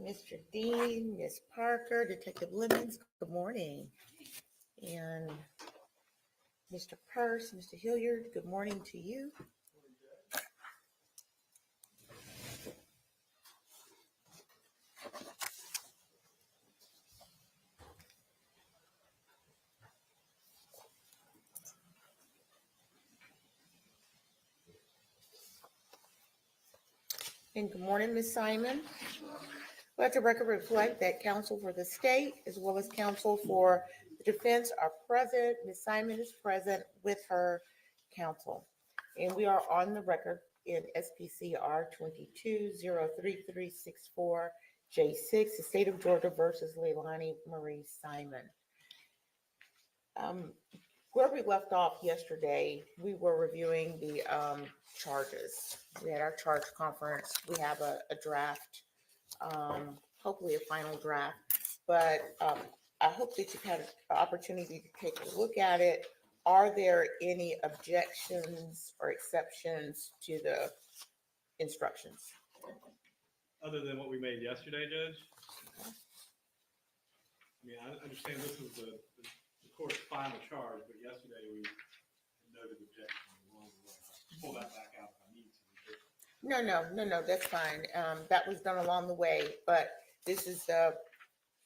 Mr. Dean, Ms. Parker, Detective Lemons, good morning. And Mr. Purse, Mr. Hilliard, good morning to you. And good morning, Ms. Simon. Let the record reflect that counsel for the state as well as counsel for the defense are present. Ms. Simon is present with her counsel. And we are on the record in SPCR 22-03364J6, the state of Georgia versus Leilani Marie Simon. Where we left off yesterday, we were reviewing the charges. We had our charge conference. We have a draft, hopefully a final draft, but I hope that you've had an opportunity to take a look at it. Are there any objections or exceptions to the instructions? Other than what we made yesterday, Judge? I mean, I understand this is the court's final charge, but yesterday we noted objections along the way. I'll pull that back out if I need to. No, that's fine. That was done along the way, but this is the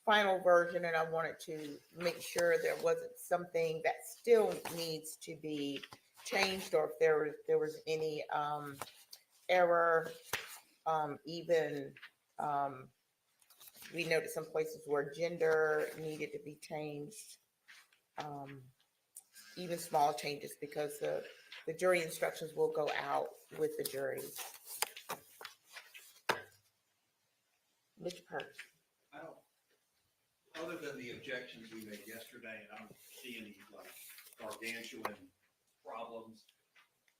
final version, and I wanted to make sure there wasn't something that still needs to be changed, or if there was any error, even we noted some places where gender needed to be changed, even small changes, because the jury instructions will go out with the jury. Mr. Purse. I don't, other than the objections we made yesterday, and I don't see any like gargantuan problems.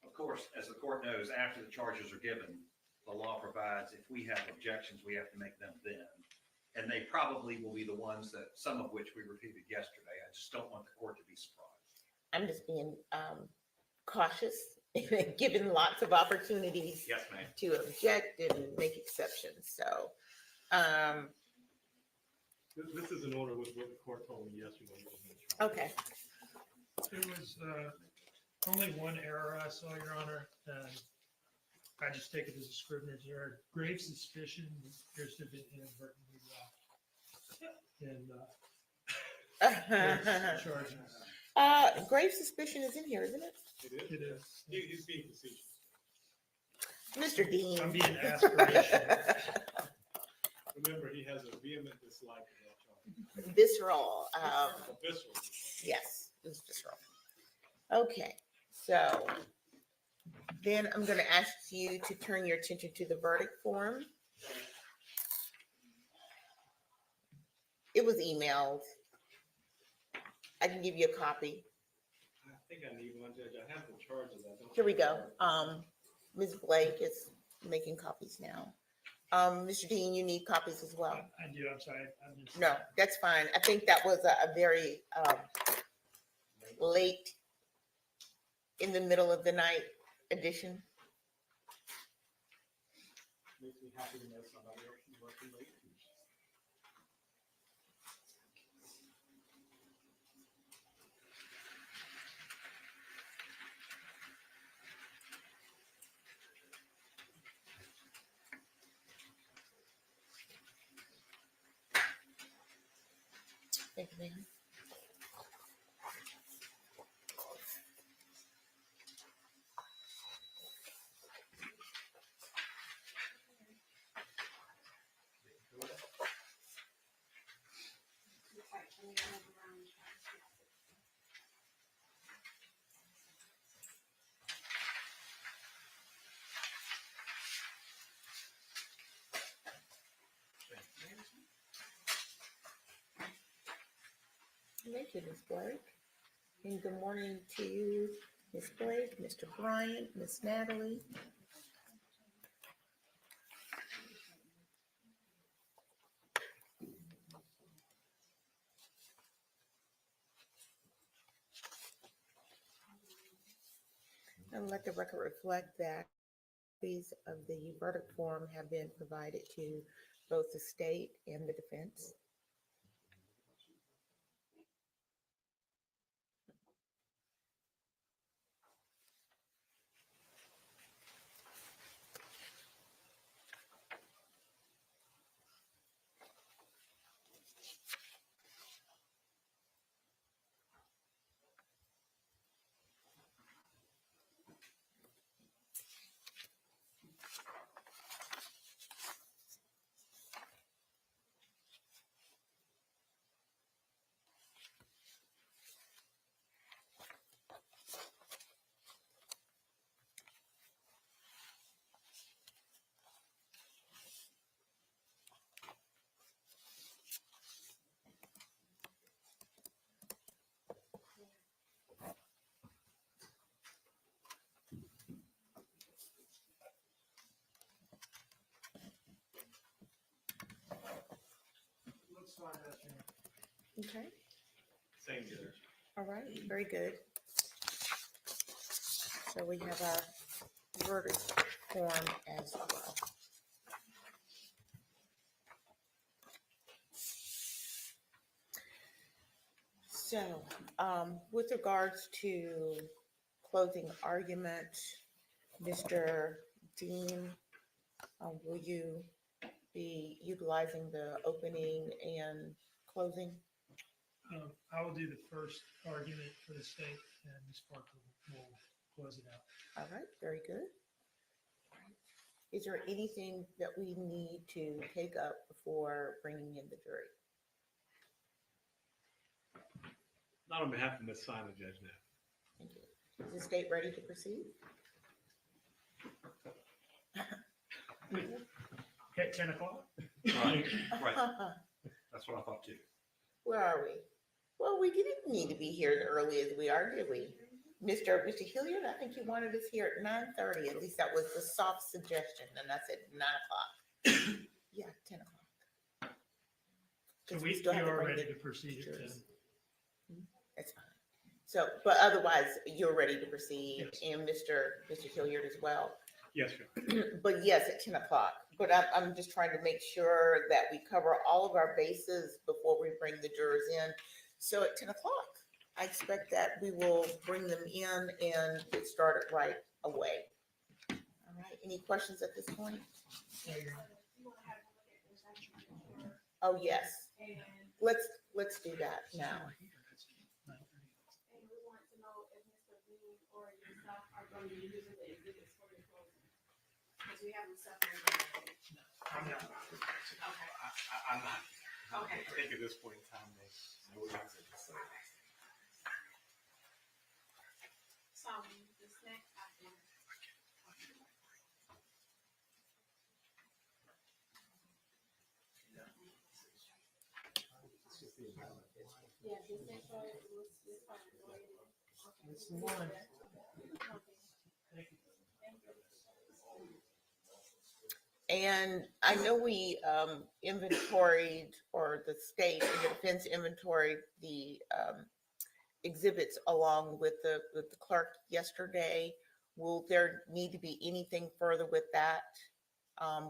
Of course, as the court knows, after the charges are given, the law provides if we have objections, we have to make them then. And they probably will be the ones that, some of which we repeated yesterday. I just don't want the court to be surprised. I'm just being cautious, given lots of opportunities Yes, ma'am. to object and make exceptions. So, This is in order with what the court told me yesterday. okay. There was only one error I saw, Your Honor, and I just take it as a scrivener's error. Grave suspicion appears to have been inadvertently in charges. Grave suspicion is in here, isn't it? It is. He's being facetious. Mr. Dean. I'm being aspirational. Remember, he has a vehement dislike of that charge. Visceral. Visceral. Yes, it's visceral. Okay, so then I'm going to ask you to turn your attention to the verdict form. It was emailed. I can give you a copy. I think I need one, Judge. I have the charges. I don't. Here we go. Ms. Blake is making copies now. Mr. Dean, you need copies as well. I do. I'm sorry. No, that's fine. I think that was a very late, in the middle of the night edition. Makes me happy to know somebody else is working late. Thank you, ma'am. Thank you, Ms. Blake. And good morning to you, Ms. Blake, Mr. Bryant, Ms. Natalie. And let the record reflect that copies of the verdict form have been provided to both the state and the defense. Looks fine, Judge. Okay. Same Judge. All right, very good. So we have our verdict form as well. So, with regards to closing argument, Mr. Dean, will you be utilizing the opening and closing? I will do the first argument for the state, and Ms. Parker will close it out. All right, very good. Is there anything that we need to take up before bringing in the jury? Not on behalf of Ms. Simon, Judge, no. Thank you. Is the state ready to proceed? At 10 o'clock? Right, right. That's what I thought too. Where are we? Well, we didn't need to be here as early as we are, did we? Mr. Hilliard, I think you wanted us here at 9:30. At least that was the soft suggestion, and I said 9 o'clock. Yeah, 10 o'clock. So 'Cause we still have to are bring ready the to proceed at 10. jurors. That's fine. So, but otherwise, you're ready to proceed, Yes. and Mr. Hilliard as well. Yes, sir. But yes, at 10 o'clock. But I'm just trying to make sure that we cover all of our bases before we bring the jurors in. So at 10 o'clock, I expect that we will bring them in and get started right away. All right, any questions at this point? Oh, yes. Let's do that now. And we want to know if Mr. Bean or yourself are going to be using the exhibits for the closing. Because we have them separated. I'm not. Okay. I'm not. Okay. I think at this point in time, they would have to. So the snack after. Yeah, the snack was this part. It's the one. Okay. Thank you. Thank you. And I know we inventoried, or the state and the defense inventoried the exhibits along with the clerk yesterday. Will there need to be anything further with that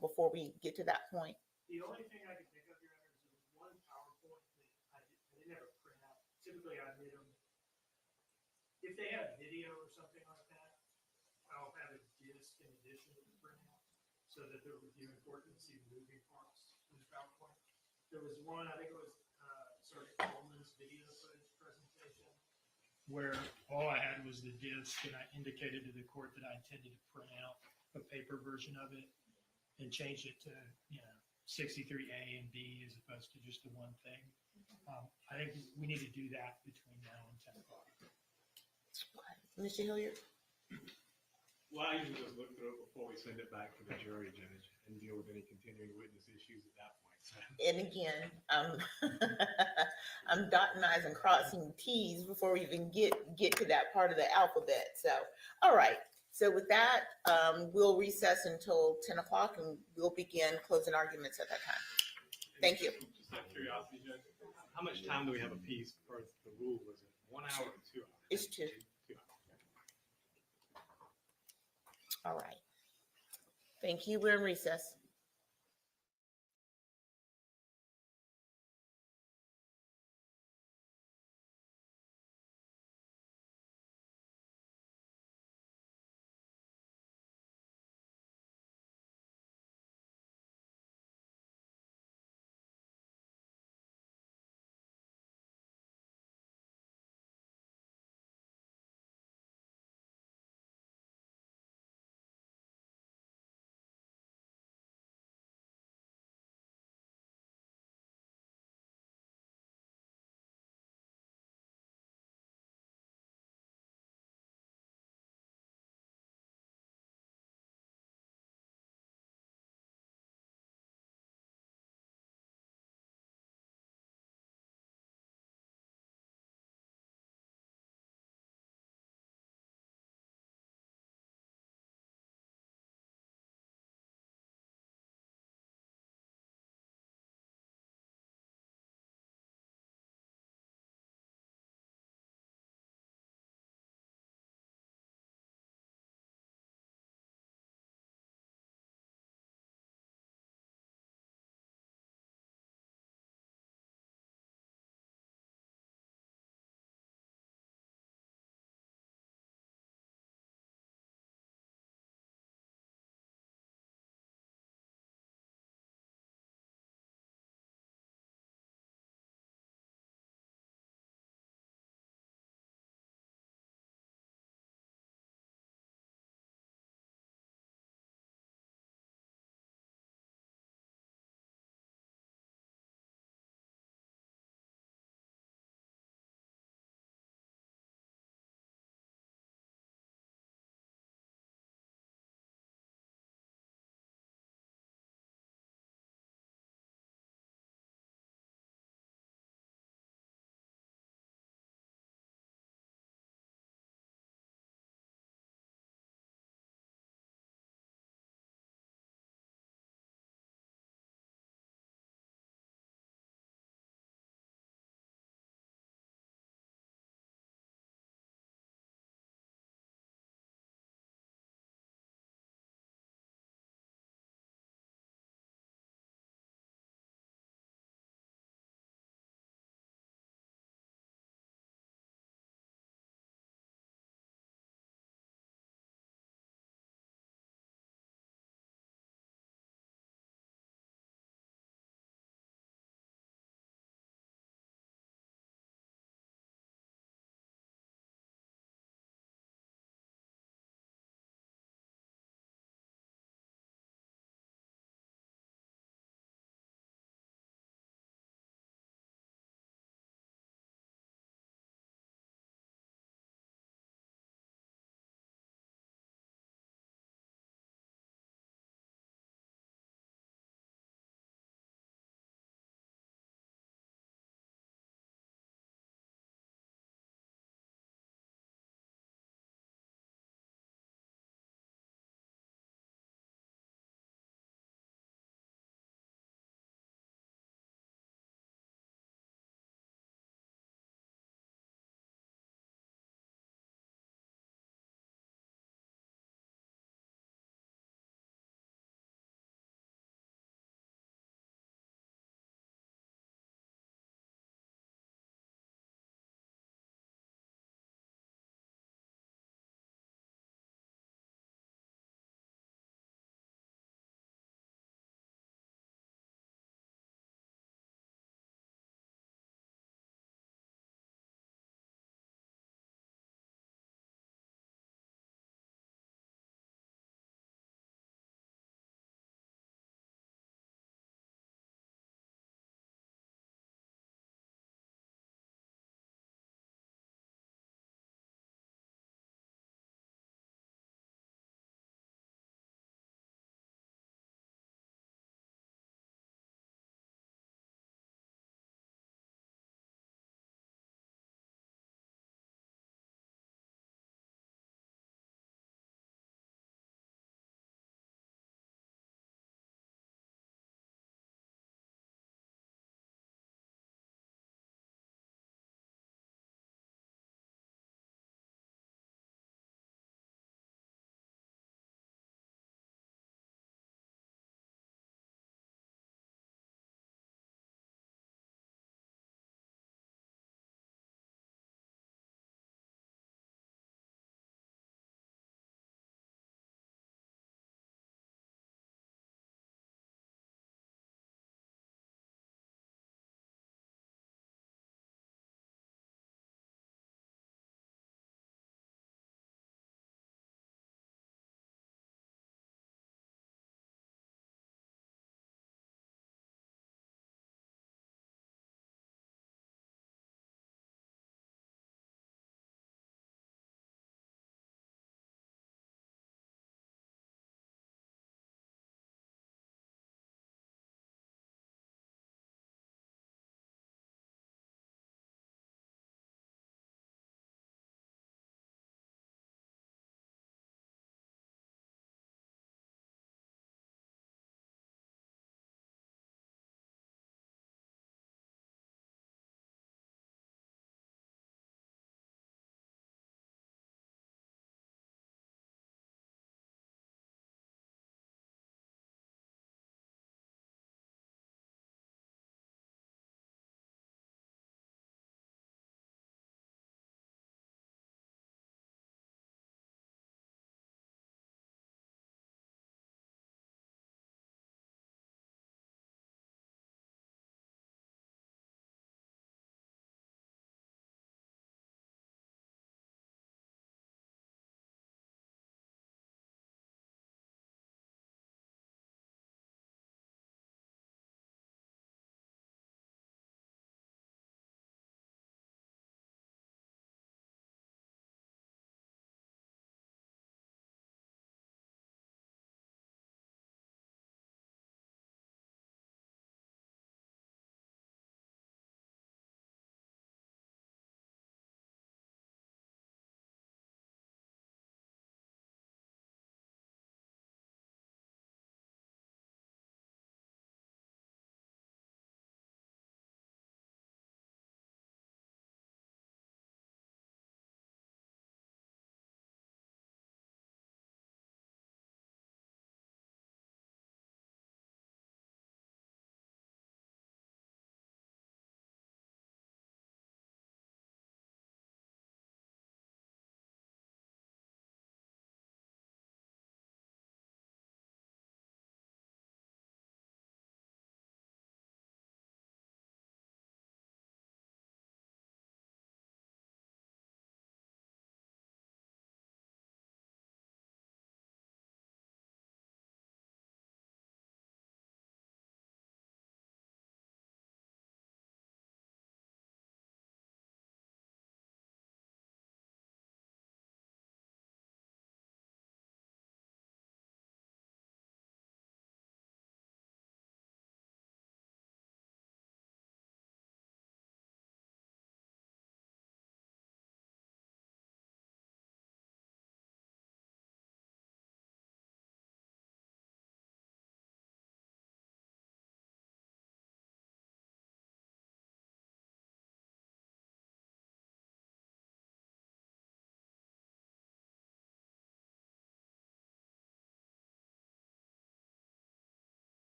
before we get to that point? The only thing I can think of, Your Honor, is there was one PowerPoint that I didn't have a printout. Typically, I did them. If they have video or something like that, I'll have a disc in addition to the printout so that they're reviewing court and see moving parts in the PowerPoint. There was one, I think it was Sergeant Coleman's video footage presentation, where all I had was the disc, and I indicated to the court that I intended to print out a paper version of it and change it to, 63A and B as opposed to just the one thing. I think we need to do that between now and 10 o'clock. Mr. Hilliard? Well, I usually just look through it before we send it back to the jury, Judge, and deal with any continuing witness issues at that point. So, And again, I'm dotting I's and crossing T's before we even get to that part of the alphabet. So, all right. So with that, we'll recess until 10 o'clock and we'll begin closing arguments at that time. Thank you. Just out of curiosity, Judge, how much time do we have a piece per the rule? Was it 1 hour or 2 hours? It's 2. 2 hours. All right. Thank you. We're in recess.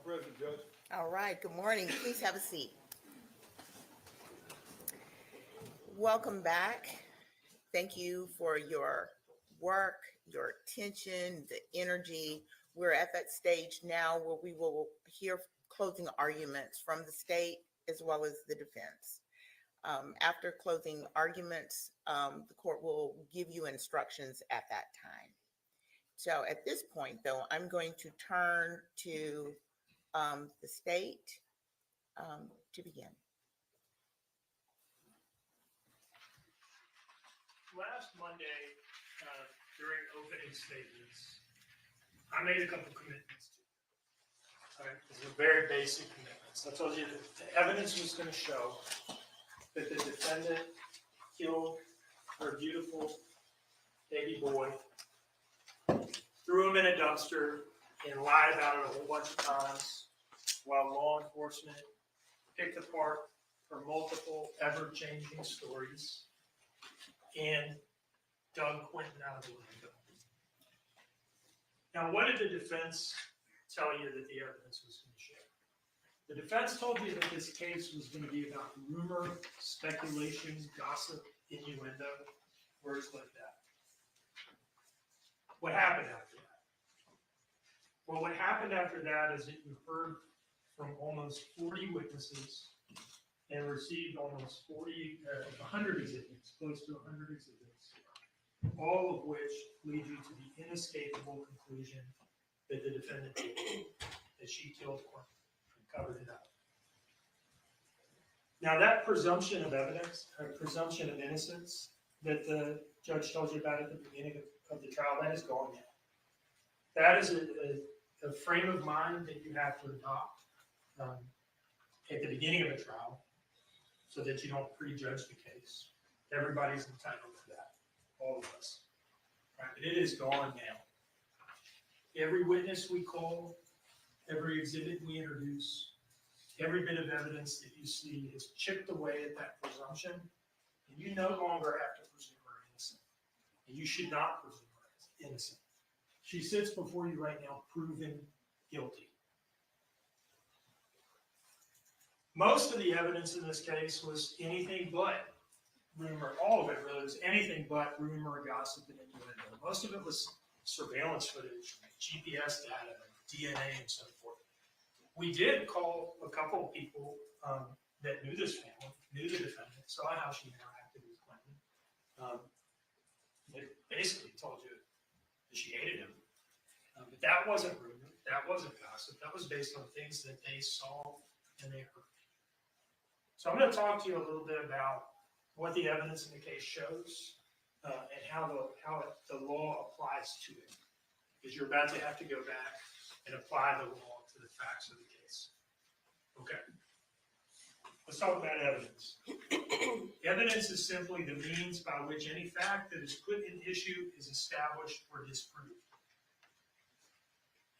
President, Judge. All right, good morning. Please have a seat. Welcome back. Thank you for your work, your attention, the energy. We're at that stage now where we will hear closing arguments from the state as well as the defense. After closing arguments, the court will give you instructions at that time. So at this point, though, I'm going to turn to the state to begin. Last Monday, during opening statements, I made a couple commitments to you. All right, these are very basic commitments. I told you that the evidence was going to show that the defendant killed her beautiful baby boy, threw him in a dumpster, and lied about it a whole bunch of times while law enforcement picked apart her multiple ever-changing stories and dug Quentin out of the window. Now, what did the defense tell you that the evidence was going to show? The defense told you that this case was going to be about rumor, speculation, gossip, innuendo, words like that. What happened after that? Well, what happened after that is that you heard from almost 40 witnesses and received almost 100 exhibits, close to 100 exhibits, all of which lead you to the inescapable conclusion that the defendant did, that she killed Quentin and covered it up. Now, that presumption of evidence, or presumption of innocence that the judge told you about at the beginning of the trial, that is gone now. That is a frame of mind that you have to adopt at the beginning of a trial so that you don't prejudge the case. Everybody's entitled to that, all of us. Right? But it is gone now. Every witness we call, every exhibit we introduce, every bit of evidence that you see is chipped away at that presumption, and you no longer have to presume her innocent. And you should not presume her innocent. She sits before you right now proven guilty. Most of the evidence in this case was anything but rumor. All of it really was anything but rumor, gossip, and innuendo. Most of it was surveillance footage, GPS data, DNA, and so forth. We did call a couple of people that knew this family, knew the defendant, saw how she interacted with Quentin. They basically told you that she hated him. But that wasn't rumor. That wasn't gossip. That was based on things that they saw and they heard. So I'm going to talk to you a little bit about what the evidence in the case shows and how the law applies to it. Because you're about to have to go back and apply the law to the facts of the case. Okay. Let's talk about evidence. Evidence is simply the means by which any fact that is put in issue is established or disproved.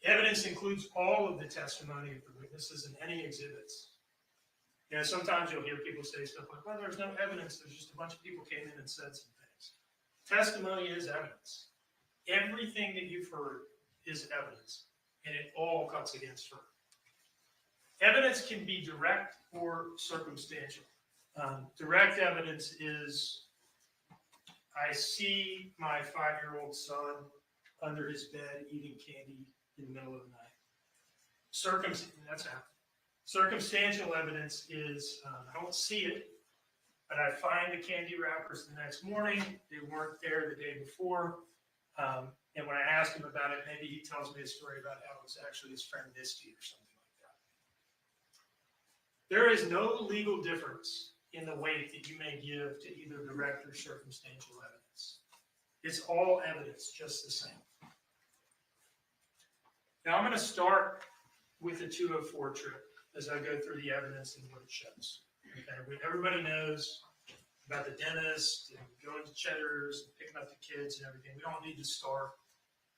Evidence includes all of the testimony of the witnesses and any exhibits. You know, sometimes you'll hear people say stuff like, well, there's no evidence, there's just a bunch of people came in and said some things. Testimony is evidence. Everything that you've heard is evidence, and it all cuts against her. Evidence can be direct or circumstantial. Direct evidence is, I see my 5-year-old son under his bed eating candy in the middle of the night. That's happened. Circumstantial evidence is, I don't see it, but I find the candy wrappers the next morning. They weren't there the day before. And when I ask him about it, maybe he tells me a story about how it was actually his friend Misty or something like that. There is no legal difference in the weight that you may give to either direct or circumstantial evidence. It's all evidence, just the same. Now I'm going to start with the 204 trip as I go through the evidence and what it shows. Okay, everybody knows about the dentist and going to Cheddar's and picking up the kids and everything. We don't need to start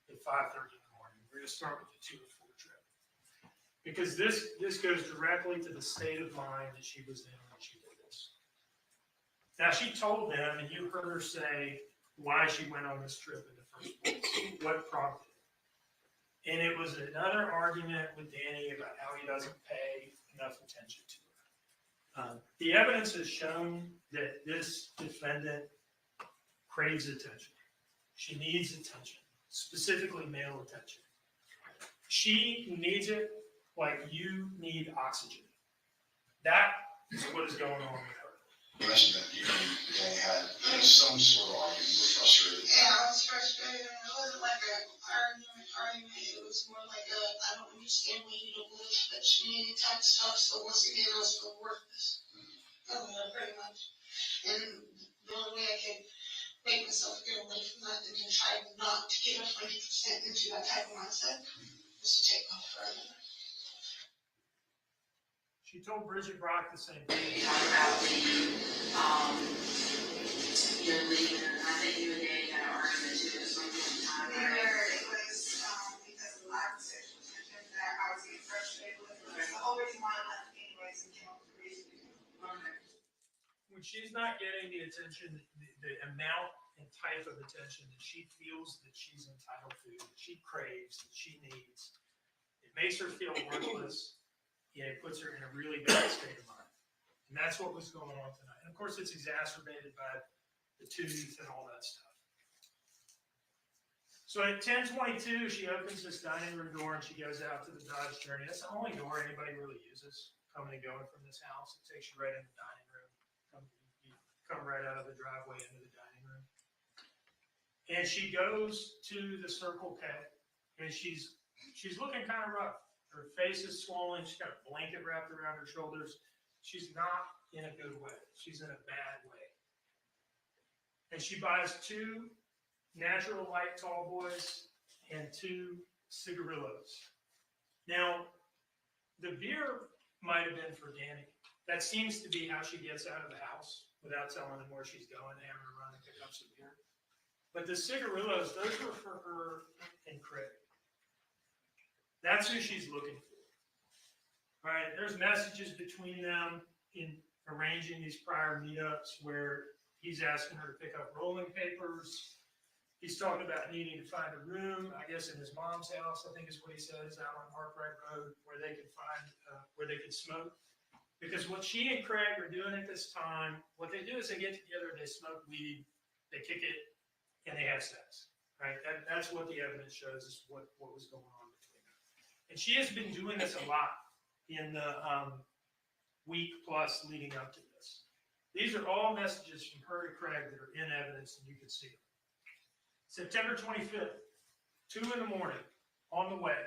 at 5:30 in the morning. We're going to start with the 204 trip. Because this goes directly to the state of mind that she was in when she did this. Now, she told them, and you heard her say why she went on this trip in the first place, what prompted it. And it was another argument with Danny about how he doesn't pay enough attention to her. The evidence has shown that this defendant craves attention. She needs attention, specifically male attention. She needs it like you need oxygen. That is what is going on with her. You mentioned that you and they had some sort of argument. You were frustrated. Yeah, I was frustrated. It wasn't like an argument. It was more like I don't understand why you don't believe that she needed type stuff. So once again, I was going to work this. Pretty much. And the only way I could make myself get away from that and to try not to get 100% into that type of mindset was to take off further. She told Bridget Brock the same thing. We talked about leaving, you're leaving, and I think you and Danny had an argument too at some point in time. It was because of the lack of sexual attention that I was getting frustrated with. That's the whole reason why I left anyways and came up with the reason. Okay. When she's not getting the attention, the amount and type of attention that she feels that she's entitled to, that she craves, that she needs, it makes her feel worthless, and it puts her in a really bad state of mind. And that's what was going on tonight. And of course, it's exacerbated by the tooth and all that stuff. So at 10:22, she opens this dining room door and she goes out to the Dodge Journey. That's the only door anybody really uses coming and going from this house. It takes you right in the dining room. You come right out of the driveway into the dining room. And she goes to the Circle K, and she's looking kind of rough. Her face is swollen. She's got a blanket wrapped around her shoulders. She's not in a good way. She's in a bad way. And she buys 2 Natural Light Tall Boys and 2 cigarillos. Now, the beer might have been for Danny. That seems to be how she gets out of the house without telling him where she's going, having her run and pick up some beer. But the cigarillos, those were for her and Craig. That's who she's looking for. All right, there's messages between them in arranging these prior meetups where he's asking her to pick up rolling papers. He's talking about needing to find a room, I guess in his mom's house, I think is what he says, out on Arkwright Road, where they could find, where they could smoke. Because what she and Craig are doing at this time, what they do is they get together, they smoke weed, they kick it, and they have sex. Right? That's what the evidence shows is what was going on between them. And she has been doing this a lot in the week plus leading up to this. These are all messages from her to Craig that are in evidence, and you can see them. September 25th, 2 in the morning, on the way.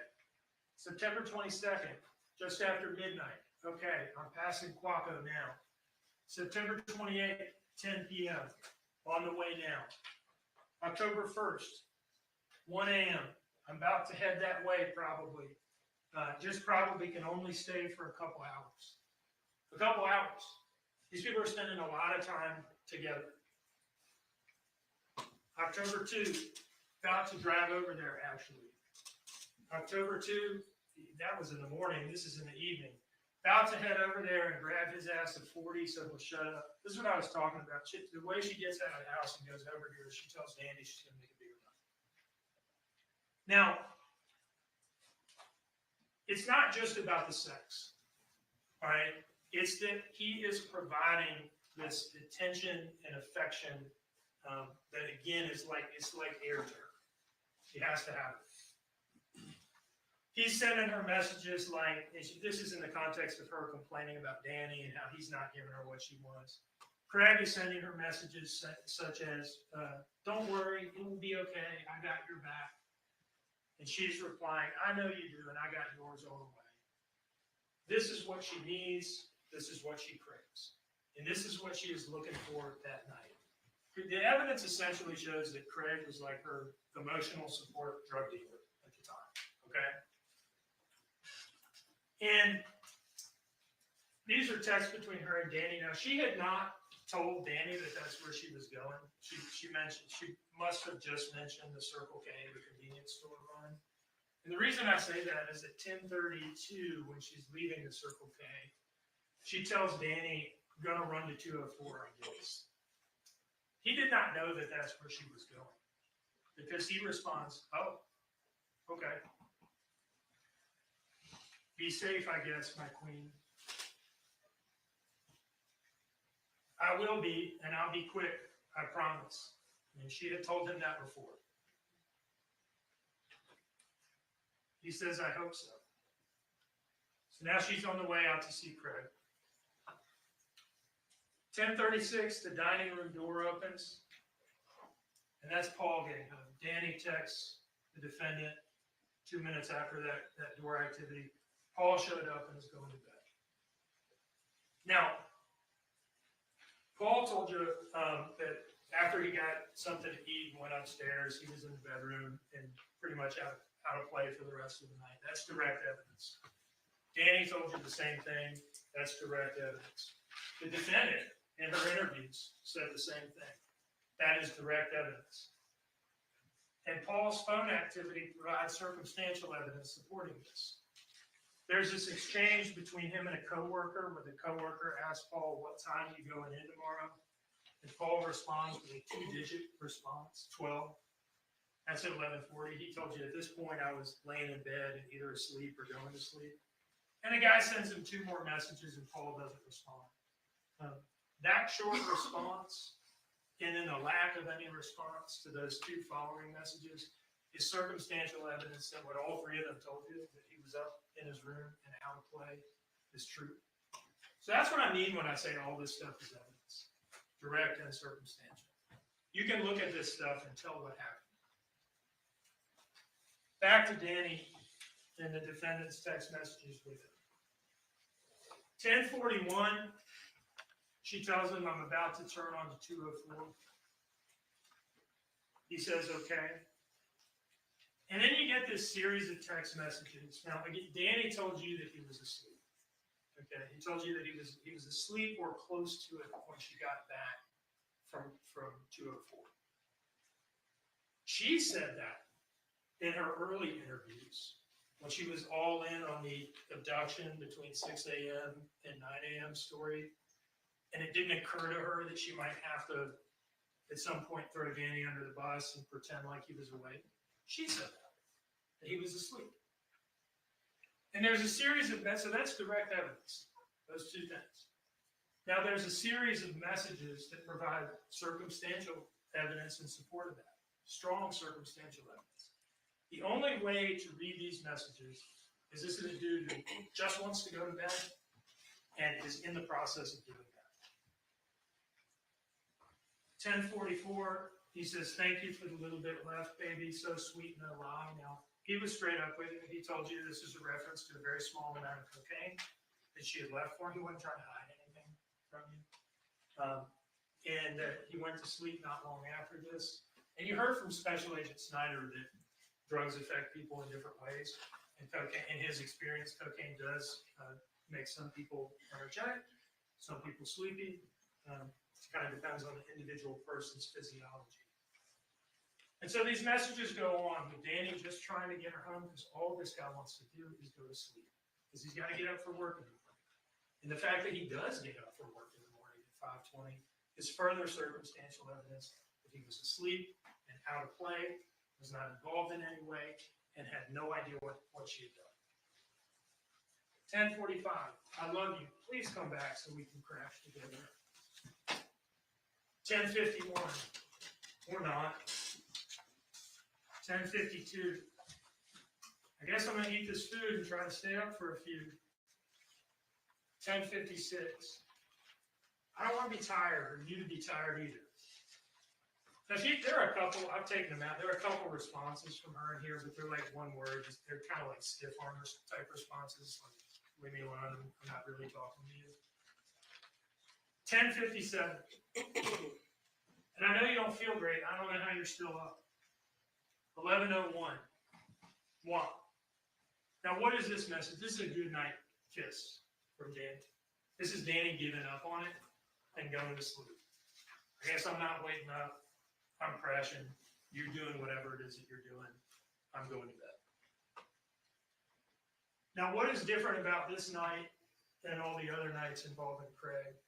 September 22nd, just after midnight. Okay, I'm passing Quaco now. September 28th, 10 p.m., on the way now. October 1st, 1 a.m., I'm about to head that way probably. Just probably can only stay for a couple hours. A couple hours. These people are spending a lot of time together. October 2, about to drive over there actually. October 2, that was in the morning, this is in the evening. About to head over there and grab his ass at 40 so he'll shut up. This is what I was talking about. The way she gets out of the house and goes over here, she tells Danny she's going to make a bigger run. Now, it's not just about the sex, all right? It's that he is providing this attention and affection that again is like, it's like air to her. She has to have it. He's sending her messages like, this is in the context of her complaining about Danny and how he's not giving her what she wants. Craig is sending her messages such as, don't worry, it will be okay, I got your back. And she's replying, I know you do, and I got yours all the way. This is what she needs, this is what she craves. And this is what she is looking for that night. The evidence essentially shows that Craig was like her emotional support drug dealer at the time, okay? And these are texts between her and Danny. Now, she had not told Danny that that's where she was going. She mentioned, she must have just mentioned the Circle K, the convenience store run. And the reason I say that is at 10:32, when she's leaving the Circle K, she tells Danny, gonna run to 204, I guess. He did not know that that's where she was going because he responds, oh, okay. Be safe, I guess, my queen. I will be, and I'll be quick, I promise. And she had told him that before. He says, I hope so. So now she's on the way out to see Craig. 10:36, the dining room door opens. And that's Paul getting home. Danny texts the defendant 2 minutes after that door activity. Paul showed up and is going to bed. Now, Paul told you that after he got something to eat and went upstairs, he was in the bedroom and pretty much out of play for the rest of the night. That's direct evidence. Danny told you the same thing. That's direct evidence. The defendant in her interviews said the same thing. That is direct evidence. And Paul's phone activity provides circumstantial evidence supporting this. There's this exchange between him and a coworker where the coworker asks Paul, what time are you going in tomorrow? And Paul responds with a 2-digit response, 12. That's at 11:40. He told you at this point I was laying in bed and either asleep or going to sleep. And the guy sends him 2 more messages and Paul doesn't respond. That short response and then the lack of any response to those 2 following messages is circumstantial evidence that what all 3 of them told you, that he was up in his room and out of play, is true. So that's what I mean when I say all this stuff is evidence, direct and circumstantial. You can look at this stuff and tell what happened. Back to Danny and the defendant's text messages with him. 10:41, she tells him, I'm about to turn on to 204. He says, okay. And then you get this series of text messages. Now, again, Danny told you that he was asleep. Okay, he told you that he was asleep or close to it when she got back from 204. She said that in her early interviews when she was all in on the abduction between 6 a.m. and 9 a.m. story, and it didn't occur to her that she might have to, at some point, throw Danny under the bus and pretend like he was awake. She said that he was asleep. And there's a series of, so that's direct evidence, those 2 things. Now there's a series of messages that provide circumstantial evidence in support of that, strong circumstantial evidence. The only way to read these messages is this is a dude who just wants to go to bed and is in the process of doing that. 10:44, he says, thank you for the little bit left, baby, so sweet, no lie. Now, he was straight up with you. He told you this is a reference to a very small amount of cocaine that she had left for him. He wasn't trying to hide anything from you. And he went to sleep not long after this. And you heard from Special Agent Snyder that drugs affect people in different ways. And cocaine, in his experience, cocaine does make some people energetic, some people sleepy. It kind of depends on the individual person's physiology. And so these messages go on with Danny just trying to get her home because all this guy wants to do is go to sleep because he's got to get up for work in the morning. And the fact that he does get up for work in the morning at 5:20 is further circumstantial evidence that he was asleep and out of play, was not involved in any way, and had no idea what she had done. 10:45, I love you. Please come back so we can crash together. 10:51, or not. 10:52. I guess I'm going to eat this food and try to stay up for a few. 10:56. I don't want to be tired, or you to be tired either. Now, there are a couple, I've taken them out. There are a couple responses from her in here, but they're like one word. They're kind of like stiff armor type responses. Like, leave me alone. I'm not really talking to you. 10:57. And I know you don't feel great. I don't know how you're still up. 11:01. Now, what is this message? This is a good night kiss from Danny. This is Danny giving up on it and going to sleep. I guess I'm not waking up. I'm crashing. You're doing whatever it is that you're doing. I'm going to bed. Now, what is different about this night than all the other nights involving Craig?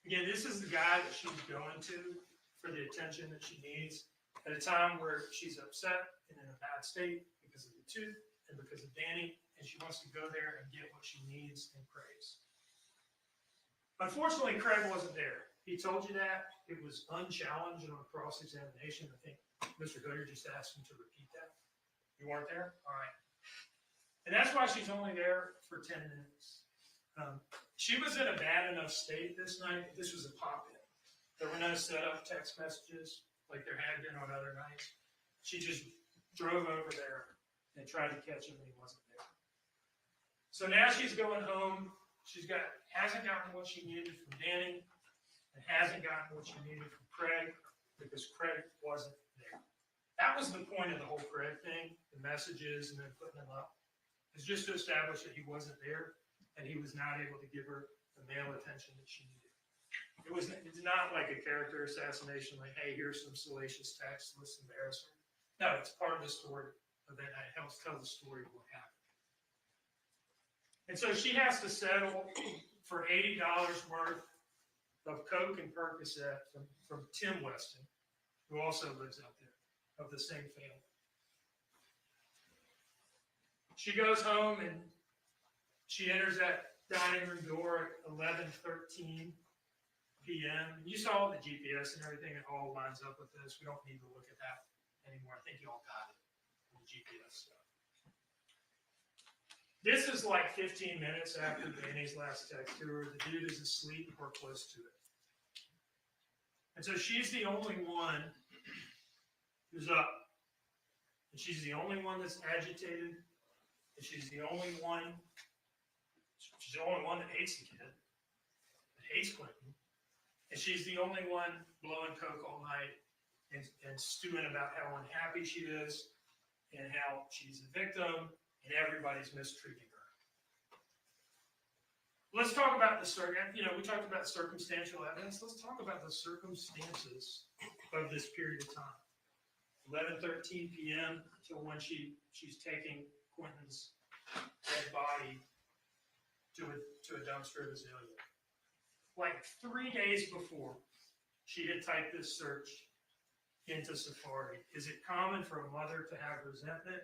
Again, this is the guy that she's going to for the attention that she needs at a time where she's upset and in a bad state because of the tooth and because of Danny, and she wants to go there and get what she needs and craves. Unfortunately, Craig wasn't there. He told you that. It was unchallenged on cross-examination. I think Mr. Gooder just asked him to repeat that. You weren't there? All right. And that's why she's only there for 10 minutes. She was in a bad enough state this night that this was a pop-in. There were no setup text messages like there had been on other nights. She just drove over there and tried to catch him and he wasn't there. So now she's going home. Hasn't gotten what she needed from Danny and hasn't gotten what she needed from Craig because Craig wasn't there. That was the point of the whole Craig thing, the messages and then putting them up. It's just to establish that he wasn't there and he was not able to give her the male attention that she needed. It's not like a character assassination, like, hey, here's some salacious text, let's embarrass her. No, it's part of the story of that. It helps tell the story of what happened. And so she has to settle for $80 worth of Coke and Percocet from Tim Weston, who also lives out there, of the same family. She goes home and she enters that dining room door at 11:13 p.m. You saw the GPS and everything. It all lines up with this. We don't need to look at that anymore. I think you all got it, the GPS stuff. This is like 15 minutes after Danny's last text to her. The dude is asleep or close to it. And so she's the only one who's up. And she's the only one that's agitated. And she's the only one that hates the kid, that hates Clinton. And she's the only one blowing Coke all night and stewing about how unhappy she is and how she's a victim and everybody's mistreating her. Let's talk about we talked about circumstantial evidence. Let's talk about the circumstances of this period of time. 11:13 p.m. until when she's taking Quentin's dead body to a dumpster of Azalea. Like 3 days before, she had typed this search into Safari. Is it common for a mother to have resentment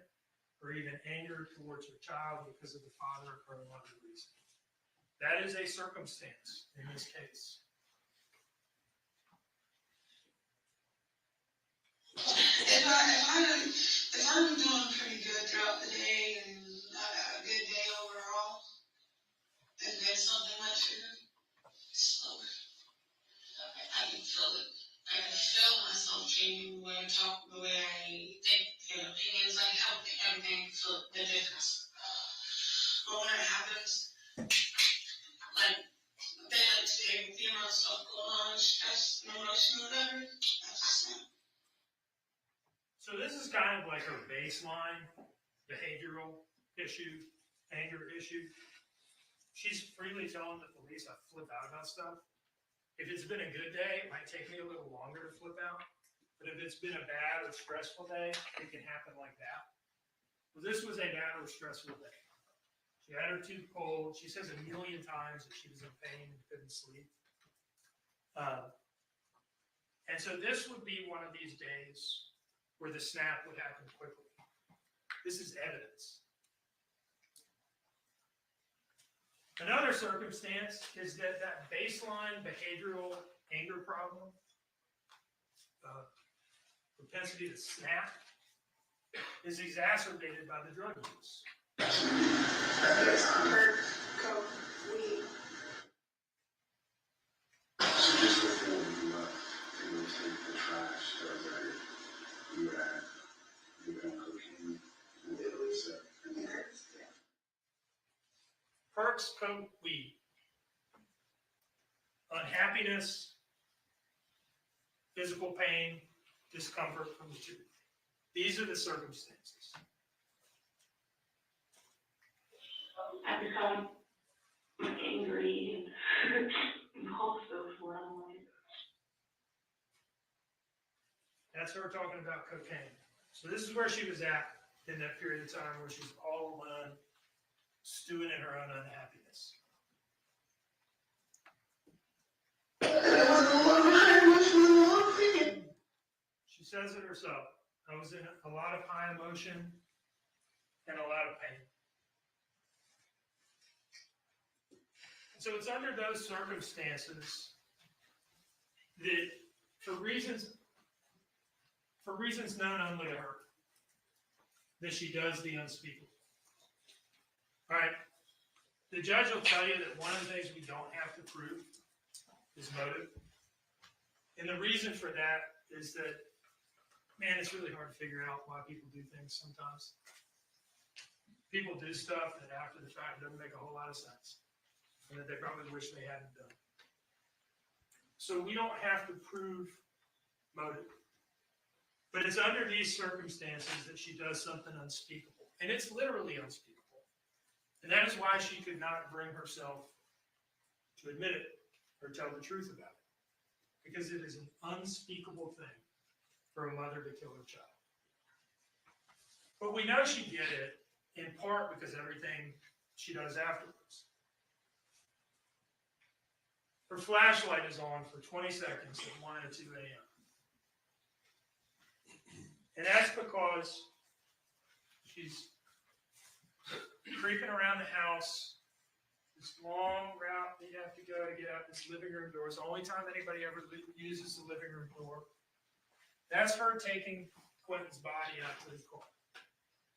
or even anger towards her child because of the father or another reason? That is a circumstance in this case. If I'm doing pretty good throughout the day and I got a good day overall, and then something like that, slow. I can feel it. I can feel myself changing the way I talk, the way I think, and opinions. I help everything feel the difference. But when it happens, like a day like today, with the amount of stuff going on, stress, no motion, whatever, I just snap. So this is kind of like her baseline behavioral issue, anger issue. She's freely telling the police, I flip out about stuff. If it's been a good day, it might take me a little longer to flip out. But if it's been a bad or stressful day, it can happen like that. Well, this was a bad or stressful day. She had her tooth pulled. She says 1 million times that she was in pain and couldn't sleep. And so this would be one of these days where the snap would happen quickly. This is evidence. Another circumstance is that baseline behavioral anger problem, propensity to snap, is exacerbated by the drug use. So just before you left to go take the trash that you had on cocaine, and it was Perks, coke, weed. Unhappiness, physical pain, discomfort from the tooth. These are the circumstances. I become angry and impulsive when I'm like, That's her talking about cocaine. So this is where she was at in that period of time where she's all alone, stewing in her own unhappiness. She says it herself. I was in a lot of high emotion and a lot of pain. So it's under those circumstances that, for reasons known only to her, that she does the unspeakable. All right. The judge will tell you that one of the things we don't have to prove is motive. And the reason for that is that, man, it's really hard to figure out why people do things sometimes. People do stuff that after the fact doesn't make a whole lot of sense, and that they probably wish they hadn't done. So we don't have to prove motive. But it's under these circumstances that she does something unspeakable. And it's literally unspeakable. And that is why she could not bring herself to admit it or tell the truth about it. Because it is an unspeakable thing for a mother to kill her child. But we know she did it in part because everything she does afterwards. Her flashlight is on for 20 seconds at 1 and 2 a.m. And that's because she's creeping around the house, this long route that you have to go to get out this living room door. It's the only time anybody ever uses the living room door. That's her taking Quentin's body out to the car.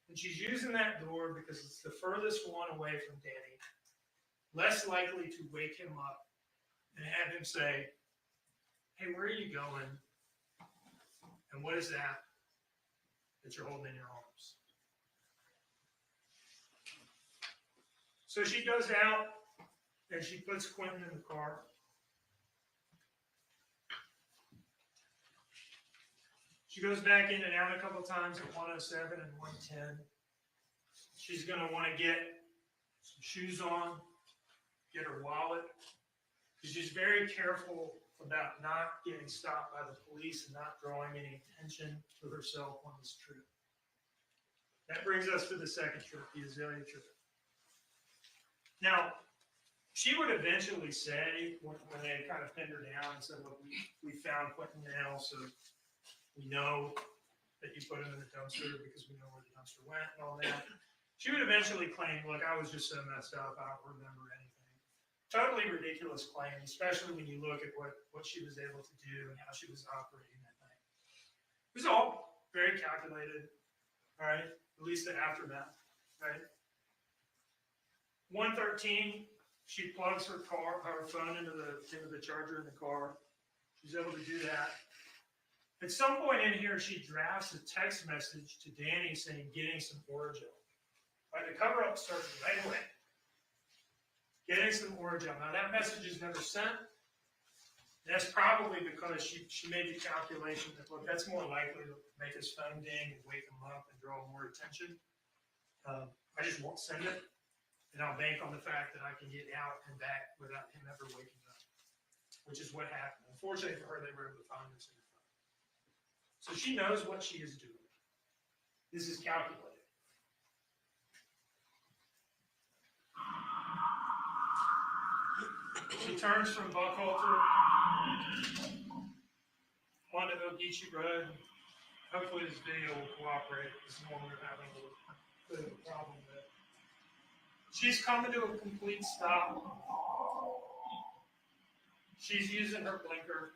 And she's using that door because it's the furthest one away from Danny, less likely to wake him up and have him say, hey, where are you going? And what is that you're holding in your arms? So she goes out and she puts Quentin in the car. She goes back in and out a couple times at 107 and 110. She's going to want to get some shoes on, get her wallet. She's very careful about not getting stopped by the police and not drawing any attention to herself on this trip. That brings us to the second trip, the Azalea trip. Now, she would eventually say, when they kind of pinned her down and said, look, we found Quentin now, so we know that you put him in the dumpster because we know where the dumpster went and all that. She would eventually claim, look, I was just so messed up, I don't remember anything. Totally ridiculous claim, especially when you look at what she was able to do and how she was operating that night. It was all very calculated, all right? At least the aftermath, right? 1:13, she plugs her phone into the charger in the car. She's able to do that. At some point in here, she drafts a text message to Danny saying, getting some Orajel. Right, the cover-up starts right away. Getting some Orajel. Now, that message is never sent. That's probably because she made the calculation that, look, that's more likely to make his phone ding and wake him up and draw more attention. I just won't send it, and I'll bank on the fact that I can get out and back without him ever waking up, which is what happened. Unfortunately for her, they were able to find this in her phone. So she knows what she is doing. This is calculated. She turns from Buckhalter onto Ogeechee Road. Hopefully this video will cooperate. This morning we're having a little bit of a problem with it. She's coming to a complete stop. She's using her blinker.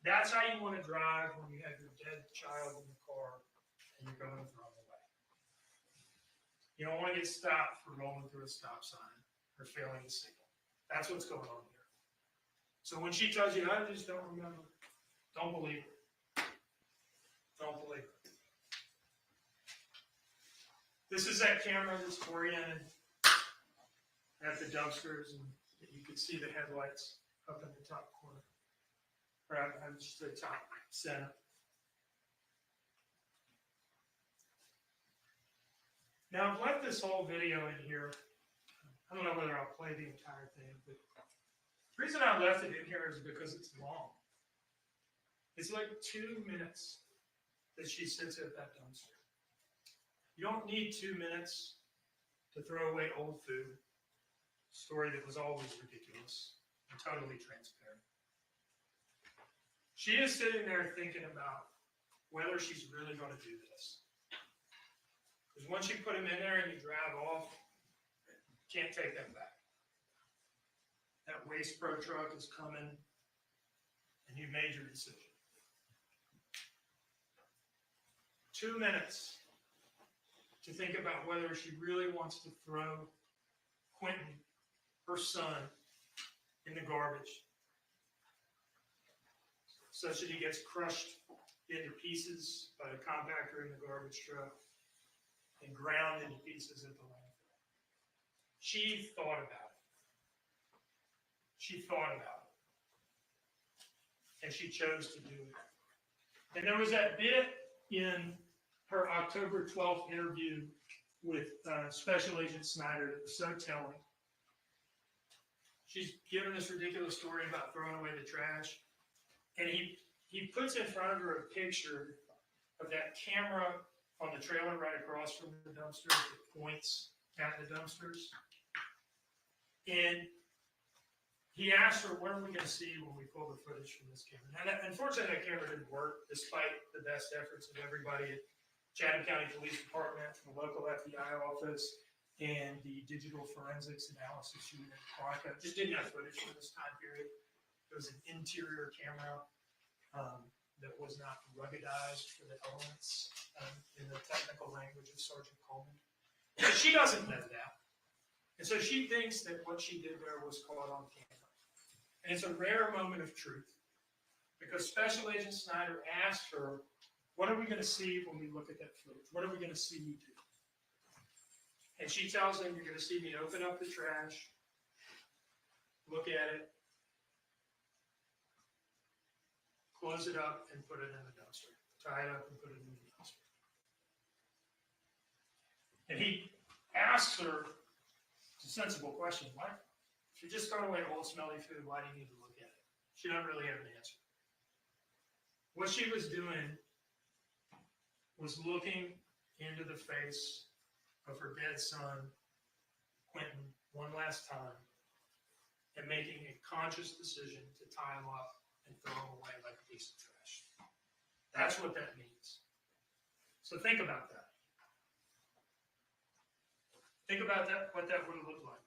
That's how you want to drive when you have your dead child in the car and you're going the wrong way. You don't want to get stopped for rolling through a stop sign or failing to signal. That's what's going on here. So when she tells you, I just don't remember, don't believe her. Don't believe her. This is that camera that's oriented at the dumpsters, and you can see the headlights up in the top corner. Or I'm just the top center. Now, I've left this whole video in here. I don't know whether I'll play the entire thing, but the reason I left it in here is because it's long. It's like 2 minutes that she sits at that dumpster. You don't need 2 minutes to throw away old food, a story that was always ridiculous and totally transparent. She is sitting there thinking about whether she's really going to do this. Because once you put him in there and you drive off, Can't take that back. That waste pro truck is coming, and you made your decision. 2 minutes to think about whether she really wants to throw Quentin, her son, in the garbage, such that he gets crushed into pieces by a compactor in the garbage truck and ground into pieces at the landfill. She thought about it. She thought about it. And she chose to do it. And there was that bit in her October 12th interview with Special Agent Snyder that was so telling. She's given this ridiculous story about throwing away the trash. And he puts in front of her a picture of that camera on the trailer right across from the dumpster that points at the dumpsters. And he asked her, what are we going to see when we pull the footage from this camera? Now, unfortunately, that camera didn't work, despite the best efforts of everybody at Chatham County Police Department, the local FBI office, and the digital forensics analysis unit at Quantico. Just didn't have footage for this time period. It was an interior camera that was not ruggedized for the elements in the technical language of Sergeant Coleman. But she doesn't know that. And so she thinks that what she did there was caught on camera. And it's a rare moment of truth, because Special Agent Snyder asked her, what are we going to see when we look at that footage? What are we going to see you do? And she tells him, you're going to see me open up the trash, look at it, close it up, and put it in the dumpster. Tie it up and put it in the dumpster. And he asks her, it's a sensible question, why? If you're just throwing away old smelly food, why do you need to look at it? She doesn't really have an answer. What she was doing was looking into the face of her dead son, Quentin, one last time, and making a conscious decision to tie him up and throw him away like a piece of trash. That's what that means. So think about that. Think about that, what that would have looked like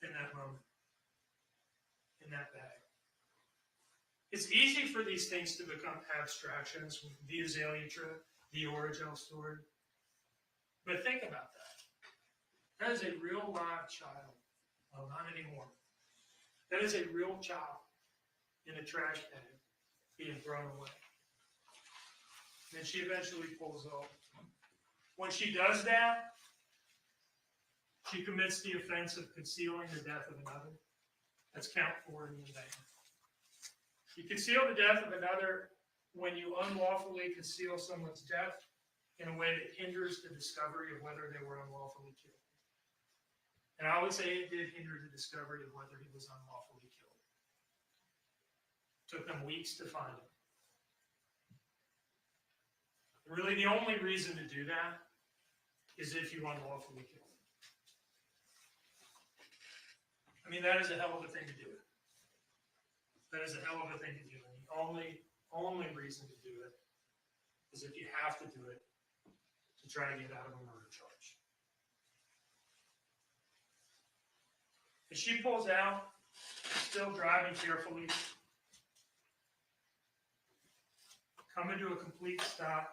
in that moment, in that bag. It's easy for these things to become abstractions, the Azalea trip, the Origel story. But think about that. That is a real live child. Well, not anymore. That is a real child in a trash bag being thrown away. And then she eventually pulls off. When she does that, she commits the offense of concealing the death of another. That's count 4 in the indictment. You conceal the death of another when you unlawfully conceal someone's death in a way that hinders the discovery of whether they were unlawfully killed. And I would say it did hinder the discovery of whether he was unlawfully killed. It took them weeks to find him. Really, the only reason to do that is if you unlawfully kill him. I mean, that is a hell of a thing to do. That is a hell of a thing to do. And the only reason to do it is if you have to do it to try to get out of a murder charge. As she pulls out, still driving carefully, coming to a complete stop.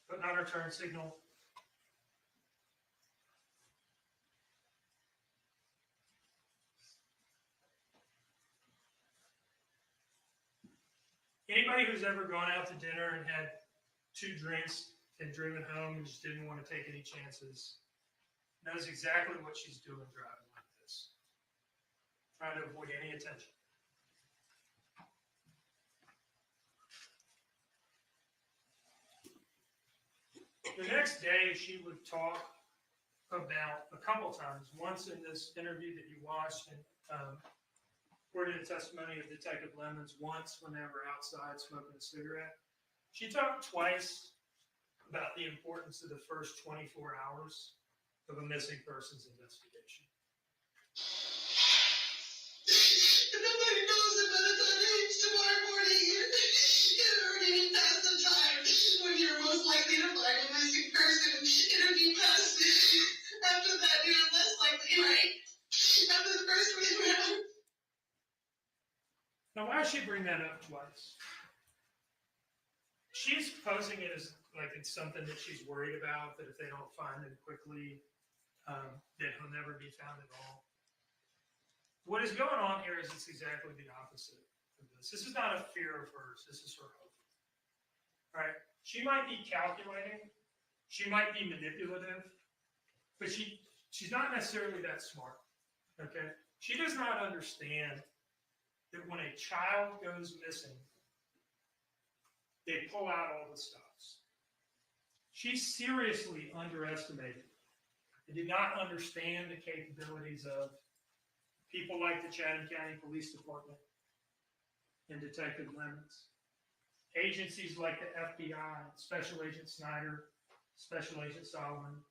Putting on her turn signal. Anybody who's ever gone out to dinner and had 2 drinks and driven home and just didn't want to take any chances knows exactly what she's doing driving like this. Trying to avoid any attention. The next day, she would talk about a couple times. Once in this interview that you watched, and according to the testimony of Detective Lemons, once when they were outside smoking a cigarette. She talked twice about the importance of the first 24 hours of a missing persons investigation. And nobody knows it by the time it hits tomorrow morning. You're already past the time. bring that up twice. She's posing it as like it's something that she's worried about, that if they don't find him quickly, that he'll never be found at all. What is going on here is it's exactly the opposite of this. This is not a fear of hers. This is her hope. All right? She might be calculating. She might be manipulative. But she's not necessarily that smart. Okay? She does not understand that when a child goes missing, they pull out all the stops. She seriously underestimated and did not understand the capabilities of people like the Chatham County Police Department and Detective Lemons, agencies like the FBI, Special Agent Snyder, Special Agent Solomon,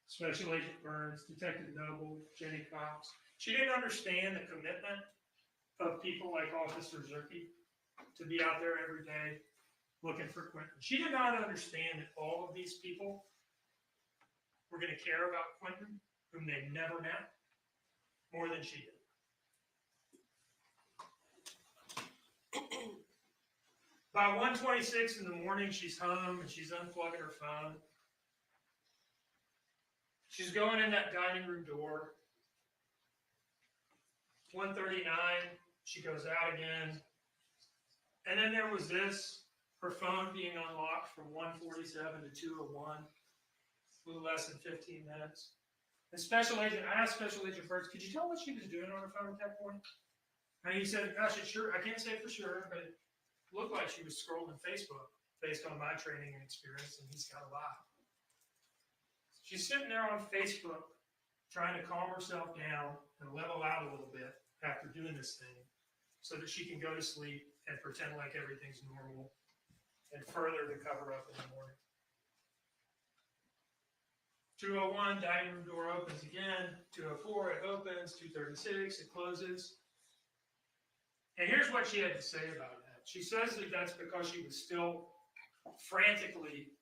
Special Agent Burns, Detective Noble, Jenny Cox. She didn't understand the commitment of people like Officer Zerke to be out there every day looking for Quentin. She did not understand that all of these people were going to care about Quentin, whom they never met, more than she did. By 1:26 in the morning, she's home and she's unplugging her phone. She's going in that dining room door. 1:39, she goes out again. And then there was this, her phone being unlocked from 1:47 to 2:01, a little less than 15 minutes. And I asked Special Agent Burns, could you tell what she was doing on her phone at that point? And he said, gosh, I can't say for sure, but it looked like she was scrolling Facebook based on my training and experience, and he's got a lie. She's sitting there on Facebook trying to calm herself down and level out a little bit after doing this thing so that she can go to sleep and pretend like everything's normal and further the cover up in the morning. 2:01, dining room door opens again. 2:04, it opens. 2:36, it closes. And here's what she had to say about that. She says that that's because she was still frantically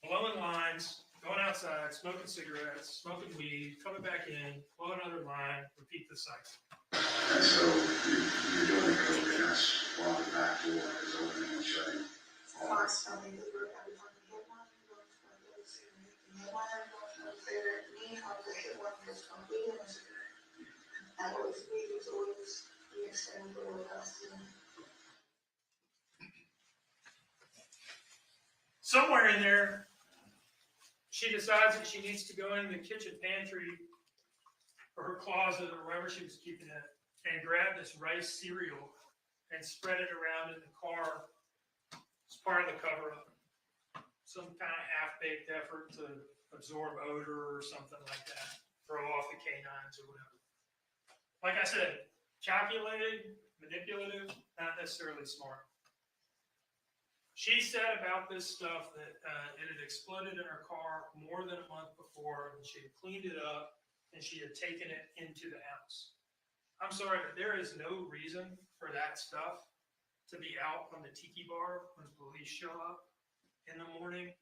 blowing lines, going outside, smoking cigarettes, smoking weed, coming back in, blow another line, repeat the cycle. And so you're doing it because that's while the back door is opening and shutting. Somewhere in there, she decides that she needs to go in the kitchen pantry or her closet or wherever she was keeping it and grab this rice cereal and spread it around in the car as part of the cover-up. Some kind of half-baked effort to absorb odor or something like that, throw off the canines or whatever. Like I said, calculated, manipulative, not necessarily smart. She said about this stuff that it had exploded in her car more than a month before, and she had cleaned it up, and she had taken it into the house. I'm sorry, but there is no reason for that stuff to be out on the tiki bar when police show up in the morning,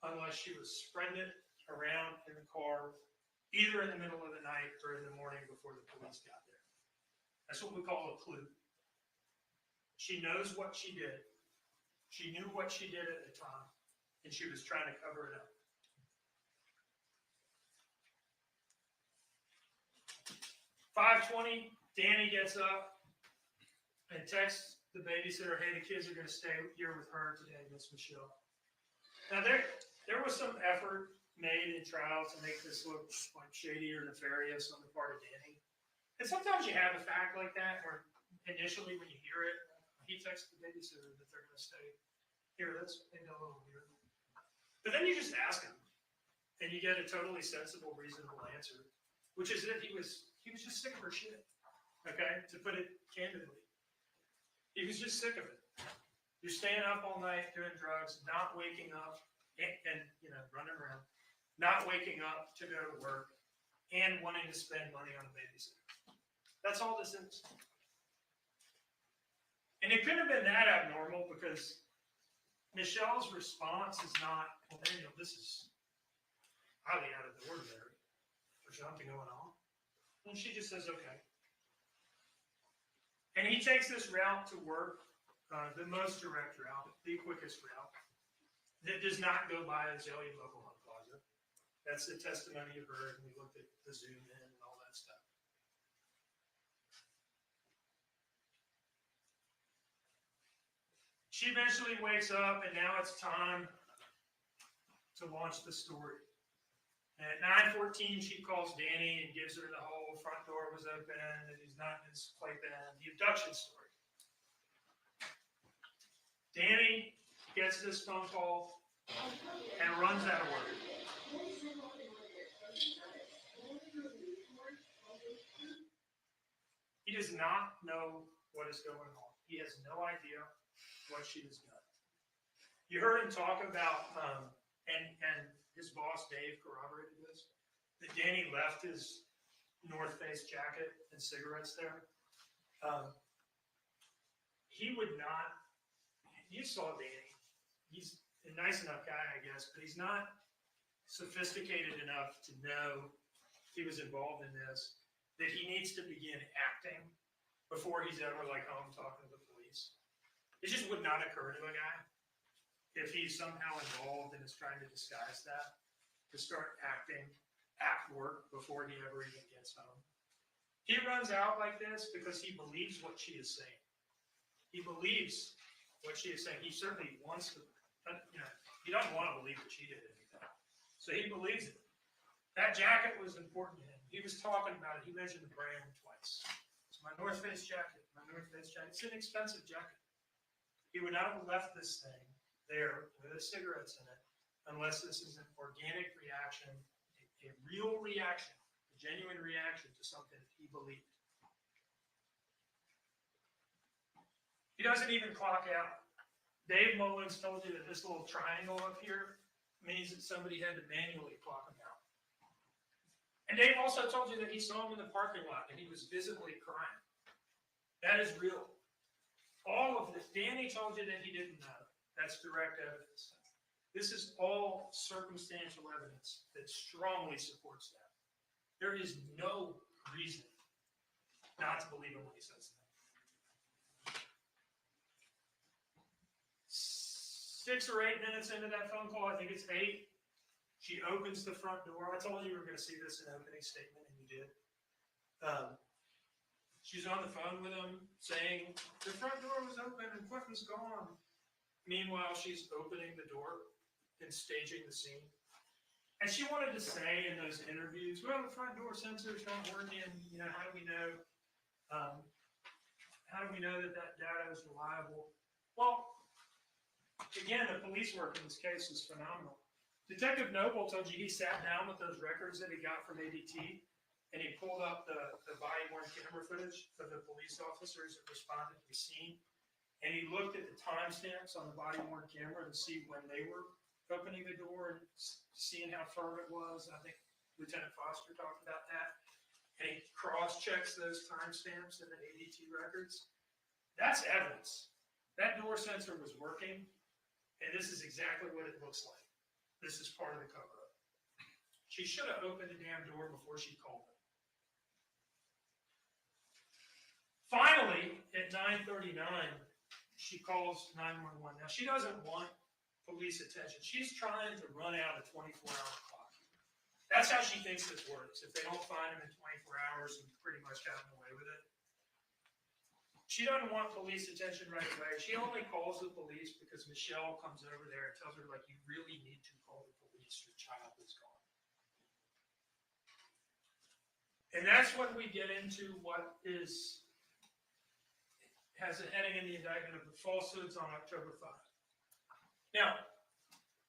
unless she was spreading it around in the car, either in the middle of the night or in the morning before the police got there. That's what we call a clue. She knows what she did. She knew what she did at the time, and she was trying to cover it up. $5:20, Danny gets up and texts the babysitter, hey, the kids are going to stay here with her today, Miss Michelle. Now, there was some effort made in trial to make this look like shady or nefarious on the part of Danny. And sometimes you have a fact like that where initially when you hear it, he texts the babysitter that they're going to stay here. That's maybe a little weird. But then you just ask him, and you get a totally sensible, reasonable answer, which is that he was just sick of her shit. Okay, to put it candidly, he was just sick of it. You're staying up all night doing drugs, not waking up, and running around, not waking up to go to work, and wanting to spend money on a babysitter. That's all this is. And it couldn't have been that abnormal because Michelle's response is not, well, Daniel, this is highly out of the ordinary. There's something going on. And she just says, okay. And he takes this route to work, the most direct route, the quickest route, that does not go by Azalea Mobile Home Plaza. That's the testimony you heard, and we looked at the zoom in and all that stuff. She eventually wakes up, and now it's time to launch the story. And at 9:14, she calls Danny and gives her the whole front door was open, and he's not in his playpen, the abduction story. Danny gets this phone call and runs out of work. He does not know what is going on. He has no idea what she has done. You heard him talk about, and his boss, Dave, corroborated this, that Danny left his North Face jacket and cigarettes there. He would not, you saw Danny. He's a nice enough guy, I guess, but he's not sophisticated enough to know he was involved in this, that he needs to begin acting before he's ever like home talking to the police. It just would not occur to a guy, if he's somehow involved and is trying to disguise that, to start acting at work before he ever even gets home. He runs out like this because he believes what she is saying. He believes what she is saying. He certainly wants to, he doesn't want to believe that she did anything. So he believes it. That jacket was important to him. He was talking about it. He mentioned the brand twice. It's my North Face jacket, my North Face jacket. It's an expensive jacket. He would not have left this thing there with his cigarettes in it unless this is an organic reaction, a real reaction, a genuine reaction to something that he believed. He doesn't even clock out. Dave Mullins told you that this little triangle up here means that somebody had to manually clock him out. And Dave also told you that he saw him in the parking lot and he was visibly crying. That is real. All of this, Danny told you that he didn't know. That's direct evidence. This is all circumstantial evidence that strongly supports that. There is no reason not to believe him when he says that. 6 or 8 minutes into that phone call, I think it's 8, she opens the front door. I told you we were going to see this in opening statement, and you did. She's on the phone with him saying, the front door was open and Quentin's gone. Meanwhile, she's opening the door and staging the scene. And she wanted to say in those interviews, well, the front door sensor's not working. How do we know? How do we know that that data is reliable? Well, again, the police work in this case is phenomenal. Detective Noble told you he sat down with those records that he got from ADT, and he pulled up the body-worn camera footage of the police officers that responded to the scene, and he looked at the timestamps on the body-worn camera to see when they were opening the door and seeing how firm it was. I think Lieutenant Foster talked about that. And he cross-checks those timestamps in the ADT records. That's evidence. That door sensor was working, and this is exactly what it looks like. This is part of the cover-up. She should have opened the damn door before she called him. Finally, at 9:39, she calls 911. Now, she doesn't want police attention. She's trying to run out a 24-hour clock. That's how she thinks this works. If they don't find him in 24 hours, and pretty much gotten away with it. She doesn't want police attention right away. She only calls the police because Michelle comes over there and tells her, like, you really need to call the police. Your child is gone. And that's when we get into what has a heading in the indictment of the falsehoods on October 5. Now,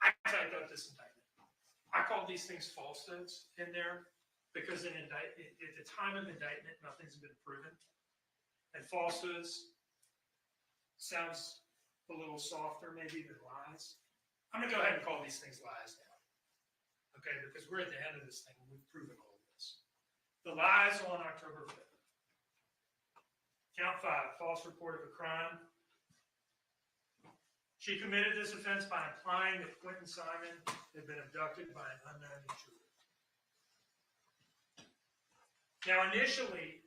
I typed up this indictment. I called these things falsehoods in there because at the time of indictment, nothing's been proven. And falsehoods sounds a little softer maybe than lies. I'm going to go ahead and call these things lies now. Okay, because we're at the end of this thing and we've proven all of this. The lies on October 5th. Count 5, false report of a crime. She committed this offense by implying that Quentin Simon had been abducted by an unknown intruder. Now, initially,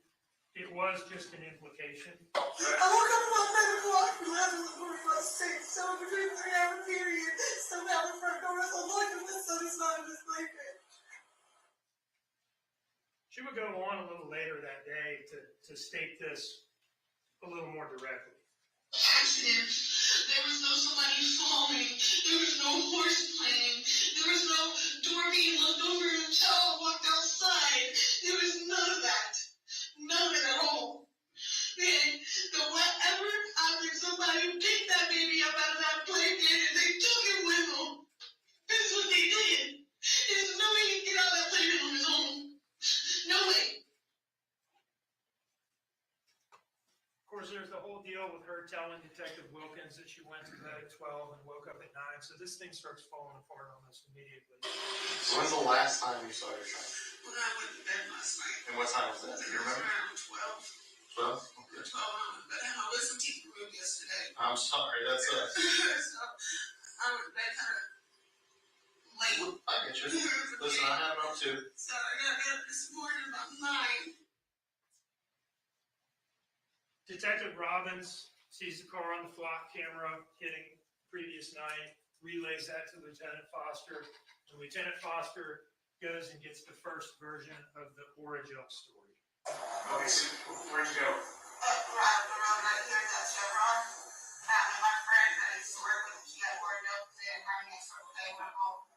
It was just an implication. I woke up about 9 o'clock, 11, 45, 6, so between 3 hour period, somehow the front door is unlocked and the sun is not in this blanket. She would go on a little later that day to state this a little more directly. Accident. There was no somebody falling. There was no horse playing. There was no door being looked over and a child walked outside. There was none of that. None of it at all. Then, the whatever happened, somebody picked that baby up out of that blanket and they took him with them. That's what they did. There's no way he can get out of that blanket on his own. No way. Of course, there's the whole deal with her telling Detective Wilkins that she went to bed at 12 and woke up at 9. So this thing starts falling apart almost immediately. So when's the last time you saw your son? When I went to bed last night. And what time was that? Do you remember? Around 12. 12? Okay. 12 hours. But I was in TV room yesterday. I'm sorry, that's us. So I went to bed kind of late. I get you. Listen, I have them too. So I got up this morning about 9. Detective Robbins sees the car on the flock camera hitting previous night, relays that to Lieutenant Foster, and Lieutenant Foster goes and gets the first version of the Origel story. Okay, so where'd you go? Right around here, that Chevron. My friend that I used to work with, she got worked up there and her next day went home.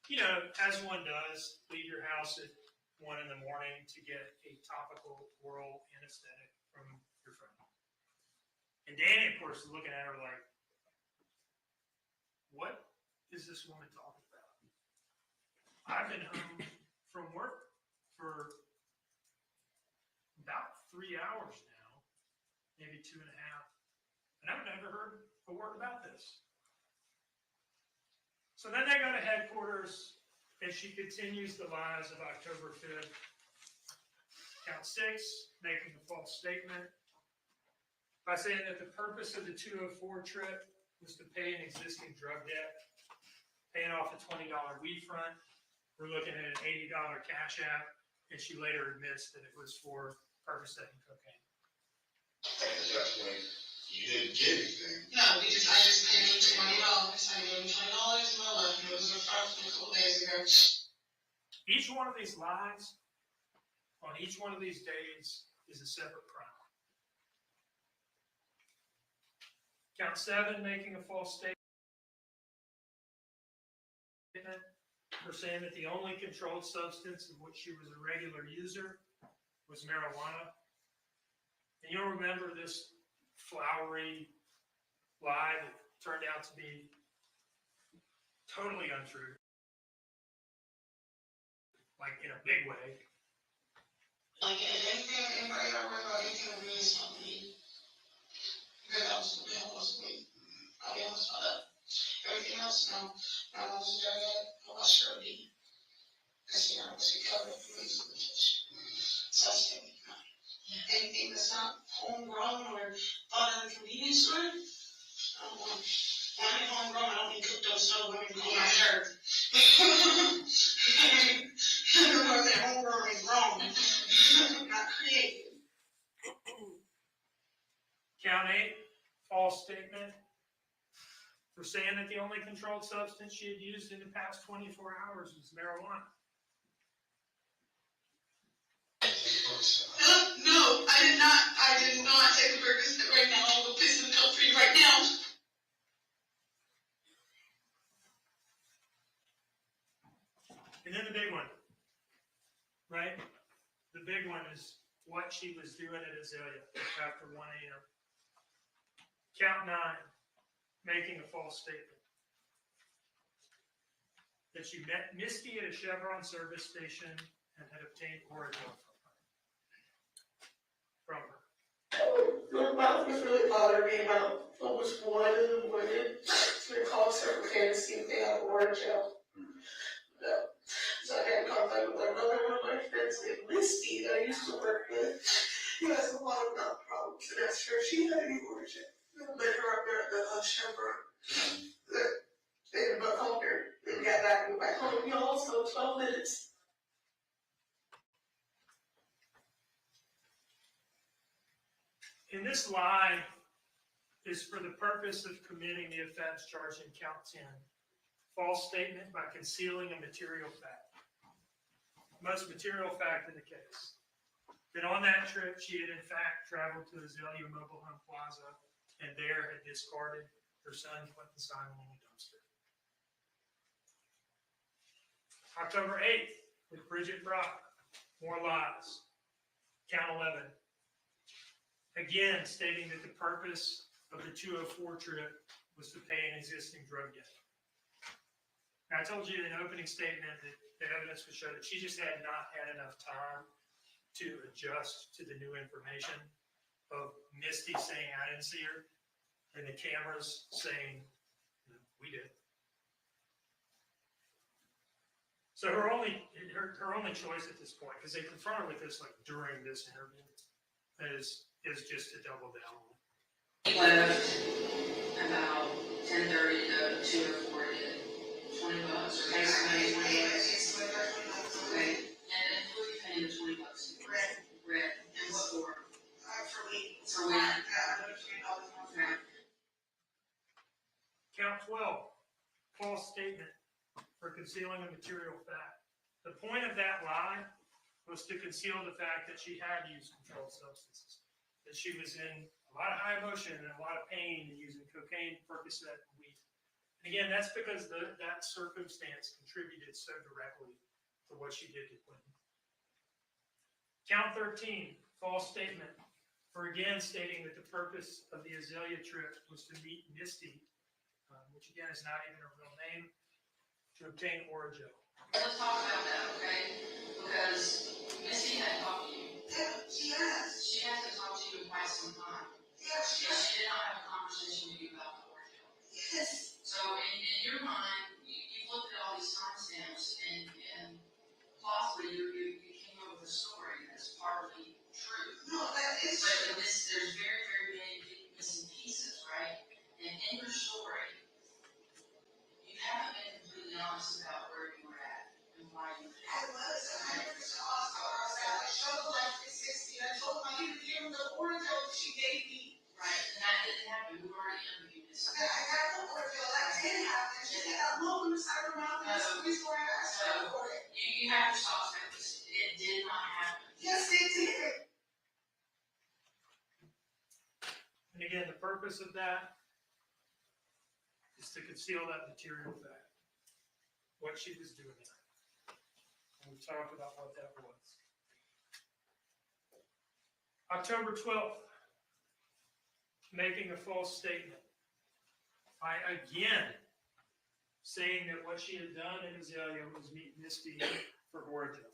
You know, as one does, leave your house at 1 in the morning to get a topical oral anesthetic from your friend. And Danny, of course, is looking at her like, what is this woman talking about? I've been home from work for about 3 hours now, maybe 2.5, and I've never heard a word about this. So then they go to headquarters, and she continues the lies of October 5th. Count 6, making a false statement by saying that the purpose of the 204 trip was to pay an existing drug debt, paying off a $20 weed front. We're looking at an $80 cash app, and she later admits that it was for Percocet and cocaine. And at that point, you didn't get anything. No, I just paid him $20. I gave him $20 in my life, and it was a couple days ago. Each one of these lies, on each one of these days, is a separate crime. Count 7, making a false statement for saying that the only controlled substance of which she was a regular user was marijuana. And you'll remember this flowery lie that turned out to be totally untrue. Like in a big way. Like anything, anybody ever worry about anything with me is not me. Because I was weed. I'll be honest about that. Everything else, no. My mom was a drug addict. I watched her OD. Because, you know, she covered up for reasons of fish. So I said, no. Anything that's not homegrown or bought at a convenience store, I don't want. When I mean homegrown, I don't mean cooked on stove. I mean cooked on dirt. I don't know if that homegrown is wrong. Not creative. Count 8, false statement for saying that the only controlled substance she had used in the past 24 hours was marijuana. No, I did not. I did not take a Percocet right now. I'll go piss in the cup for you right now. And then the big one, right? The big one is what she was doing at Azalea after 1 a.m. Count 9, making a false statement that she met Misty at a Chevron service station and had obtained Origel from her. My mouth was really bothering me about almost 1 in the morning. So I called Circle K to see if they have Origel. No. So I had contact with another one of my friends named Misty that I used to work with. He has a lot of mouth problems, and asked her if she had any Origel. I met her up there at the Chevron. They ended up calling her. And got back and went back home. We also 12 minutes. And this lie is for the purpose of committing the offense charged in count 10, false statement by concealing a material fact. Most material fact in the case. That on that trip, she had in fact traveled to Azalea Mobile Home Plaza and there had discarded her son's weapon sign in a dumpster. October 8th, with Bridget Brock, more lies. Count 11. Again, stating that the purpose of the 204 trip was to pay an existing drug debt. Now, I told you in an opening statement that the evidence would show that she just had not had enough time to adjust to the new information of Misty saying, I didn't see her, and the cameras saying, we did. So her only choice at this point, because they confront her with this like during this interview, is just to double down. He left about 10:30 to 2 or 4 to get $20 or basically 20 bucks. Okay, and who are you paying the $20? Red. And what for? For me. For when? Okay. Count 12, false statement for concealing a material fact. The point of that lie was to conceal the fact that she had used controlled substances, that she was in a lot of high emotion and a lot of pain and using cocaine, Percocet, and weed. And again, that's because that circumstance contributed so directly to what she did to Quentin. Count 13, false statement for again stating that the purpose of the Azalea trip was to meet Misty, which again is not even her real name, to obtain Orajel. Let's talk about that, okay? Because Misty had talked to you. Yeah, she has. She has to talk to you in quite some time. Yeah, she But has. she did not have a conversation with you about the Orajel. Yes. So in your mind, you looked at all these timestamps and possibly you came up with a story that's partly true. No, that is But true. there's very, very many missing pieces, right? And in your story, you haven't been completely honest about where you were at and why you were I there. was 100% honest. I struggled like 360. I told my you give him the order that she gave me. Right, and that didn't happen. We've already interviewed this. I got the order that did happen. She said, I'm moving the side of my mouth. That's the reason why I asked for it. You have to stop saying this. It did not happen. Yes, it did. And again, the purpose of that is to conceal that material fact, what she was doing there. And we've talked about what that was. October 12th, making a false statement by again saying that what she had done in Azalea was meet Misty for Orajel.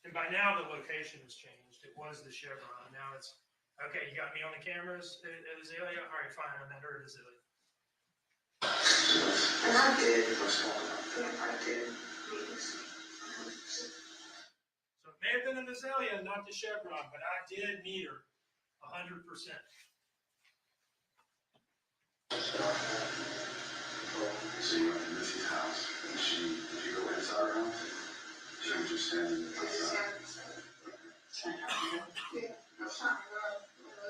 And by now the location has changed. It was the Chevron. Now it's, okay, you got me on the cameras at Azalea? All right, fine, I met her at Azalea. And I did. I did. So it may have been in Azalea, not the Chevron, but I did meet her 100%. So you went to Missy's house, and did you go inside her house? She was just standing outside. Yeah, that's not right.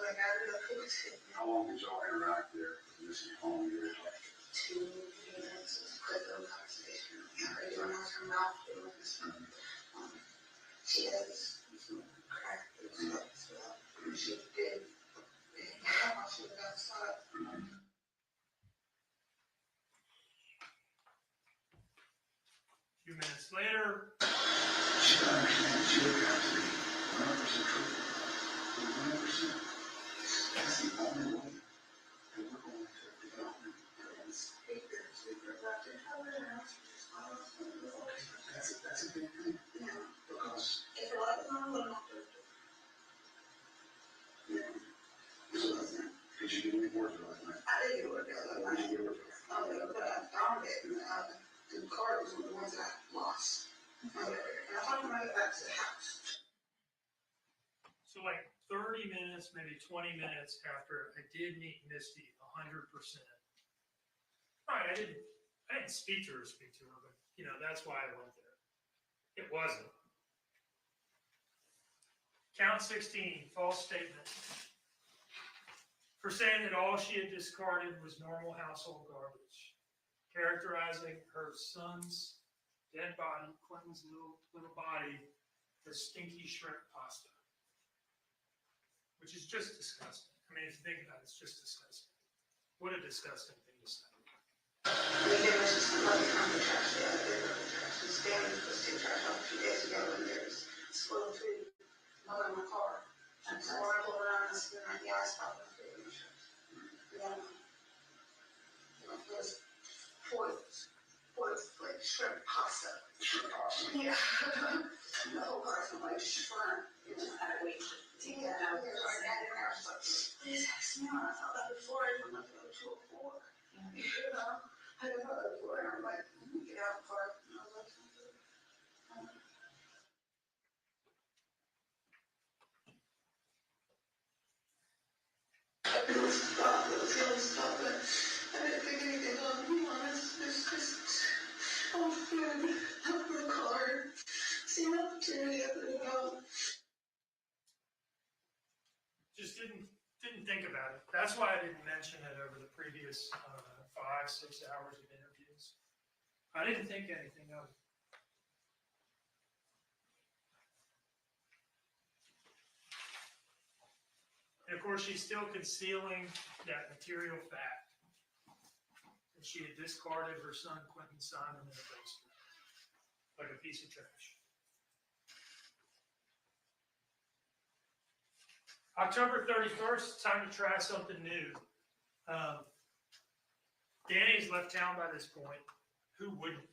Like, I really couldn't. How long did y'all interact there with Missy home? You were like 2 minutes, it was a quick little conversation. Yeah, I don't know her mouth. She has crack and stuff, so she did. She was outside. A few minutes later, she understands. She would have to be 100% truthful. 100%. That's the only way that we're going to develop. That's a big thing. Yeah. Because If it wasn't, I wouldn't have to. yeah. So, did you do any work last night? I didn't do it the other What did night. you do? But I found it, and the card was one of the ones that I lost. And I thought I might back to the house. so like 30 minutes, maybe 20 minutes after I did meet Misty 100%. Right, I didn't speak to her, but that's why I went there. It wasn't. Count 16, false statement. For saying that all she had discarded was normal household garbage, characterizing her son's dead body, Quentin's little body, as stinky shrimp pasta, which is just disgusting. I mean, if you think about it, it's just disgusting. What a disgusting thing to say. There was just somebody from the trash, the other day, the trash, this family was taking trash out a few days ago, and there's spoiled food all in my car. And so when I pulled around, I said, yeah, I stopped my food in the trash. Yeah. It was like shrimp pasta. Shrimp pasta. Yeah. The whole car smelled like shrimp. It was kind of weird. Yeah, I was like, this smell, I felt that before, I didn't know if it was 204. You know, I didn't know that before, and I'm like, get out before I was like, it was stuff, but I didn't think anything of it, to be honest. It's just, I'm food, I'm in the car, see an opportunity, I put it out. Just didn't think about it. That's why I didn't mention it over the previous 5-6 hours of interviews. I didn't think anything of it. And of course, she's still concealing that material fact that she had discarded her son Quentin Simon in a basement, like a piece of trash. October 31st, time to try something new. Danny's left town by this point. Who wouldn't?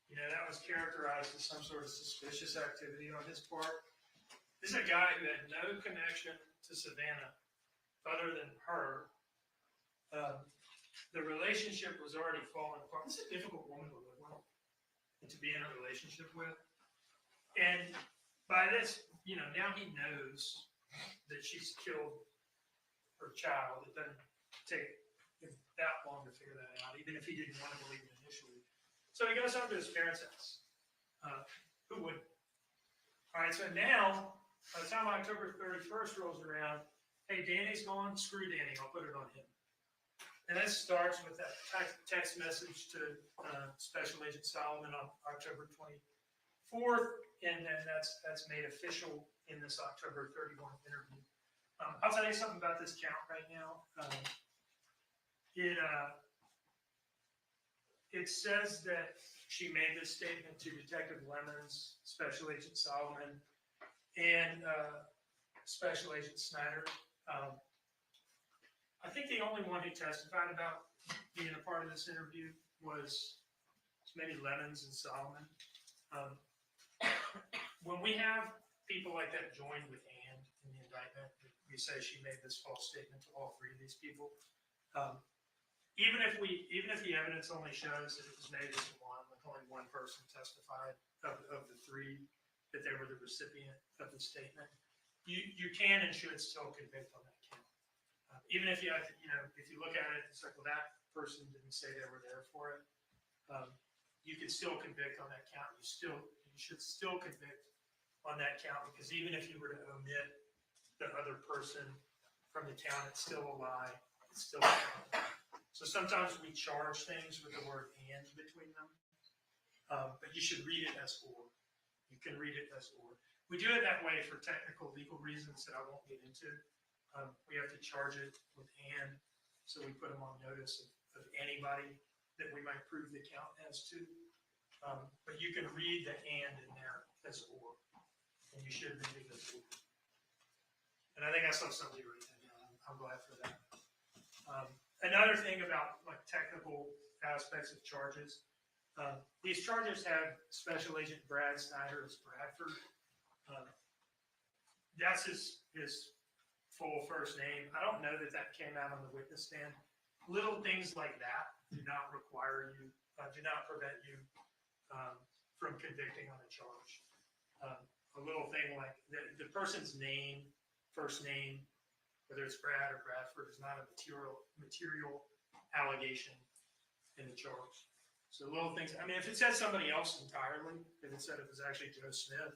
You know, that was characterized as some sort of suspicious activity on his part. This is a guy who had no connection to Savannah other than her. The relationship was already falling apart. This is a difficult woman to live with and to be in a relationship with. And by this, you know, now he knows that she's killed her child. It doesn't take him that long to figure that out, even if he didn't want to believe it initially. So he goes home to his parents' house. Who wouldn't? All right, so now, by the time October 31st rolls around, hey, Danny's gone, screw Danny, I'll put it on him. And that starts with that text message to Special Agent Solomon on October 24th, and then that's made official in this October 31 interview. I'll tell you something about this count right now. It says that she made this statement to Detective Lemons, Special Agent Solomon, and Special Agent Snyder. I think the only one who testified about being a part of this interview was maybe Lemons and Solomon. When we have people like that joined with Ann in the indictment, we say she made this false statement to all three of these people. Even if the evidence only shows that it was made as one, like only one person testified of the three that they were the recipient of the statement, you can and should still convict on that count. Even if you look at it, it's like, well, that person didn't say they were there for it. You can still convict on that count. You should still convict on that count, because even if you were to omit the other person from the count, it's still a lie. It's still a lie. So sometimes we charge things with the word "and" between them, but you should read it as "or." You can read it as "or." We do it that way for technical legal reasons that I won't get into. We have to charge it with "and," so we put them on notice of anybody that we might prove the count as to. But you can read the "and" in there as "or," and you should read it as "or." And I think I saw somebody write that down. I'm glad for that. Another thing about like technical aspects of charges, these charges have Special Agent Brad Snyder as Bradford. That's his full first name. I don't know that came out on the witness stand. Little things like that do not prevent you from convicting on a charge. A little thing like the person's name, first name, whether it's Brad or Bradford, is not a material allegation in the charge. So little things, I mean, if it said somebody else entirely, if it said it was actually Joe Smith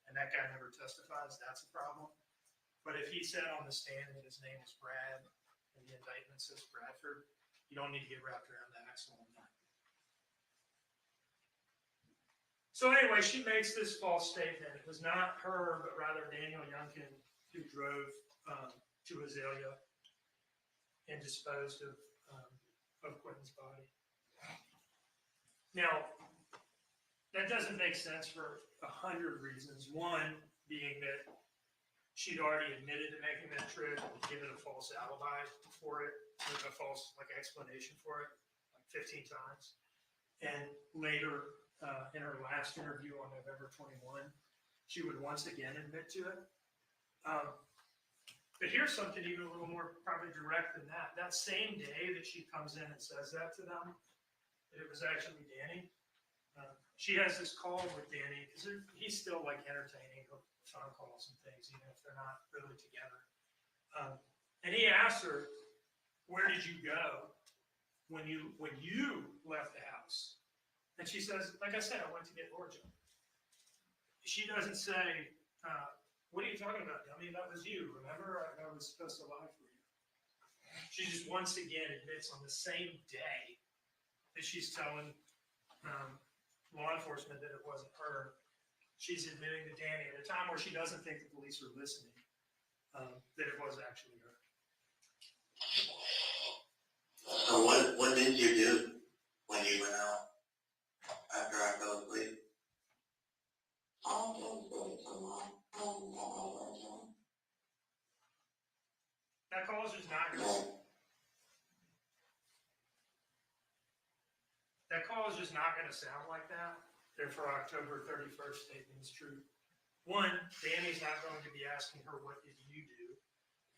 and that guy never testifies, that's a problem. But if he said on the stand that his name was Brad and the indictment says Bradford, you don't need to get wrapped around the axle on that. So anyway, she makes this false statement. It was not her, but rather Daniel Youngkin who drove to Azalea and disposed of Quentin's body. Now, that doesn't make sense for 100 reasons. One being that she'd already admitted to making that trip and given a false alibi for it, with a false explanation for it, like 15 times. And later, in her last interview on November 21, she would once again admit to it. But here's something even a little more probably direct than that. That same day that she comes in and says that to them, that it was actually Danny, she has this call with Danny, because he's still like entertaining her phone calls and things, even if they're not really together. And he asks her, where did you go when you left the house? And she says, like I said, I went to get Georgia. She doesn't say, what are you talking about, dummy? That was you. Remember, I was supposed to lie for you. She just once again admits on the same day that she's telling law enforcement that it wasn't her. She's admitting to Danny at a time where she doesn't think the police are listening, that it was actually her. So what did you do when you went out after I fell asleep? That call is just not gonna. That call is just not going to sound like that. If her October 31st statement is true. One, Danny's not going to be asking her, what did you do?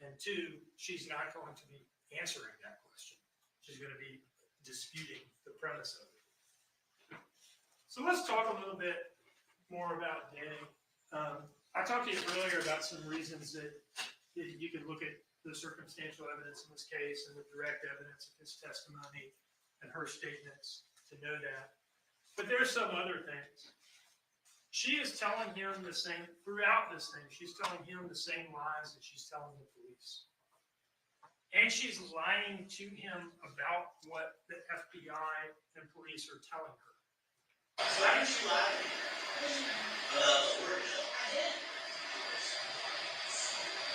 And two, she's not going to be answering that question. She's going to be disputing the premise of it. So let's talk a little bit more about Danny. I talked to you earlier about some reasons that you can look at the circumstantial evidence in this case and the direct evidence of his testimony and her statements to know that. But there's some other things. She is telling him the same, throughout this thing, she's telling him the same lies that she's telling the police. And she's lying to him about what the FBI and police are telling her. Why did you lie?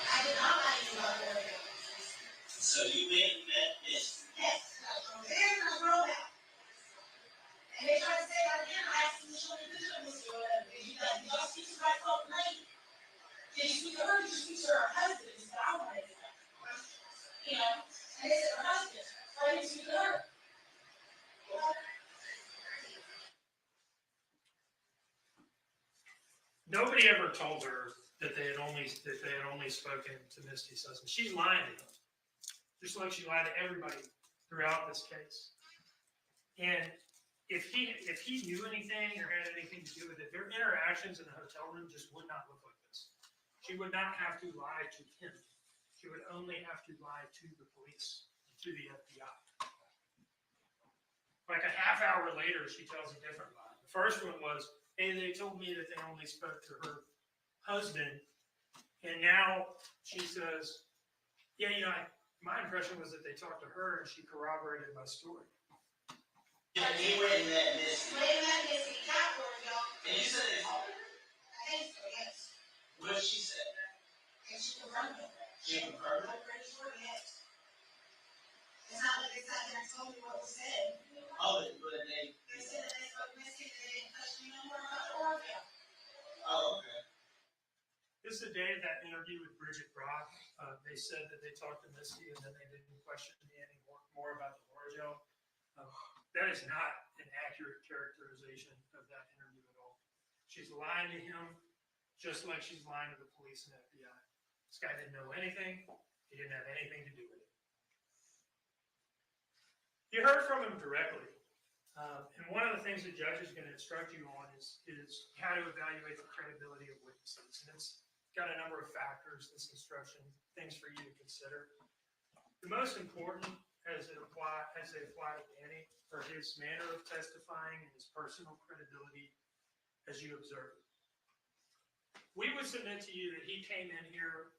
I did not lie to you about Oregon. So you went and met this? Yes. There's no roadhouse. And they tried to say that again. I asked them to show me the picture of Mr. whatever. Did y'all speak to my phone lady? Did you speak to her? Did you speak to her husband? She said, I wanted to know. You know? And they said, her husband. Why didn't you speak to her? Nobody ever told her that they had only spoken to Misty's husband. She's lying to him, just like she lied to everybody throughout this case. And if he knew anything or had anything to do with it, their interactions in the hotel room just would not look like this. She would not have to lie to him. She would only have to lie to the police, to the FBI. Like a half hour later, she tells a different lie. The first one was, hey, they told me that they only spoke to her husband. And now she says, yeah, you know, my impression was that they talked to her and she corroborated my story. Yeah, you went and met Missy. Wait a minute, Missy, got one, y'all. And you said it's home? I think so, yes. What did she say? And she confirmed it. She confirmed it? I'm pretty sure, yes. It's not like they sat there and told me what was said. Oh, but they said that they spoke Missy and they didn't touch me no more about the Oregon. Oh, okay. This is the day of that interview with Bridget Brock. They said that they talked to Misty and then they didn't question me anymore about the Orgeon. That is not an accurate characterization of that interview at all. She's lying to him just like she's lying to the police and FBI. This guy didn't know anything. He didn't have anything to do with it. You heard from him directly. And one of the things the judge is going to instruct you on is how to evaluate the credibility of witnesses. And it's got a number of factors, this instruction, things for you to consider. The most important as they apply to Danny are his manner of testifying and his personal credibility as you observe. We would submit to you that he came in here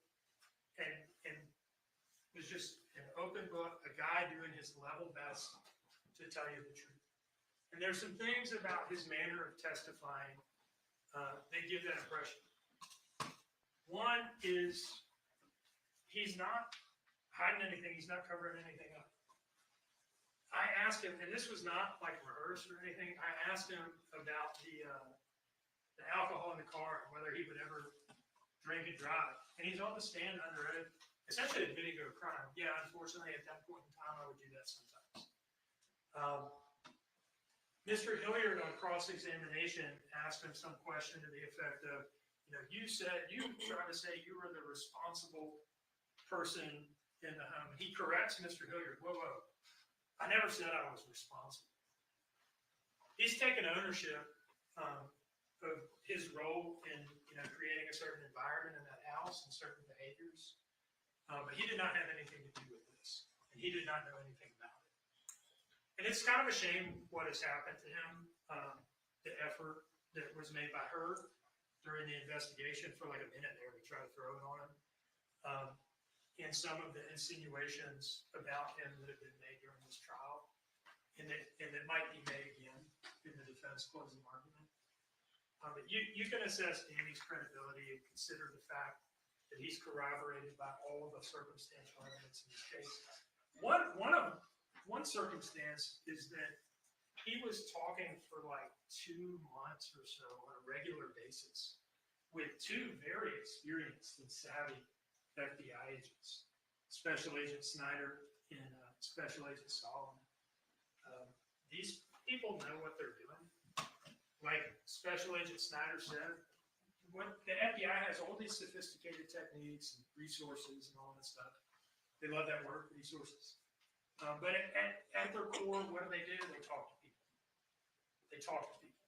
and was just an open book, a guy doing his level best to tell you the truth. And there's some things about his manner of testifying that give that impression. One is he's not hiding anything. He's not covering anything up. I asked him, and this was not like rehearsed or anything. I asked him about the alcohol in the car and whether he would ever drink and drive. And he's on the stand under oath, essentially admitting to a crime. Yeah, unfortunately, at that point in time, I would do that sometimes. Mr. Hilliard on cross-examination asked him some question to the effect of, you tried to say you were the responsible person in the home. He corrects Mr. Hilliard. Whoa. I never said I was responsible. He's taken ownership of his role in, creating a certain environment in that house and certain behaviors. But he did not have anything to do with this. And he did not know anything about it. And it's kind of a shame what has happened to him, the effort that was made by her during the investigation for like a minute there to try to throw it on him. And some of the insinuations about him that have been made during this trial, and that might be made again in the defense closing argument. But you can assess Danny's credibility and consider the fact that he's corroborated by all of the circumstantial evidence in this case. One circumstance is that he was talking for like 2 months or so on a regular basis with 2 very experienced and savvy FBI agents, Special Agent Snyder and Special Agent Solomon. These people know what they're doing. Like Special Agent Snyder said, the FBI has all these sophisticated techniques and resources and all that stuff. They love that word, resources. But at their core, what do? They talk to people.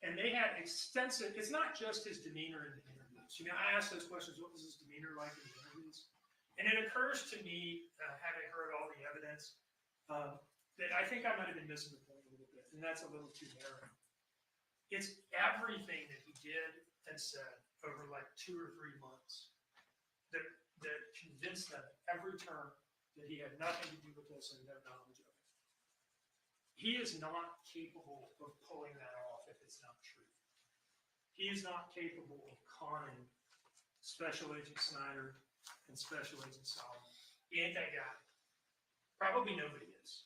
And they had extensive, it's not just his demeanor in the interviews. I asked those questions, what was his demeanor like in the interviews? And it occurs to me, having heard all the evidence, that I think I might have been missing the point a little bit, and that's a little too narrow. It's everything that he did and said over like 2 or 3 months that convinced them at every turn that he had nothing to do with this and no knowledge of it. He is not capable of pulling that off if it's not true. He is not capable of conning Special Agent Snyder and Special Agent Solomon. He ain't that guy. Probably nobody is.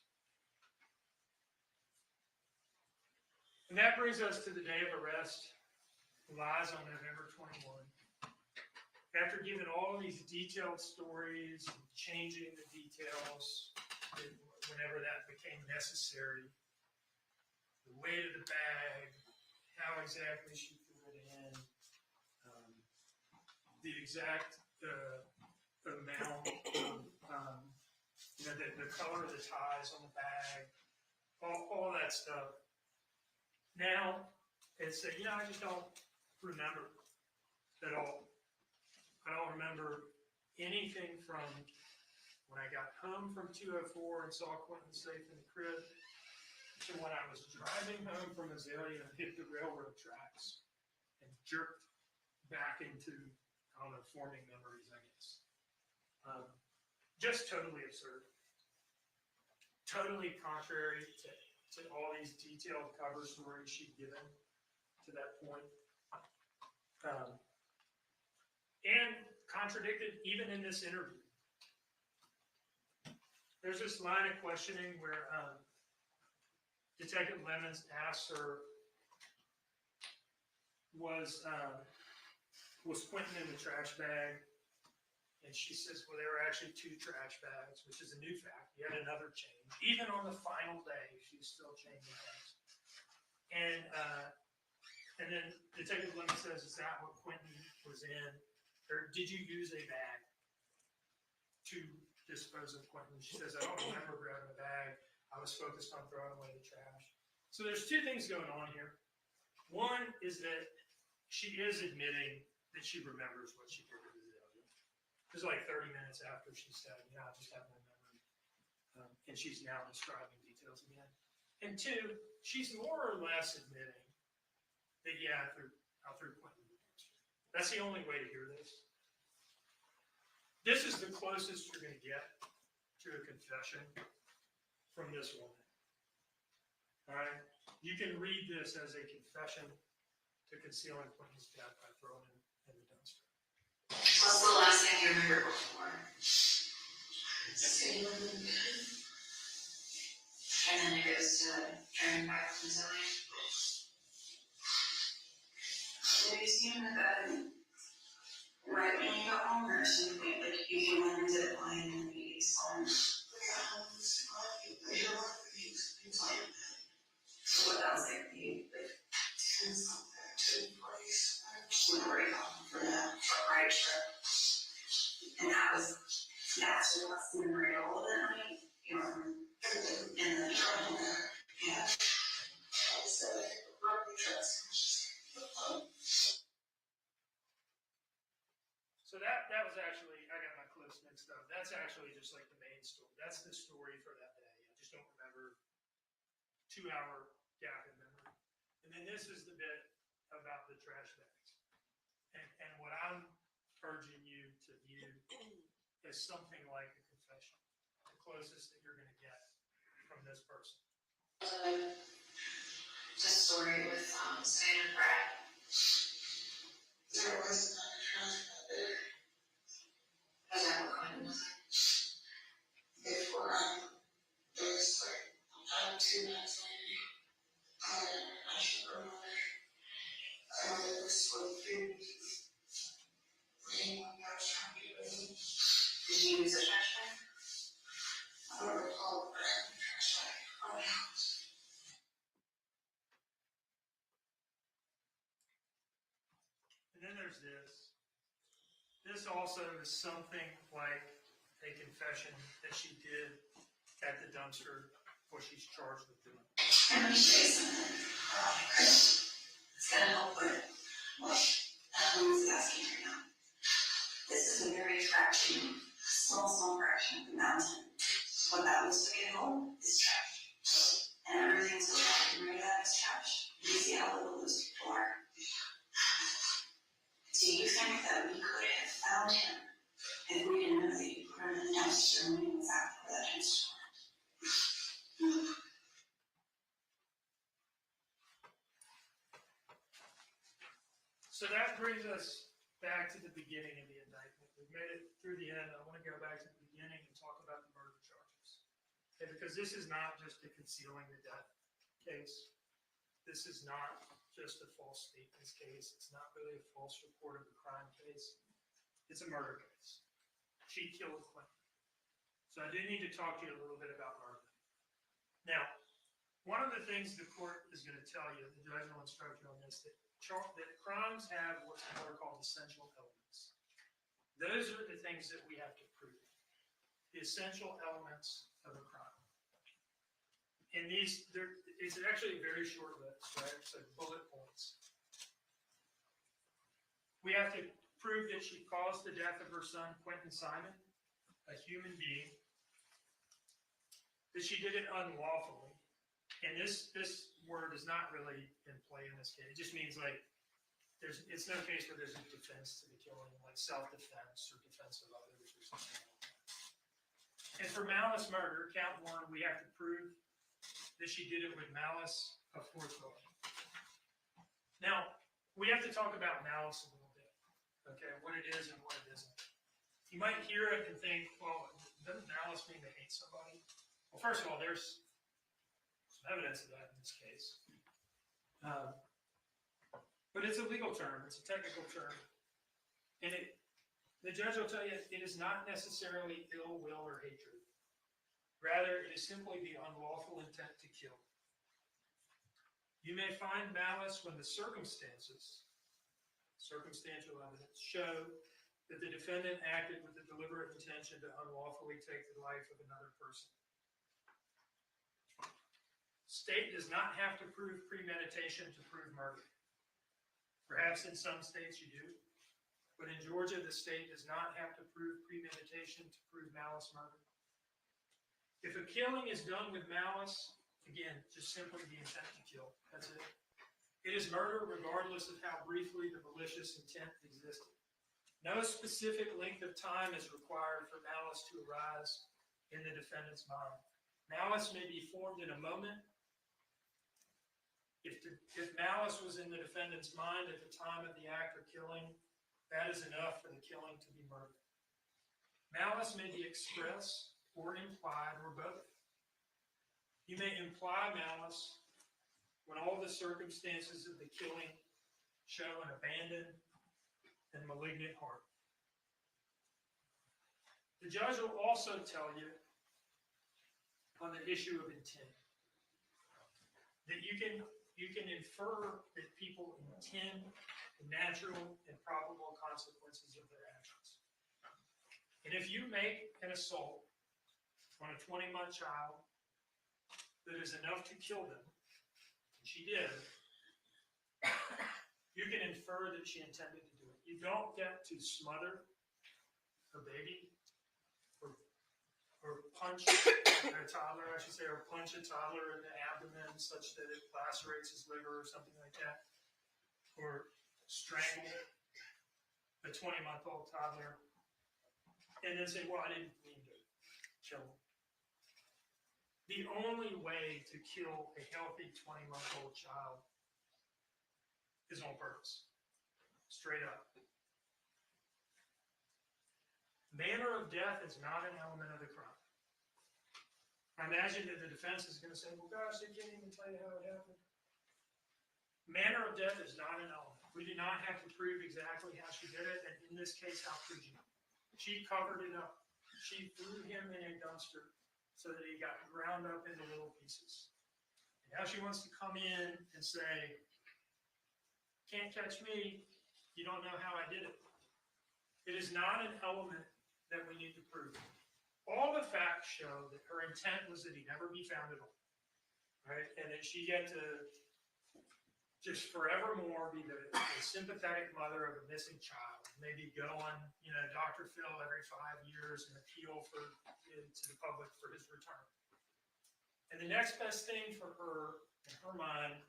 And that brings us to the day of arrest, lies on November 21. After giving all of these detailed stories and changing the details whenever that became necessary, the weight of the bag, how exactly she threw it in, the exact amount, the color of the ties on the bag, all that stuff. Now, it's I just don't remember at all. I don't remember anything from when I got home from 204 and saw Quentin safe in the crib to when I was driving home from Azalea and hit the railroad tracks and jerked back into, forming memories, I guess. Just totally absurd. Totally contrary to all these detailed cover stories she'd given to that point. And contradicted even in this interview. There's this line of questioning where Detective Lemons asks her, was Quentin in the trash bag? And she says, well, there were actually 2 trash bags, which is a new fact. Yet another change. Even on the final day, she's still changing things. And then Detective Lemons says, is that what Quentin was in? Or did you use a bag to dispose of Quentin? She says, I don't remember grabbing a bag. I was focused on throwing away the trash. So there's 2 things going on here. One is that she is admitting that she remembers what she did with Azalea. It was like 30 minutes after she said, I just have no memory. And she's now describing details again. And 2, she's more or less admitting that, I threw Quentin in the dumpster. That's the only way to hear this. This is the closest you're gonna get to a confession from this woman. All right, you can read this as a confession to concealing Clinton's death by throwing him in the dumpster. What's the last thing you remember before? And then it goes to turning back to Zoe. Did you see him at that right when you got home, or something? Like you came home and did it lying in the meeting song? So what that was like, you like we were for that right trip, and that's what's the memory of all of that night. You know, and then yeah. So that was actually, I got my clips mixed up. That's actually just like the main story. That's the story for that day. I just don't remember 2-hour gap in memory. And then this is the bit about the trash bags. And what I'm urging you to view is something like a confession, the closest that you're going to get from this person. Just story with Stan and Brad. There was not a transplant there. Is that what kind was it? Before there was like 2 months later. I should remember. It was for the food. Anyone that was trying to get rid of it. Did you use a trash bag? I don't recall, but I had a trash bag on the house. And then there's this. This also is something like a confession that she did at the dumpster before she's charged with doing. Let me show you something. It's gonna help with what Emily's asking right now. This is a very small fraction of the mountain. What that looks like at home is trash. And everything to the left and right of that is trash. You see how little those people are. Do you think that we could have found him if we didn't know that you put him in the dumpster and we knew exactly where that dumpster went? So that brings us back to the beginning of the indictment. We've made it through the end. I want to go back to the beginning and talk about the murder charges. Okay, because this is not just a concealing the death case. This is not just a false statements case. It's not really a false report of a crime case. It's a murder case. She killed Clinton. So I do need to talk to you a little bit about murder. Now, one of the things the court is going to tell you, the judge will instruct you on this, that crimes have what are called essential elements. Those are the things that we have to prove. The essential elements of a crime. And it's actually a very short list, right? So bullet points. We have to prove that she caused the death of her son, Quentin Simon, a human being, that she did it unlawfully. And this word is not really in play in this case. It just means like it's no case where there's a defense to the killing, like self-defense or defense of others or something like that. And for malice murder, count 1, we have to prove that she did it with malice aforethought. Now, we have to talk about malice a little bit, okay? What it is and what it isn't. You might hear it and think, well, doesn't malice mean to hate somebody? Well, first of all, there's some evidence of that in this case. But it's a legal term. It's a technical term. And the judge will tell you it is not necessarily ill will or hatred. Rather, it is simply the unlawful intent to kill. You may find malice when the circumstantial evidence show that the defendant acted with the deliberate intention to unlawfully take the life of another person. State does not have to prove premeditation to prove murder. Perhaps in some states you do, but in Georgia, the state does not have to prove premeditation to prove malice murder. If a killing is done with malice, again, just simply the intent to kill, that's it. It is murder regardless of how briefly the malicious intent existed. No specific length of time is required for malice to arise in the defendant's mind. Malice may be formed in a moment. If malice was in the defendant's mind at the time of the act of killing, that is enough for the killing to be murder. Malice may be express or implied or both. You may imply malice when all the circumstances of the killing show an abandoned and malignant heart. The judge will also tell you on the issue of intent that you can infer that people intend the natural and probable consequences of their actions. And if you make an assault on a 20-month child that is enough to kill them, and she did, you can infer that she intended to do it. You don't get to smother a baby or punch a toddler, I should say, or punch a toddler in the abdomen such that it lacerates his liver or something like that, or strangle a 20-month-old toddler, and then say, well, I didn't mean to kill him. The only way to kill a healthy 20-month-old child is on purpose, straight up. Manner of death is not an element of the crime. I imagine that the defense is going to say, well, gosh, they can't even tell you how it happened. Manner of death is not an element. We do not have to prove exactly how she did it, and in this case, how could you? She covered it up. She threw him in a dumpster so that he got ground up into little pieces. And now she wants to come in and say, can't catch me, you don't know how I did it. It is not an element that we need to prove. All the facts show that her intent was that he never be found at all, right? And that she get to just forevermore be the sympathetic mother of a missing child. Maybe go on, Dr. Phil every 5 years and appeal to the public for his return. And the next best thing for her, in her mind,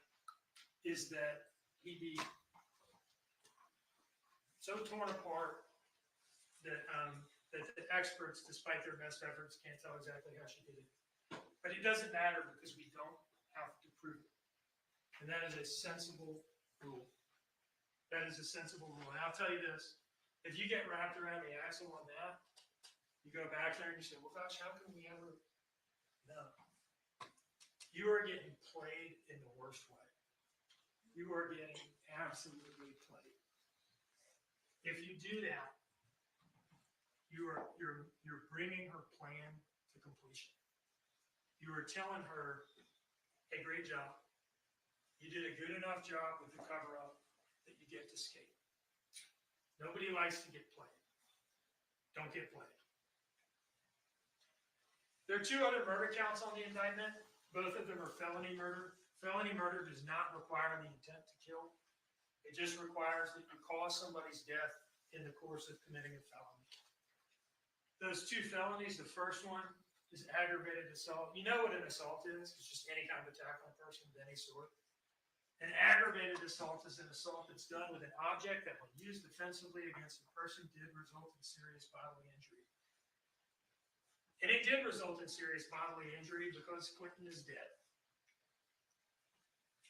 is that he be so torn apart that the experts, despite their best efforts, can't tell exactly how she did it. But it doesn't matter because we don't have to prove it. And that is a sensible rule. That is a sensible rule. And I'll tell you this, if you get wrapped around the axle on that, you go back there and you say, well, gosh, how can we ever? No. You are getting played in the worst way. You are getting absolutely played. If you do that, you're bringing her plan to completion. You are telling her, hey, great job. You did a good enough job with the cover-up that you get to skate. Nobody likes to get played. Don't get played. There are 2 other murder counts on the indictment. Both of them are felony murder. Felony murder does not require the intent to kill. It just requires that you cause somebody's death in the course of committing a felony. Those 2 felonies, the first one is aggravated assault. You know what an assault is. It's just any kind of attack on a person of any sort. An aggravated assault is an assault that's done with an object that, when used offensively against a person, did result in serious bodily injury. And it did result in serious bodily injury because Quentin is dead.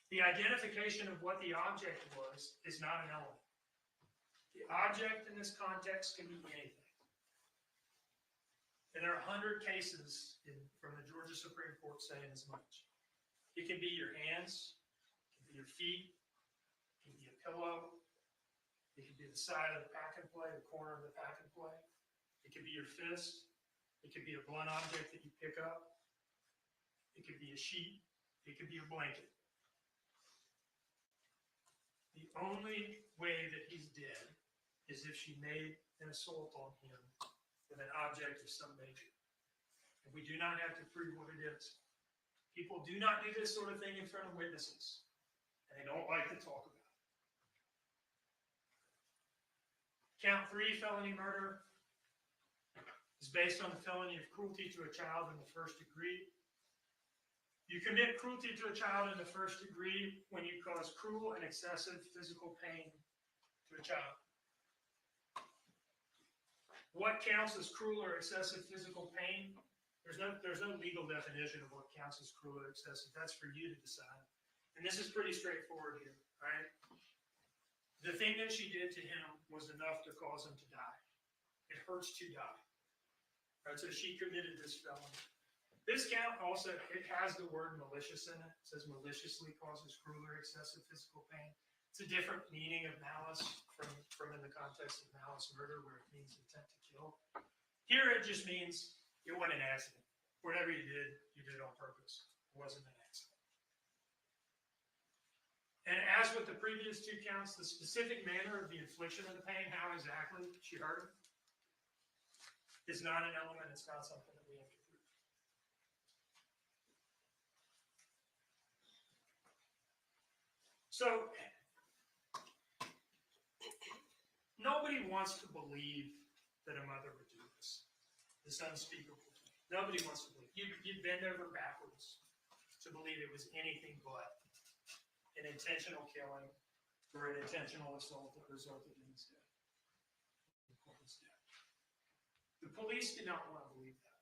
The identification of what the object was is not an element. The object in this context can be anything. And there are 100 cases from the Georgia Supreme Court saying as much. It can be your hands, it can be your feet, it can be a pillow, it can be the side of the pack and play, the corner of the pack and play. It can be your fist, it could be a blunt object that you pick up, it could be a sheet, it could be a blanket. The only way that he's dead is if she made an assault on him with an object of some nature. And we do not have to prove what it is. People do not do this sort of thing in front of witnesses, and they don't like to talk about it. Count 3, felony murder, is based on the felony of cruelty to a child in the first degree. You commit cruelty to a child in the first degree when you cause cruel and excessive physical pain to a child. What counts as cruel or excessive physical pain? There's no legal definition of what counts as cruel or excessive. That's for you to decide. And this is pretty straightforward here, right? The thing that she did to him was enough to cause him to die. It hurts to die. Right, so she committed this felony. This count also, it has the word malicious in it. It says maliciously causes cruel or excessive physical pain. It's a different meaning of malice from in the context of malice murder, where it means intent to kill. Here it just means it wasn't an accident. Whatever you did on purpose. It wasn't an accident. And as with the previous two counts, the specific manner of the infliction of the pain, how exactly she hurt him, is not an element. It's not something that we have to prove. So, nobody wants to believe that a mother would do this. This unspeakable thing. Nobody wants to believe. You'd bend over backwards to believe it was anything but an intentional killing or an intentional assault that resulted in his death. The police did not want to believe that.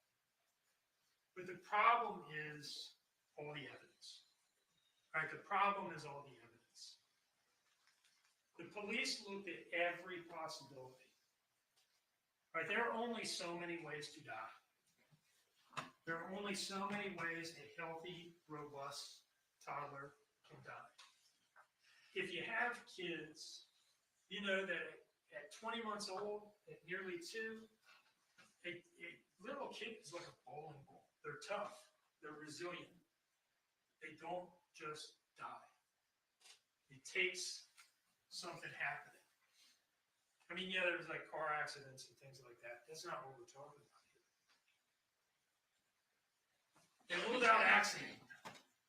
But the problem is all the evidence. Right? The problem is all the evidence. The police looked at every possibility. Right? There are only so many ways to die. There are only so many ways a healthy, robust toddler can die. If you have kids, you know that at 20 months old, at nearly 2, a little kid is like a bowling ball. They're tough. They're resilient. They don't just die. It takes something happening. I mean, yeah, there's like car accidents and things like that. That's not what we're talking about here. They ruled out accident.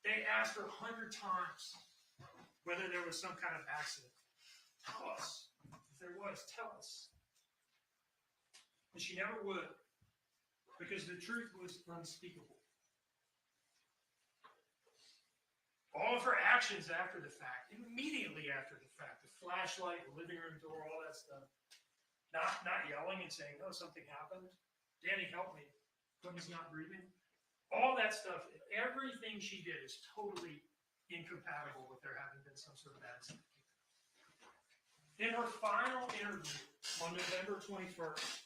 They asked her 100 times whether there was some kind of accident. Tell us. If there was, tell us. And she never would, because the truth was unspeakable. All of her actions after the fact, immediately after the fact, the flashlight, the living room door, all that stuff, not yelling and saying, oh, something happened. Danny, help me. Quentin's not breathing. All that stuff, everything she did is totally incompatible with there having been some sort of accident. In her final interview on November 21st,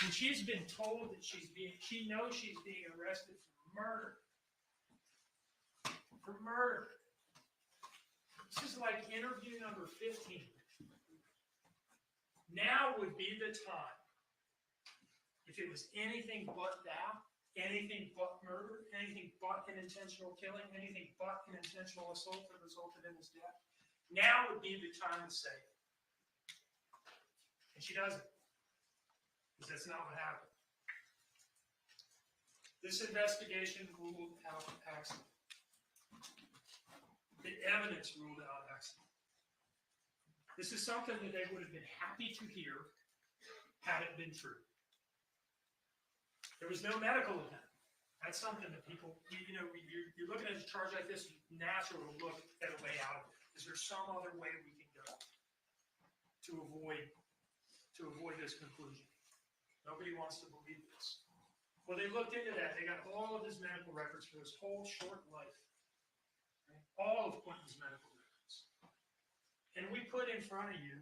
when she's been told that she knows she's being arrested for murder. For murder. This is like interview number 15. Now would be the time, if it was anything but that, anything but murder, anything but an intentional killing, anything but an intentional assault that resulted in his death, now would be the time to say it. And she doesn't. Because that's not what happened. This investigation ruled out accident. The evidence ruled out accident. This is something that they would have been happy to hear had it been true. There was no medical event. That's something that people, you're looking at a charge like this, it's natural to look at a way out of it. Is there some other way we can go to avoid this conclusion? Nobody wants to believe this. Well, they looked into that. They got all of his medical records for his whole short life. Right? All of Quentin's medical records. And we put in front of you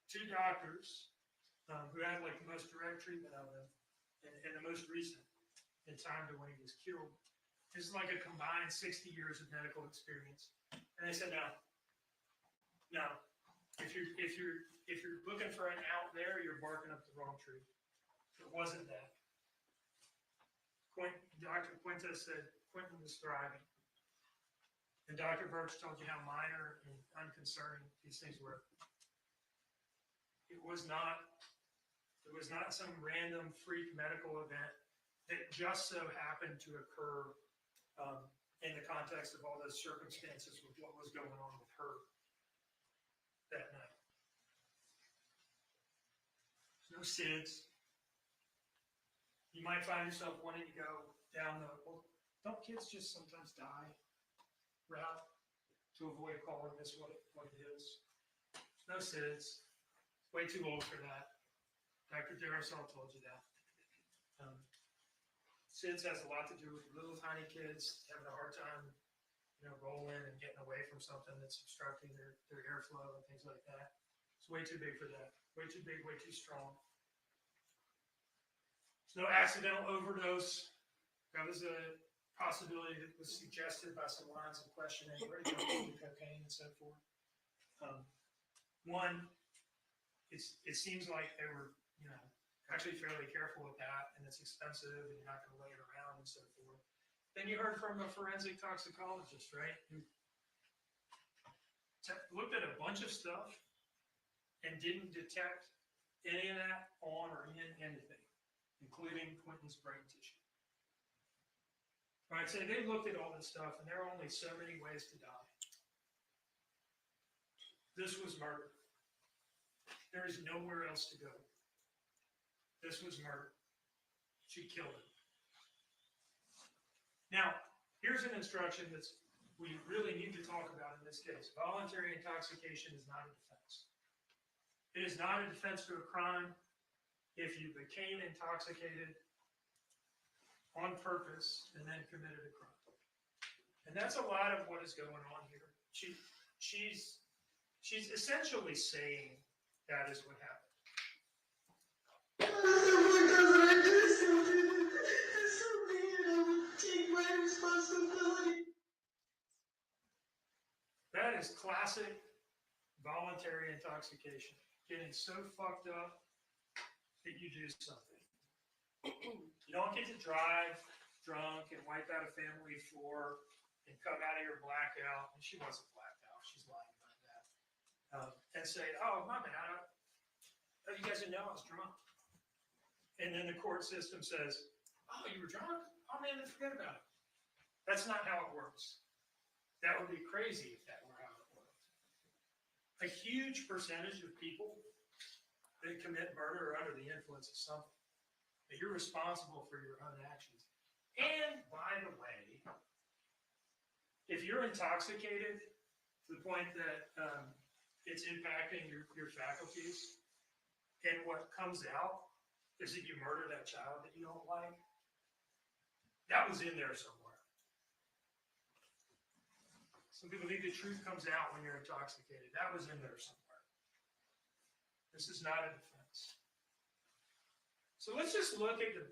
2 doctors who had like the most direct treatment of him and the most recent in time to when he was killed. This is like a combined 60 years of medical experience. And they said, no. If you're looking for an out there, you're barking up the wrong tree. It wasn't that. Dr. Quinta said Quentin was thriving. And Dr. Birch told you how minor and unconcerning these things were. It was not some random freak medical event that just so happened to occur in the context of all those circumstances with what was going on with her that night. There's no SIDS. You might find yourself wanting to go down well, don't kids just sometimes die route to avoid calling this what it is? There's no SIDS. Way too old for that. Dr. Darasol told you that. SIDS has a lot to do with little tiny kids having a hard time, rolling and getting away from something that's obstructing their airflow and things like that. It's way too big for that. Way too big, way too strong. There's no accidental overdose. That was a possibility that was suggested by some lines of questioning, where did you do cocaine and so forth. One, it seems like they were, actually fairly careful with that, and it's expensive, and you're not going to lay it around and so forth. Then you heard from a forensic toxicologist, right? Who looked at a bunch of stuff and didn't detect any of that on or in anything, including Quentin's brain tissue. Right, so they looked at all this stuff, and there are only so many ways to die. This was murder. There is nowhere else to go. This was murder. She killed him. Now, here's an instruction that we really need to talk about in this case. Voluntary intoxication is not a defense. It is not a defense to a crime if you became intoxicated on purpose and then committed a crime. And that's a lot of what is going on here. She's essentially saying that is what happened. That is classic voluntary intoxication. Getting so fucked up that you do something. You don't get to drive drunk and wipe out a family of 4 and come out of your blackout, and she wasn't blacked out, she's lying about that, and say, oh, my bad, you guys didn't know I was drunk. And then the court system says, oh, you were drunk? Oh, man, then forget about it. That's not how it works. That would be crazy if that were how it worked. A huge percentage of people that commit murder are under the influence of something. But you're responsible for your own actions. And by the way, if you're intoxicated to the point that it's impacting your faculties, and what comes out is that you murder that child that you don't like, that was in there somewhere. Some people think the truth comes out when you're intoxicated. That was in there somewhere. This is not a defense. So let's just look at a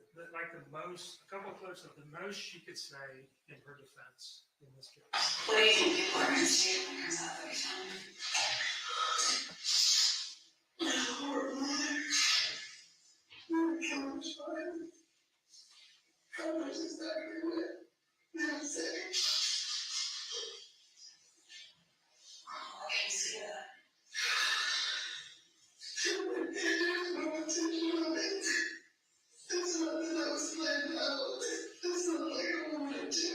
couple of clips of the most she could say in her defense in this case. What do you think people are going to say when it comes out every time? That's exactly what I'm saying. I can see that. There's no intention on it. It's not that I was planned out. It's not like I wanted to.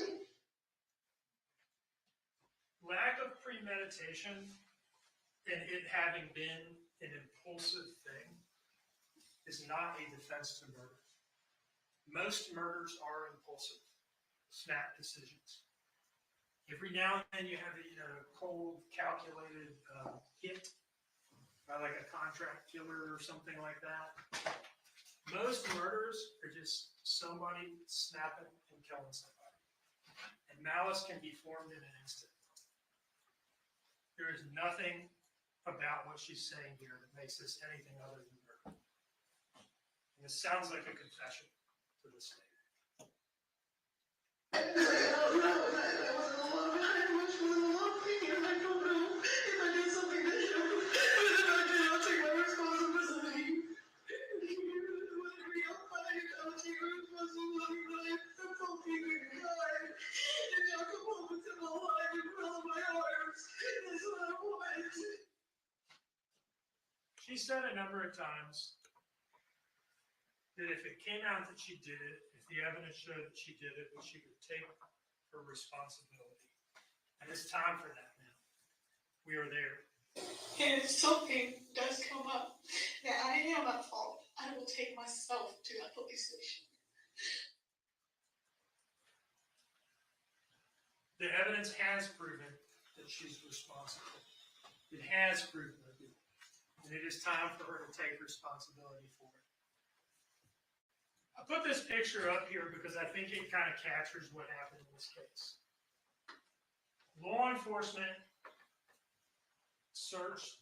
Lack of premeditation and it having been an impulsive thing is not a defense to murder. Most murders are impulsive, snap decisions. Every now and then you have a cold, calculated hit by like a contract killer or something like that. Most murders are just somebody snapping and killing somebody. And malice can be formed in an instant. There is nothing about what she's saying here that makes this anything other than murder. And this sounds like a confession to the state. She said a number of times that if it came out that she did it, if the evidence showed that she did it, that she would take her responsibility. And it's time for that now. We are there. And if something does come up that I am at fault, I will take myself to that police station. The evidence has proven that she's responsible. It has proven it. And it is time for her to take responsibility for it. I put this picture up here because I think it kind of captures what happened in this case. Law enforcement searched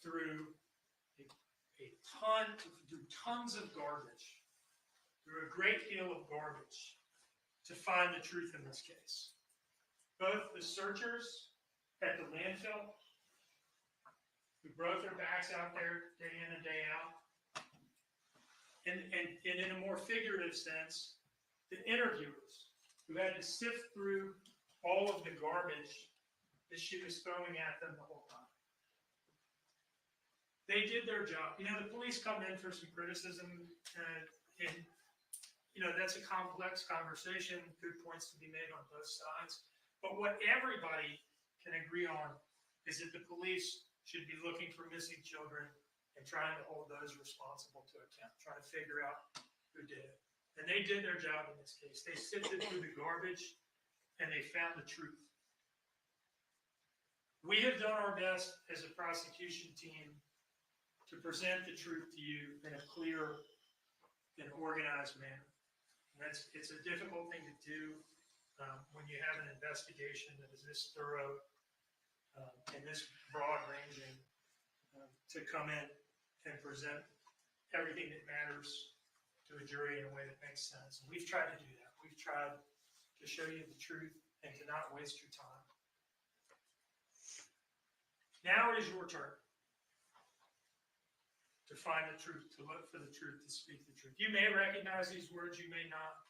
through tons of garbage, through a great deal of garbage to find the truth in this case. Both the searchers at the landfill, who broke their backs out there day in and day out, and in a more figurative sense, the interviewers who had to sift through all of the garbage that she was throwing at them the whole time. They did their job. You know, the police come in for some criticism, and you know, that's a complex conversation, good points to be made on both sides. But what everybody can agree on is that the police should be looking for missing children and trying to hold those responsible to account, trying to figure out who did it. And they did their job in this case. They sifted through the garbage and they found the truth. We have done our best as a prosecution team to present the truth to you in a clear and organized manner. And it's a difficult thing to do when you have an investigation that is this thorough and this broad-ranging to come in and present everything that matters to a jury in a way that makes sense. And we've tried to do that. We've tried to show you the truth and to not waste your time. Now it is your turn to find the truth, to look for the truth, to speak the truth. You may recognize these words, you may not.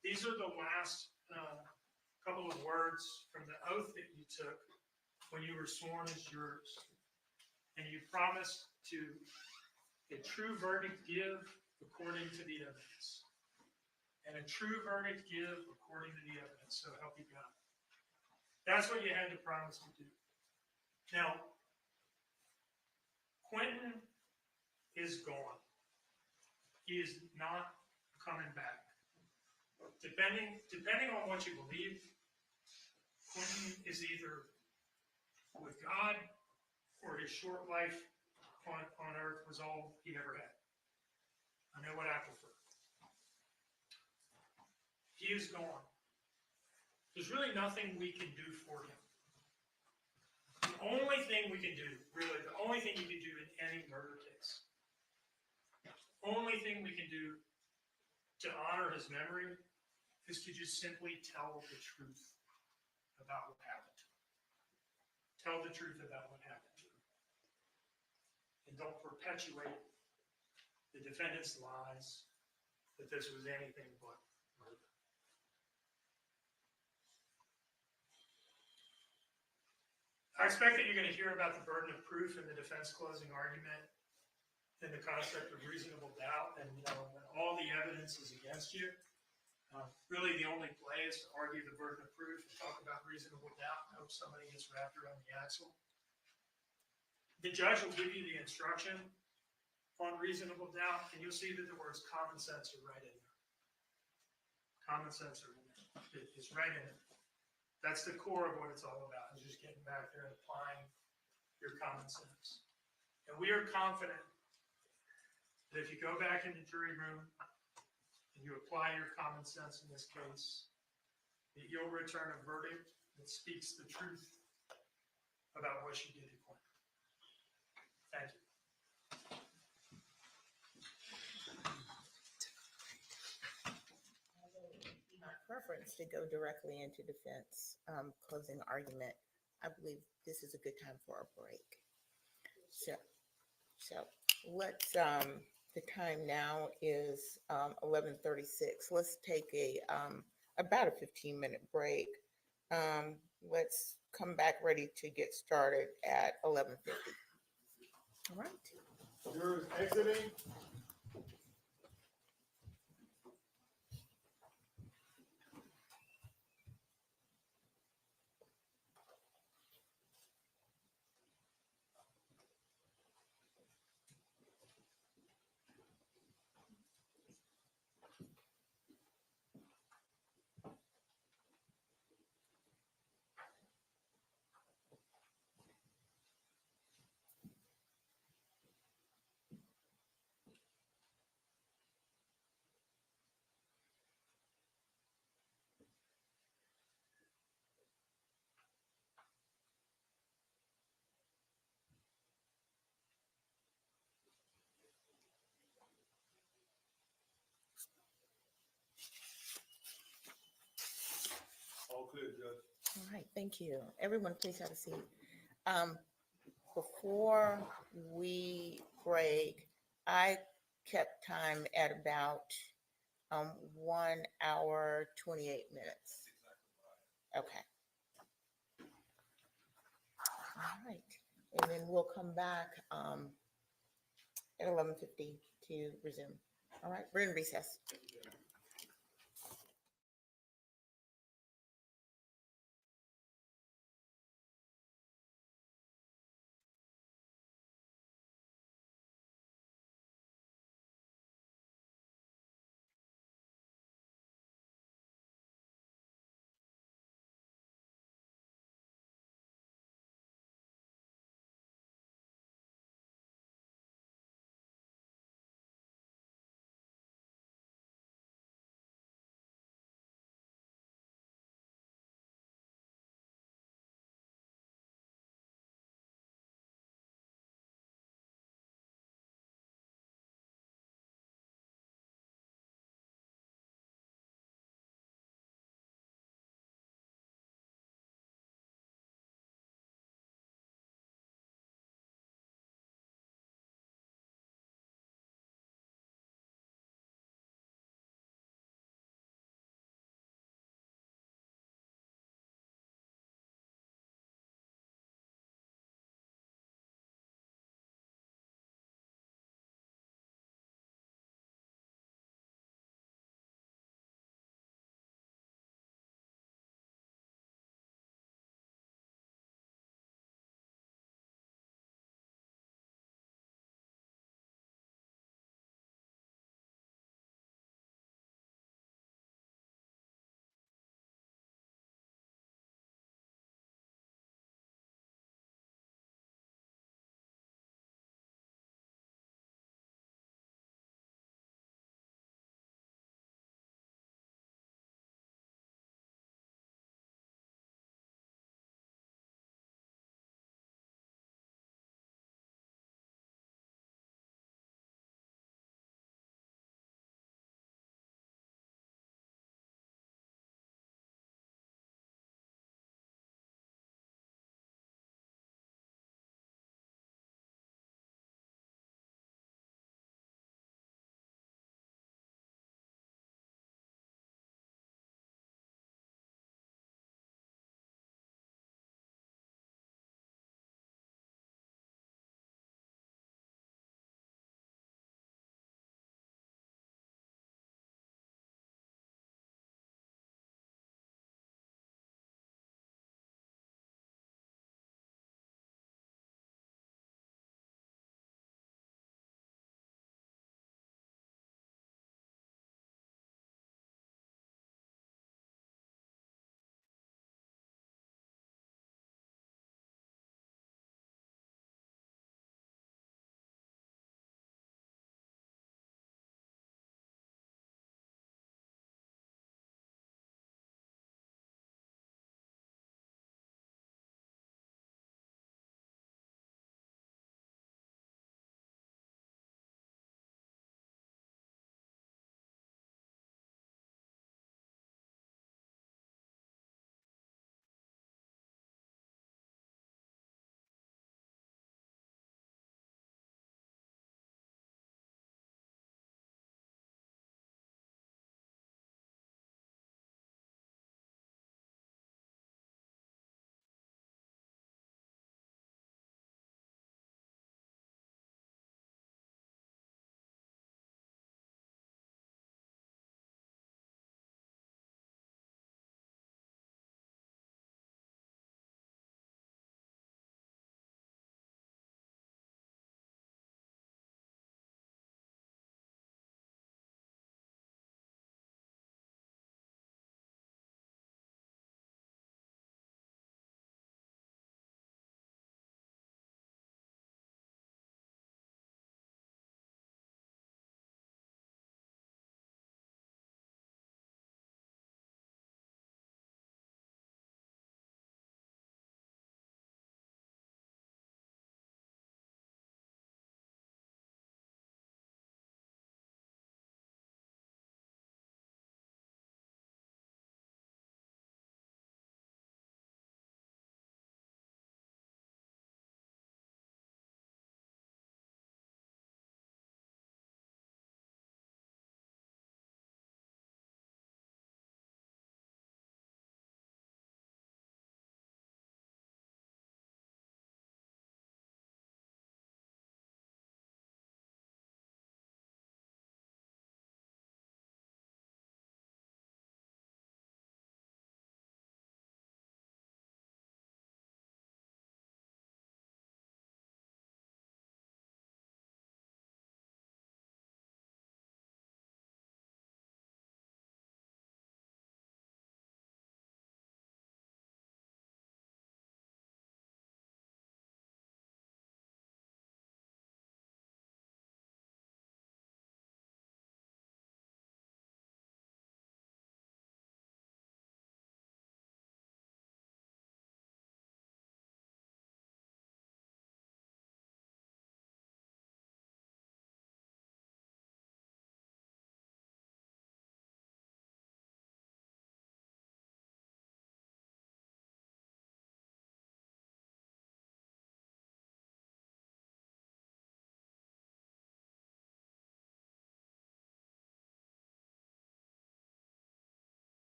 These are the last couple of words from the oath that you took when you were sworn as jurors. And you promised to a true verdict give according to the evidence. And a true verdict give according to the evidence, so help you God. That's what you had to promise to do. Now, Quentin is gone. He is not coming back. Depending on what you believe, Quentin is either with God or his short life on earth was all he ever had. I know what I prefer. He is gone. There's really nothing we can do for him. The only thing we can do, really, the only thing you can do in any murder case, the only thing we can do to honor his memory is to just simply tell the truth about what happened to him. Tell the truth about what happened to him. And don't perpetuate the defendant's lies that this was anything but murder. I expect that you're going to hear about the burden of proof in the defense closing argument and the concept of reasonable doubt, and when all the evidence is against you. Really, the only play is to argue the burden of proof and talk about reasonable doubt and hope somebody gets wrapped around the axle. The judge will give you the instruction on reasonable doubt, and you'll see that the words common sense are right in there. Common sense are in there. It's right in it. That's the core of what it's all about, is just getting back there and applying your common sense. And we are confident that if you go back in the jury room and you apply your common sense in this case, that you'll return a verdict that speaks the truth about what you did to Quentin. Thank you. My preference to go directly into defense closing argument. I believe this is a good time for a break. So let's, the time now is 11:36. Let's take about a 15-minute break. Let's come back ready to get started at 11:50. All right. Jurors exiting. All clear, Judge. All right, thank you. Everyone, please have a seat. Before we break, I kept time at about 1 hour, 28 minutes. Okay. All right, and then we'll come back at 11:50 to resume. All right, we're in recess.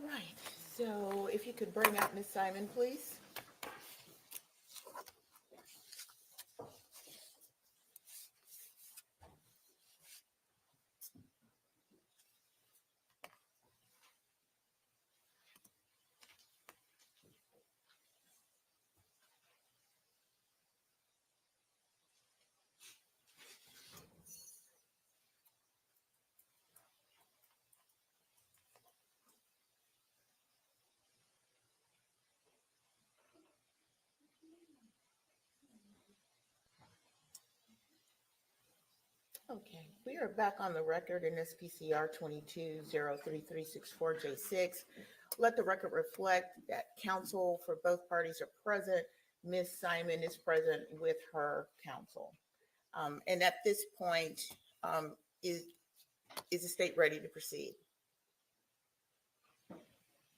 All right, so if you could bring up Ms. Simon, please. Okay, we are back on the record in SPCR 22-03364J6. Let the record reflect that counsel for both parties are present. Ms. Simon is present with her counsel. And at this point, is the state ready to proceed?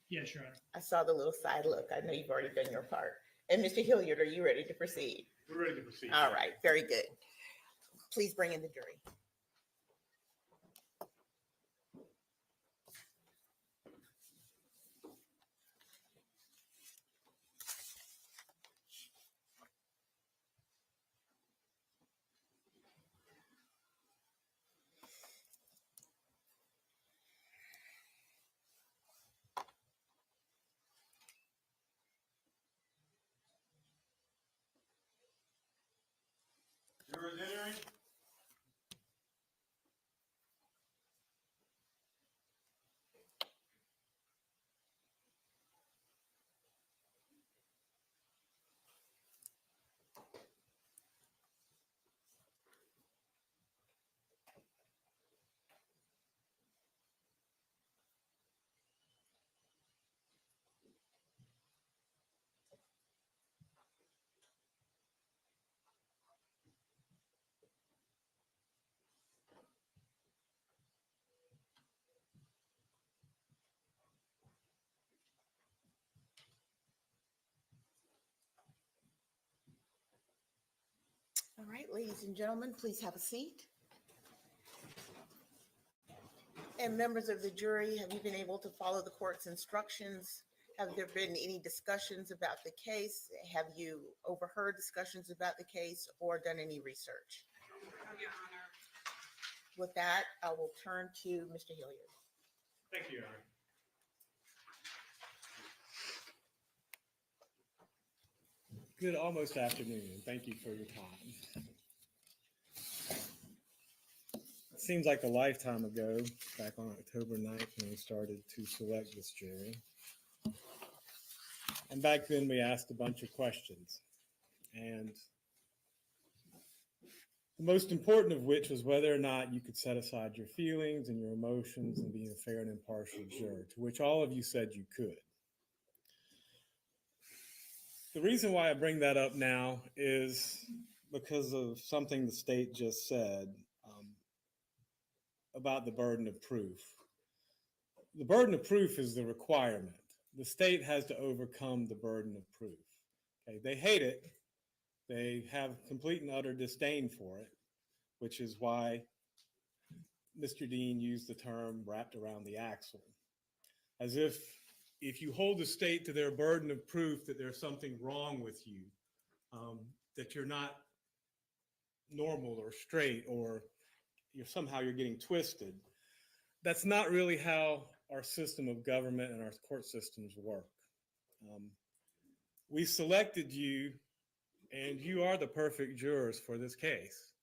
Yes, Your Honor. I saw the little side look. I know you've already done your part. And Mr. Hilliard, are you ready to proceed? We're ready to proceed. All right, very good. Please bring in the jury. Jurors entering. All right, ladies and gentlemen, please have a seat. And members of the jury, have you been able to follow the court's instructions? Have there been any discussions about the case? Have you overheard discussions about the case or done any research? Your Honor. With that, I will turn to Mr. Hilliard. Thank you, Your Honor. Good almost afternoon. Thank you for your time. It seems like a lifetime ago, back on October 9th, when we started to select this jury. And back then we asked a bunch of questions. And the most important of which was whether or not you could set aside your feelings and your emotions and be a fair and impartial juror, to which all of you said you could. The reason why I bring that up now is because of something the state just said about the burden of proof. The burden of proof is the requirement. The state has to overcome the burden of proof. Okay, they hate it. They have complete and utter disdain for it, which is why Mr. Dean used the term wrapped around the axle, as if you hold the state to their burden of proof that there's something wrong with you, that you're not normal or straight, or you're getting twisted. That's not really how our system of government and our court systems work. We selected you, and you are the perfect jurors for this case.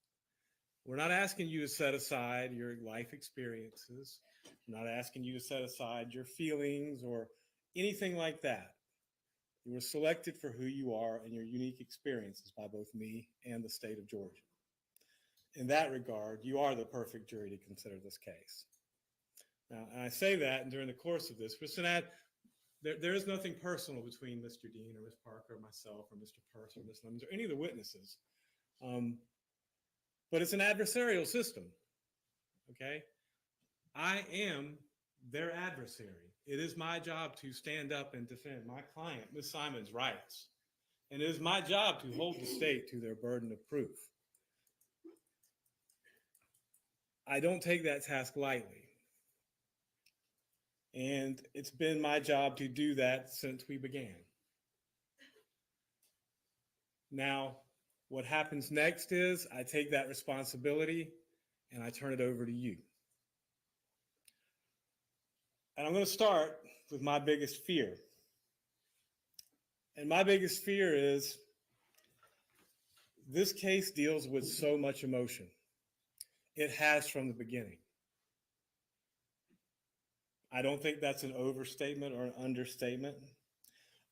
We're not asking you to set aside your life experiences. We're not asking you to set aside your feelings or anything like that. You were selected for who you are and your unique experiences by both me and the state of Georgia. In that regard, you are the perfect jury to consider this case. Now, and I say that, and during the course of this, there is nothing personal between Mr. Dean or Ms. Parker or myself or Mr. Purse or Ms. Lemons or any of the witnesses. But it's an adversarial system, okay? I am their adversary. It is my job to stand up and defend my client, Ms. Simon's, rights. And it is my job to hold the state to their burden of proof. I don't take that task lightly. And it's been my job to do that since we began. Now, what happens next is I take that responsibility and I turn it over to you. And I'm going to start with my biggest fear. And my biggest fear is this case deals with so much emotion. It has from the beginning. I don't think that's an overstatement or an understatement.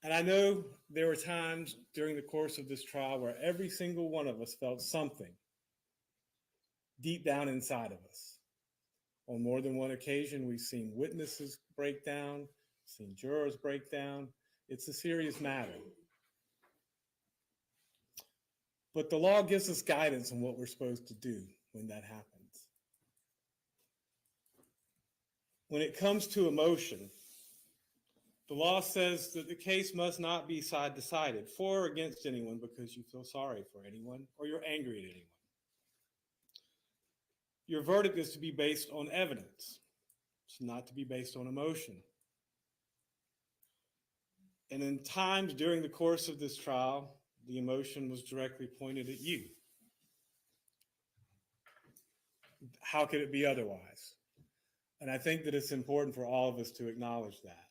And I know there were times during the course of this trial where every single one of us felt something deep down inside of us. On more than one occasion, we've seen witnesses break down, seen jurors break down. It's a serious matter. But the law gives us guidance on what we're supposed to do when that happens. When it comes to emotion, the law says that the case must not be side-decided, for or against anyone because you feel sorry for anyone or you're angry at anyone. Your verdict is to be based on evidence. It's not to be based on emotion. And in times during the course of this trial, the emotion was directly pointed at you. How could it be otherwise? And I think that it's important for all of us to acknowledge that.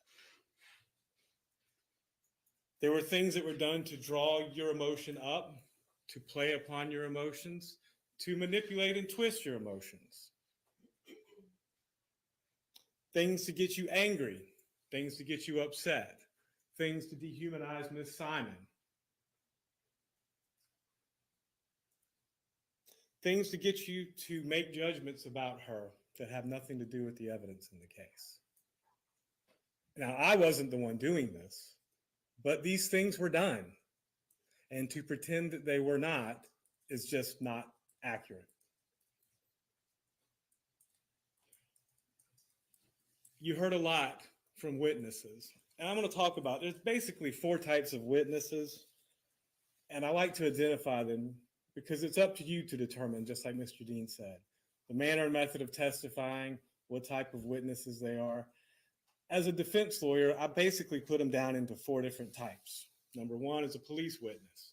There were things that were done to draw your emotion up, to play upon your emotions, to manipulate and twist your emotions. Things to get you angry, things to get you upset, things to dehumanize Miss Simon. Things to get you to make judgments about her that have nothing to do with the evidence in the case. Now, I wasn't the one doing this, but these things were done. And to pretend that they were not is just not accurate. You heard a lot from witnesses. And I'm going to talk about, there's basically 4 types of witnesses. And I like to identify them because it's up to you to determine, just like Mr. Dean said, the manner and method of testifying, what type of witnesses they are. As a defense lawyer, I basically put them down into 4 different types. Number 1 is a police witness.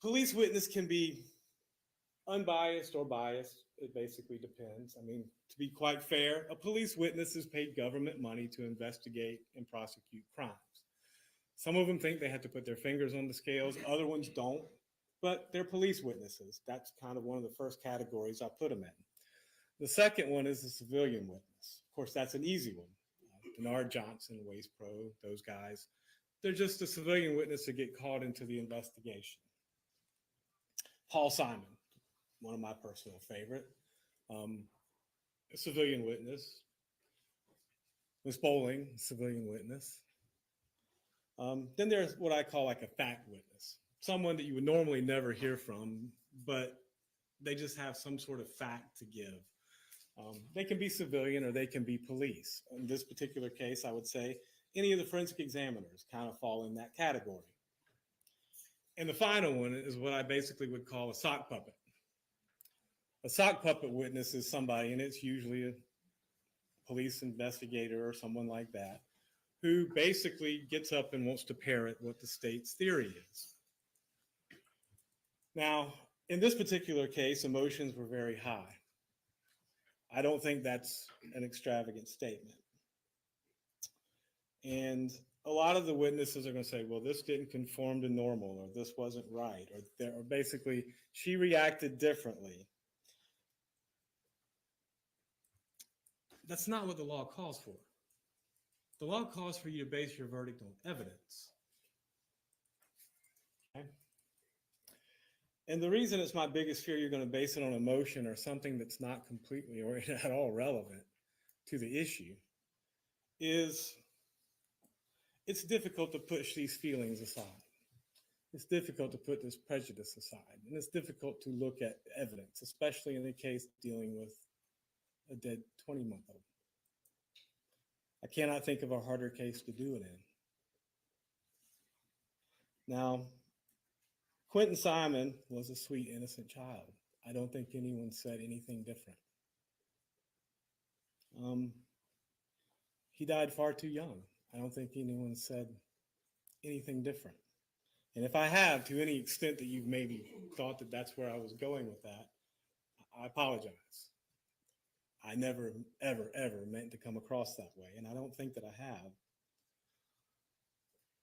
Police witness can be unbiased or biased. It basically depends. I mean, to be quite fair, a police witness is paid government money to investigate and prosecute crimes. Some of them think they have to put their fingers on the scales. Other ones don't, but they're police witnesses. That's kind of one of the first categories I put them in. The second one is a civilian witness. Of course, that's an easy one. Bernard Johnson, Waste Pro, those guys. They're just a civilian witness to get called into the investigation. Paul Simon, one of my personal favorite, a civilian witness. Miss Bowling, civilian witness. Then there's what I call like a fact witness, someone that you would normally never hear from, but they just have some sort of fact to give. They can be civilian or they can be police. In this particular case, I would say any of the forensic examiners kind of fall in that category. And the final one is what I basically would call a sock puppet. A sock puppet witness is somebody, and it's usually a police investigator or someone like that, who basically gets up and wants to parrot what the state's theory is. Now, in this particular case, emotions were very high. I don't think that's an extravagant statement. And a lot of the witnesses are going to say, well, this didn't conform to normal, or this wasn't right, or basically, she reacted differently. That's not what the law calls for. The law calls for you to base your verdict on evidence. Okay? And the reason it's my biggest fear you're going to base it on emotion or something that's not completely or at all relevant to the issue is it's difficult to push these feelings aside. It's difficult to put this prejudice aside. And it's difficult to look at evidence, especially in a case dealing with a dead 20-month-old. I cannot think of a harder case to do it in. Now, Quentin Simon was a sweet, innocent child. I don't think anyone said anything different. he died far too young. I don't think anyone said anything different. And if I have, to any extent that you've maybe thought that that's where I was going with that, I apologize. I never, ever, ever meant to come across that way, and I don't think that I have.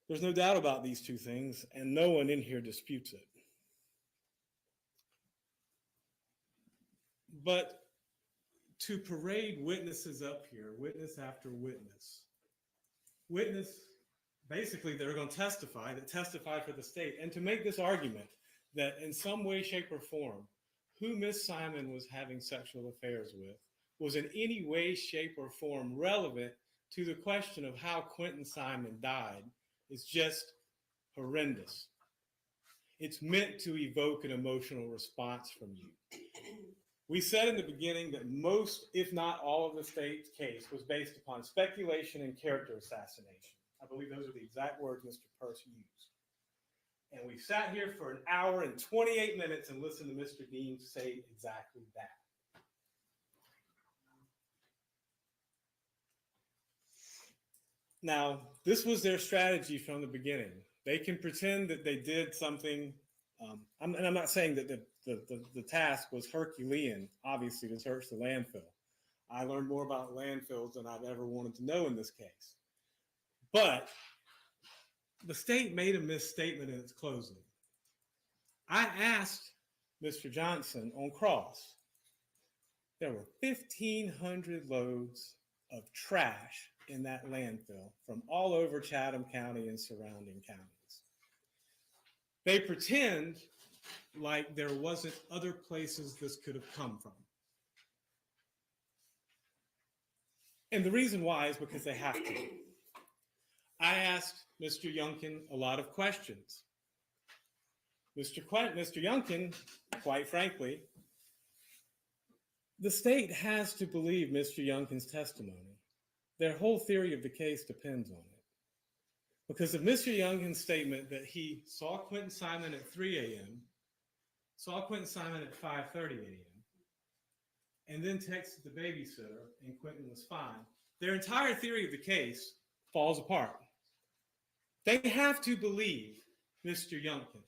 There's no doubt about these two things, and no one in here disputes it. But to parade witnesses up here, witness after witness, basically they're going to testify for the state, and to make this argument that in some way, shape, or form, who Miss Simon was having sexual affairs with was in any way, shape, or form relevant to the question of how Quentin Simon died is just horrendous. It's meant to evoke an emotional response from you. We said in the beginning that most, if not all, of the state's case was based upon speculation and character assassination. I believe those are the exact words Mr. Peirce used. And we sat here for an hour and 28 minutes and listened to Mr. Dean say exactly that. Now, this was their strategy from the beginning. They can pretend that they did something, and I'm not saying that the task was Herculean, obviously, to search the landfill. I learned more about landfills than I've ever wanted to know in this case. But the state made a misstatement in its closing. I asked Mr. Johnson on cross. There were 1,500 loads of trash in that landfill from all over Chatham County and surrounding counties. They pretend like there wasn't other places this could have come from. And the reason why is because they have to. I asked Mr. Youngkin a lot of questions. Mr. Youngkin, quite frankly, the state has to believe Mr. Youngkin's testimony. Their whole theory of the case depends on it. Because of Mr. Youngkin's statement that he saw Quentin Simon at 3 a.m., saw Quentin Simon at 5:30 a.m., and then texted the babysitter and Quentin was fine, their entire theory of the case falls apart. They have to believe Mr. Youngkin.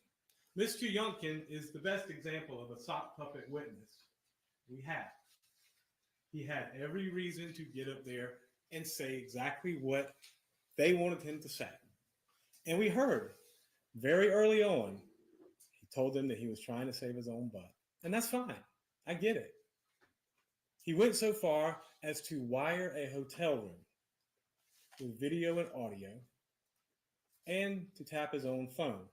Mr. Youngkin is the best example of a sock puppet witness we have. He had every reason to get up there and say exactly what they wanted him to say. And we heard very early on, he told them that he was trying to save his own butt. And that's fine. I get it. He went so far as to wire a hotel room with video and audio and to tap his own phone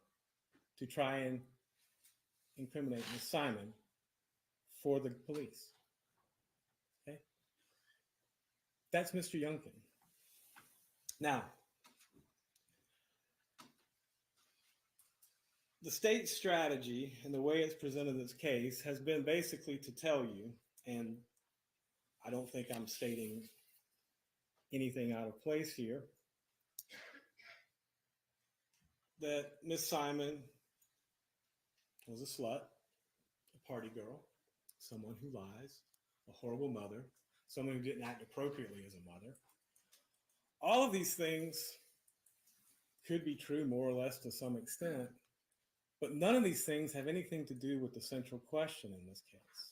to try and incriminate Ms. Simon for the police. Okay? That's Mr. Youngkin. Now, the state's strategy and the way it's presented this case has been basically to tell you, and I don't think I'm stating anything out of place here, that Miss Simon was a slut, a party girl, someone who lies, a horrible mother, someone who didn't act appropriately as a mother. All of these things could be true more or less to some extent, but none of these things have anything to do with the central question in this case.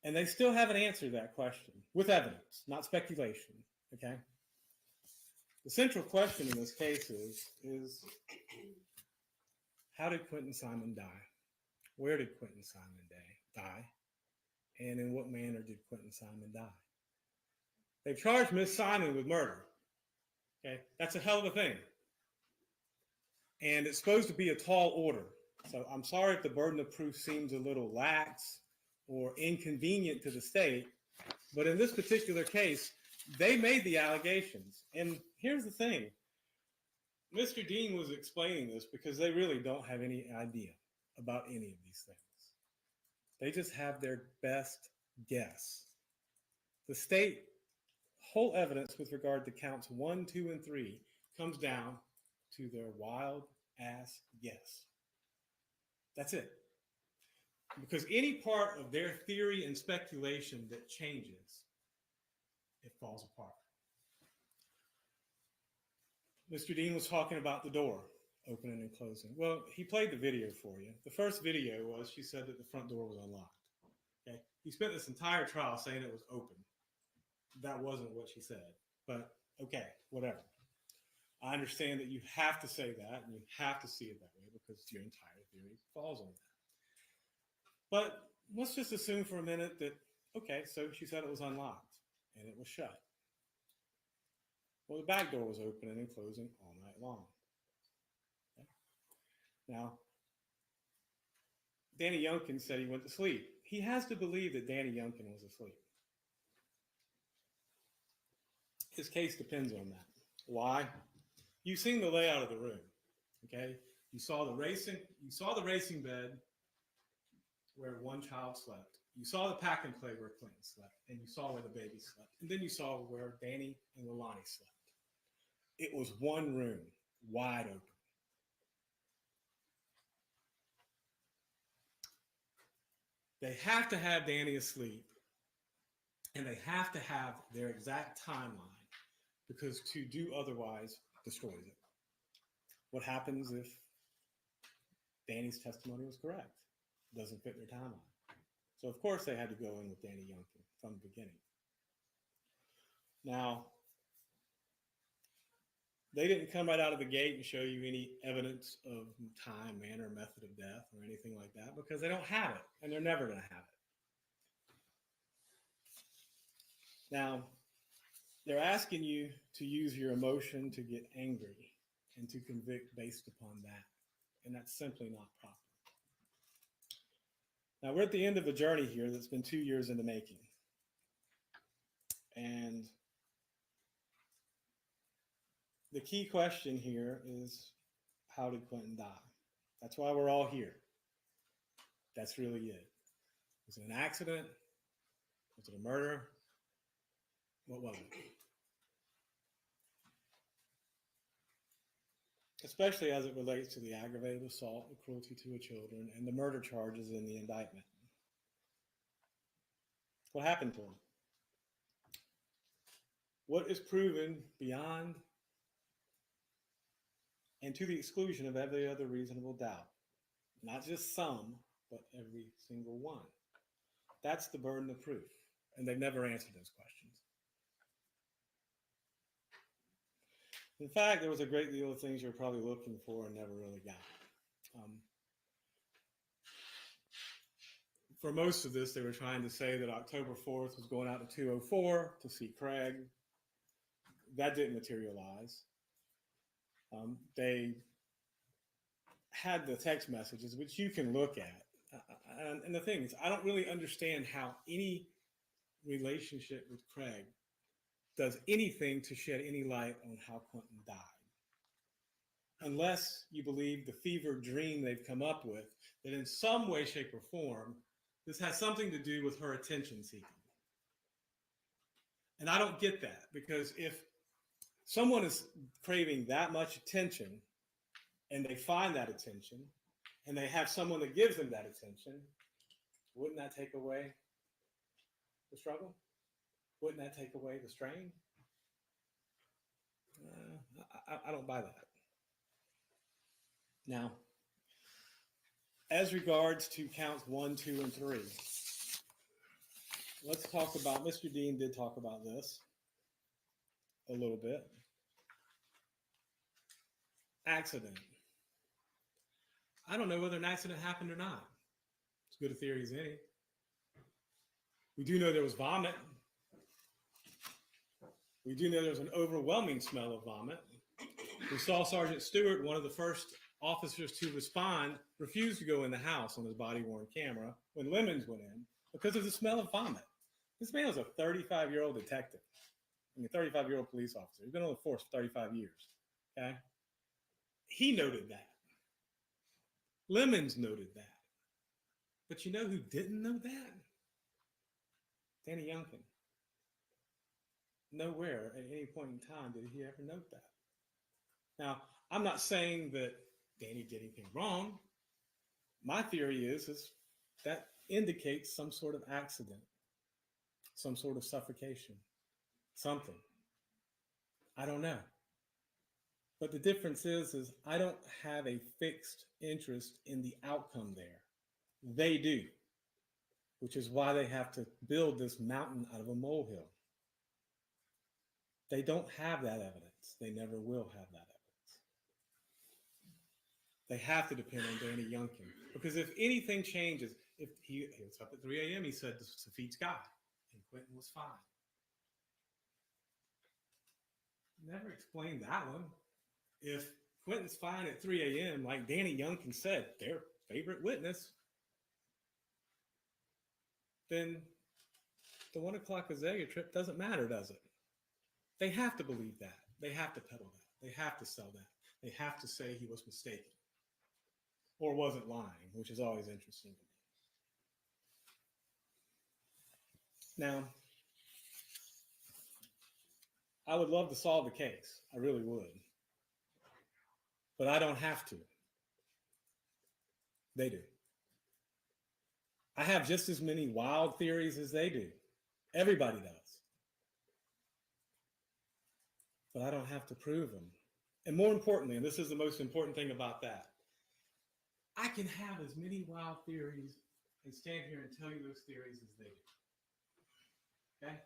And they still haven't answered that question with evidence, not speculation, okay? The central question in this case is how did Quentin Simon die? Where did Quentin Simon die? And in what manner did Quentin Simon die? They've charged Miss Simon with murder. Okay, that's a hell of a thing. And it's supposed to be a tall order. So I'm sorry if the burden of proof seems a little lax or inconvenient to the state, but in this particular case, they made the allegations. And here's the thing. Mr. Dean was explaining this because they really don't have any idea about any of these things. They just have their best guess. The state whole evidence with regard to counts 1, 2, and 3 comes down to their wild ass guess. That's it. Because any part of their theory and speculation that changes, it falls apart. Mr. Dean was talking about the door opening and closing. Well, he played the video for you. The first video was she said that the front door was unlocked. Okay. He spent this entire trial saying it was open. That wasn't what she said. But okay, whatever. I understand that you have to say that and you have to see it that way because your entire theory falls on that. But let's just assume for a minute that, okay, so she said it was unlocked and it was shut. Well, the back door was opening and closing all night long. Okay. Now, Danny Youngkin said he went to sleep. He has to believe that Danny Youngkin was asleep. His case depends on that. Why? You've seen the layout of the room. Okay? You saw the racing bed where one child slept. You saw the pack and play where Clinton slept, and you saw where the baby slept. And then you saw where Danny and Leilani slept. It was one room, wide open. They have to have Danny asleep, and they have to have their exact timeline, because to do otherwise destroys it. What happens if Danny's testimony was correct? It doesn't fit their timeline. So of course they had to go in with Danny Youngkin from the beginning. Now, they didn't come right out of the gate and show you any evidence of time, manner, method of death or anything like that because they don't have it and they're never going to have it. Now, they're asking you to use your emotion to get angry and to convict based upon that. And that's simply not proper. Now, we're at the end of a journey here that's been 2 years in the making. And the key question here is, how did Clinton die? That's why we're all here. That's really it. Was it an accident? Was it a murder? What was it? Especially as it relates to the aggravated assault and cruelty to a children and the murder charges in the indictment. What happened to him? What is proven beyond and to the exclusion of every other reasonable doubt? Not just some, but every single one. That's the burden of proof. And they've never answered those questions. In fact, there was a great deal of things you're probably looking for and never really got. For most of this, they were trying to say that October 4th was going out to 204 to see Craig. That didn't materialize. They had the text messages, which you can look at. And the thing is, I don't really understand how any relationship with Craig does anything to shed any light on how Clinton died. Unless you believe the fevered dream they've come up with, that in some way, shape, or form, this has something to do with her attention seeking. And I don't get that, because if someone is craving that much attention and they find that attention and they have someone that gives them that attention, wouldn't that take away the struggle? Wouldn't that take away the strain? I don't buy that. Now, as regards to counts 1, 2, and 3, let's talk about, Mr. Dean did talk about this a little bit. Accident. I don't know whether an accident happened or not. As good a theory as any. We do know there was vomit. We do know there was an overwhelming smell of vomit. We saw Sergeant Stewart, one of the first officers to respond, refused to go in the house on his body-worn camera when Lemons went in because of the smell of vomit. This man was a 35-year-old detective. I mean, 35-year-old police officer. He's been on the force for 35 years. Okay? He noted that. Lemons noted that. But you know who didn't know that? Danny Youngkin. Nowhere at any point in time did he ever note that. Now, I'm not saying that Danny did anything wrong. My theory is that indicates some sort of accident, some sort of suffocation, something. I don't know. But the difference is I don't have a fixed interest in the outcome there. They do, which is why they have to build this mountain out of a molehill. They don't have that evidence. They never will have that evidence. They have to depend on Danny Youngkin. Because if anything changes, if he was up at 3 a.m., he said the Safid Sky, and Quentin was fine. Never explained that one. If Quentin's fine at 3 a.m., like Danny Youngkin said, their favorite witness, then the 1 o'clock Azalea trip doesn't matter, does it? They have to believe that. They have to peddle that. They have to sell that. They have to say he was mistaken or wasn't lying, which is always interesting to me. Now, I would love to solve the case. I really would. But I don't have to. They do. I have just as many wild theories as they do. Everybody does. But I don't have to prove them. And more importantly, and this is the most important thing about that, I can have as many wild theories and stand here and tell you those theories as they do. Okay?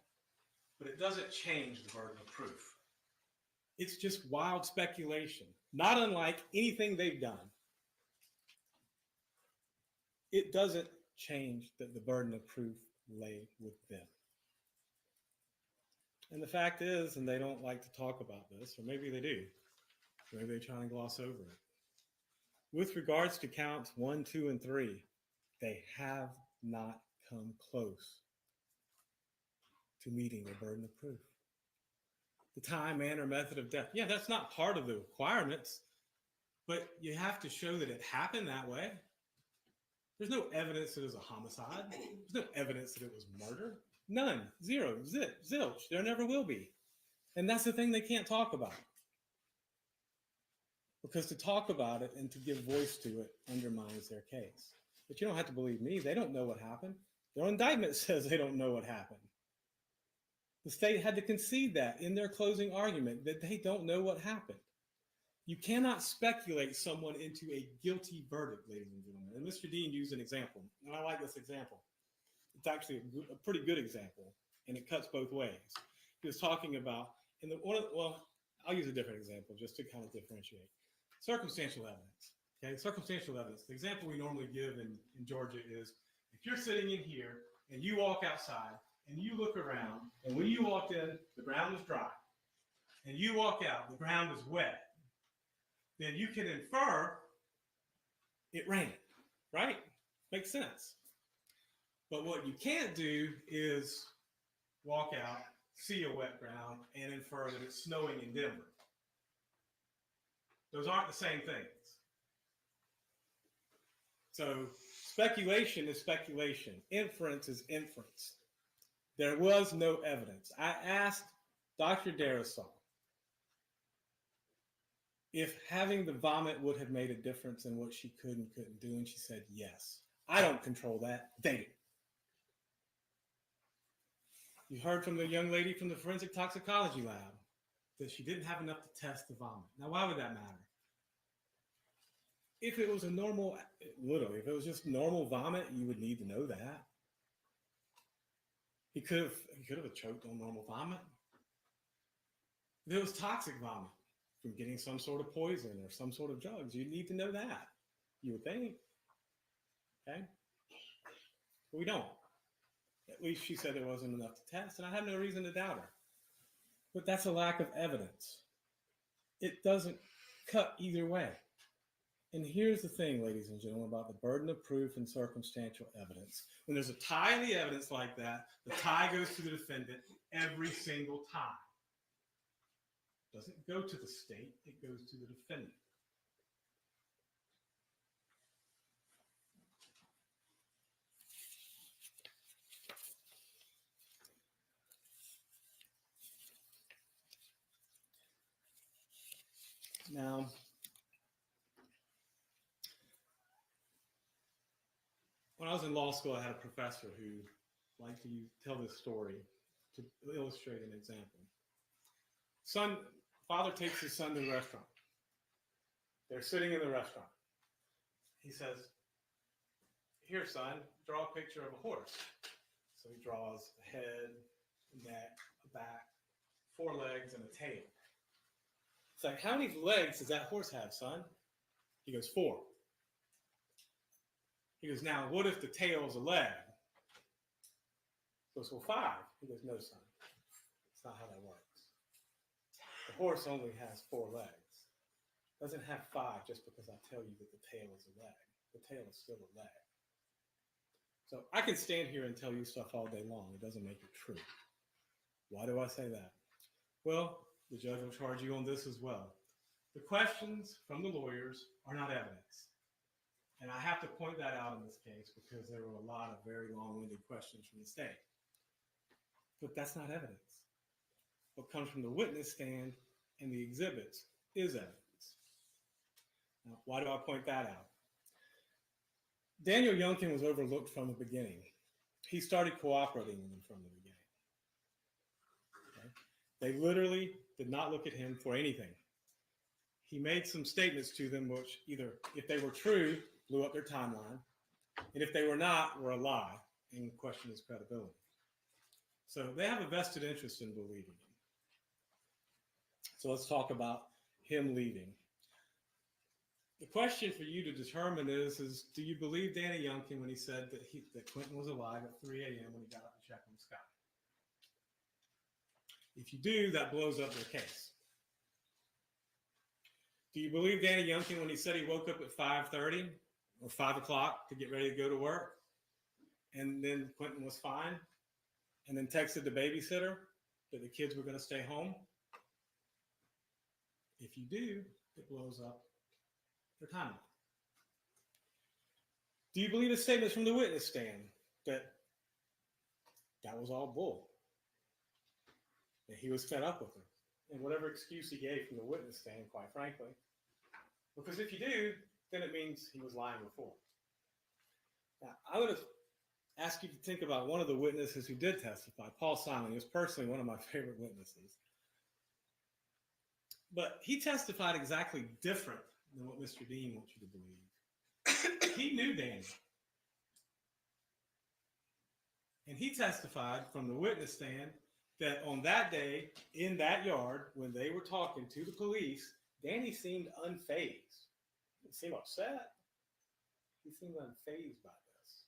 But it doesn't change the burden of proof. It's just wild speculation, not unlike anything they've done. It doesn't change that the burden of proof lay with them. And the fact is, and they don't like to talk about this, or maybe they do, maybe they're trying to gloss over it. With regards to counts 1, 2, and 3, they have not come close to meeting their burden of proof. The time, manner, method of death. Yeah, that's not part of the requirements, but you have to show that it happened that way. There's no evidence that it was a homicide. There's no evidence that it was murder. None. Zero. Zilch. There never will be. And that's the thing they can't talk about. Because to talk about it and to give voice to it undermines their case. But you don't have to believe me. They don't know what happened. Their indictment says they don't know what happened. The state had to concede that in their closing argument, that they don't know what happened. You cannot speculate someone into a guilty verdict, ladies and gentlemen. And Mr. Dean used an example, and I like this example. It's actually a pretty good example, and it cuts both ways. He was talking about, I'll use a different example just to kind of differentiate. Circumstantial evidence. Okay, circumstantial evidence. The example we normally give in Georgia is if you're sitting in here and you walk outside and you look around, and when you walked in, the ground was dry, and you walk out, the ground is wet, then you can infer it rained, right? Makes sense. But what you can't do is walk out, see a wet ground, and infer that it's snowing in Denver. Those aren't the same things. So speculation is speculation. Inference is inference. There was no evidence. I asked Dr. Darasol if having the vomit would have made a difference in what she could and couldn't do, and she said yes. I don't control that. They do. You heard from the young lady from the forensic toxicology lab that she didn't have enough to test the vomit. Now, why would that matter? If it was a normal, literally, if it was just normal vomit, you would need to know that. He could have choked on normal vomit. If it was toxic vomit from getting some sort of poison or some sort of drugs, you'd need to know that. You would think. Okay? But we don't. At least she said there wasn't enough to test, and I have no reason to doubt her. But that's a lack of evidence. It doesn't cut either way. And here's the thing, ladies and gentlemen, about the burden of proof and circumstantial evidence. When there's a tie in the evidence like that, the tie goes to the defendant every single time. It doesn't go to the state, it goes to the defendant. Now, when I was in law school, I had a professor who liked to tell this story to illustrate an example. Father takes his son to the restaurant. They're sitting in the restaurant. He says, "Here, son, draw a picture of a horse." So he draws a head, neck, a back, 4 legs, and a tail. It's like, "How many legs does that horse have, son?" He goes, 4. He goes, "Now, what if the tail's a leg?" He goes, "Well, 5. He goes, "No, son. That's not how that works. The horse only has 4 legs. It doesn't have 5 just because I tell you that the tail is a leg. The tail is still a leg." So I can stand here and tell you stuff all day long. It doesn't make it true. Why do I say that? Well, the judge will charge you on this as well. The questions from the lawyers are not evidence. And I have to point that out in this case because there were a lot of very long-winded questions from the state. But that's not evidence. What comes from the witness stand and the exhibits is evidence. Now, why do I point that out? Daniel Youngkin was overlooked from the beginning. He started cooperating with them from the beginning. Okay? They literally did not look at him for anything. He made some statements to them which either, if they were true, blew up their timeline, and if they were not, were a lie and questioned his credibility. So they have a vested interest in believing him. So let's talk about him leaving. The question for you to determine is do you believe Danny Youngkin when he said that Quentin was alive at 3 a.m. when he got up to check on Scott? If you do, that blows up their case. Do you believe Danny Youngkin when he said he woke up at 5:30 or 5 o'clock to get ready to go to work, and then Quentin was fine, and then texted the babysitter that the kids were going to stay home? If you do, it blows up their timeline. Do you believe the statements from the witness stand that was all bull? That he was fed up with her? And whatever excuse he gave from the witness stand, quite frankly. Because if you do, then it means he was lying before. Now, I would ask you to think about one of the witnesses who did testify, Paul Simon. He was personally one of my favorite witnesses. But he testified exactly different than what Mr. Dean wants you to believe. He knew Danny. And he testified from the witness stand that on that day, in that yard, when they were talking to the police, Danny seemed unfazed. He didn't seem upset. He seemed unfazed by this.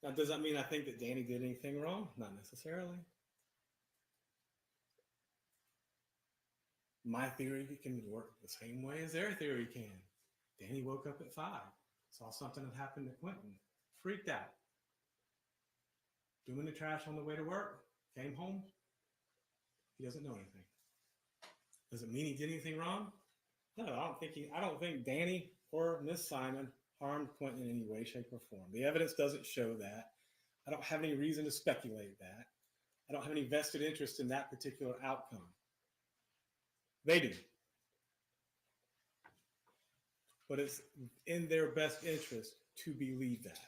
Now, does that mean I think that Danny did anything wrong? Not necessarily. My theory can work the same way as their theory can. Danny woke up at 5, saw something that happened to Quentin, freaked out, doing the trash on the way to work, came home. He doesn't know anything. Does it mean he did anything wrong? No, I don't think Danny or Miss Simon harmed Quentin in any way, shape, or form. The evidence doesn't show that. I don't have any reason to speculate that. I don't have any vested interest in that particular outcome. They do. But it's in their best interest to believe that.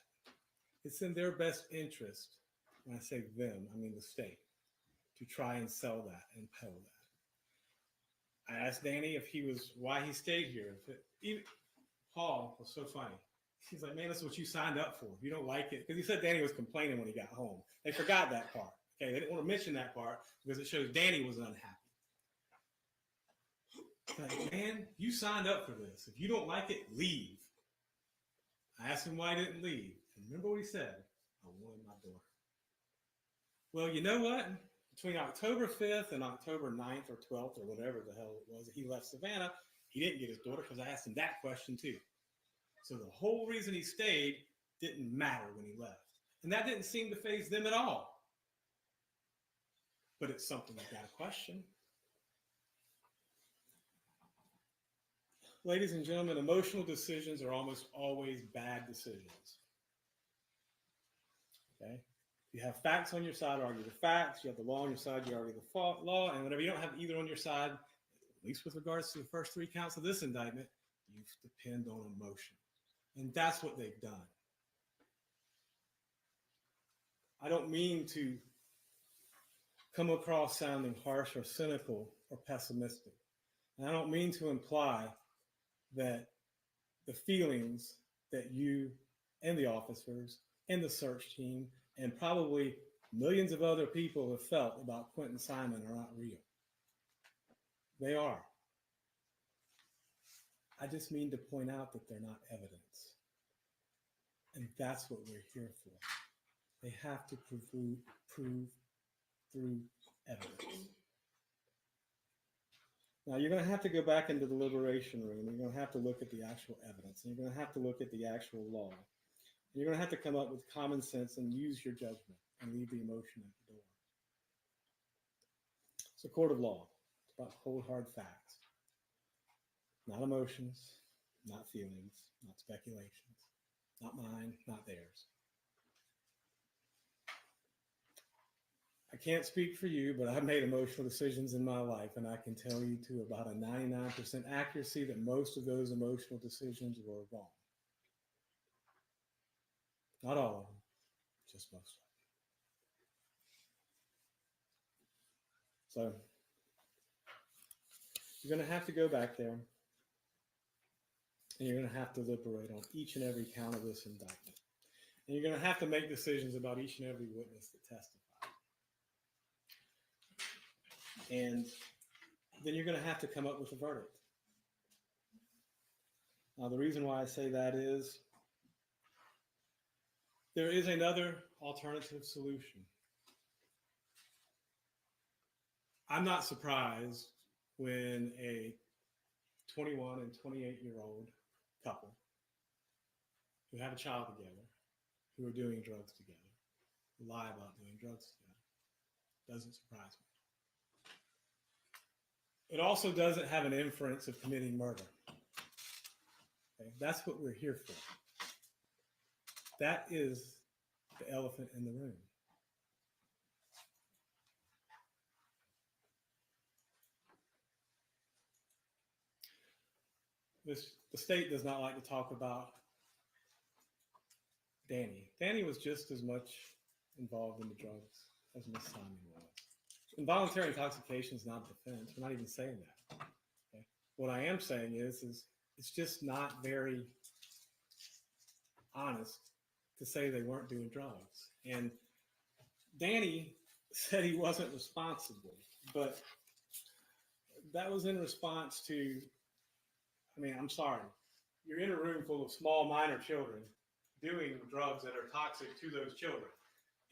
It's in their best interest, when I say them, I mean the state, to try and sell that and peddle that. I asked Danny why he stayed here. Paul was so funny. He's like, "Man, this is what you signed up for. If you don't like it," because he said Danny was complaining when he got home. They forgot that part. Okay, they didn't want to mention that part because it shows Danny was unhappy. Like, "Man, you signed up for this. If you don't like it, leave." I asked him why he didn't leave. And remember what he said? "I wanted my daughter." Well, you know what? Between October 5th and October 9th or 12th or whatever the hell it was that he left Savannah, he didn't get his daughter because I asked him that question too. So the whole reason he stayed didn't matter when he left. And that didn't seem to faze them at all. But it's something you've got to question. Ladies and gentlemen, emotional decisions are almost always bad decisions. Okay? You have facts on your side, argue the facts. You have the law on your side, you argue the law. And whenever you don't have either on your side, at least with regards to the first 3 counts of this indictment, you depend on emotion. And that's what they've done. I don't mean to come across sounding harsh or cynical or pessimistic. And I don't mean to imply that the feelings that you and the officers and the search team and probably millions of other people have felt about Quentin Simon are not real. They are. I just mean to point out that they're not evidence. And that's what we're here for. They have to prove through evidence. Now, you're going to have to go back into the deliberation room. You're going to have to look at the actual evidence. And you're going to have to look at the actual law. And you're going to have to come up with common sense and use your judgment and leave the emotion at the door. It's a court of law. It's about cold, hard facts. Not emotions, not feelings, not speculations. Not mine, not theirs. I can't speak for you, but I've made emotional decisions in my life, and I can tell you to about a 99% accuracy that most of those emotional decisions were wrong. Not all of them, just most of them. So you're going to have to go back there, and you're going to have to deliberate on each and every count of this indictment. And you're going to have to make decisions about each and every witness that testified. And then you're going to have to come up with a verdict. Now, the reason why I say that is there is another alternative solution. I'm not surprised when a 21 and 28-year-old couple who have a child together, who are doing drugs together, who lie about doing drugs together. Doesn't surprise me. It also doesn't have an inference of committing murder. Okay? That's what we're here for. That is the elephant in the room. The state does not like to talk about Danny. Danny was just as much involved in the drugs as Miss Simon was. Involuntary intoxication is not defense. We're not even saying that. Okay? What I am saying is it's just not very honest to say they weren't doing drugs. And Danny said he wasn't responsible, but that was in response to, I mean, I'm sorry. You're in a room full of small minor children doing drugs that are toxic to those children.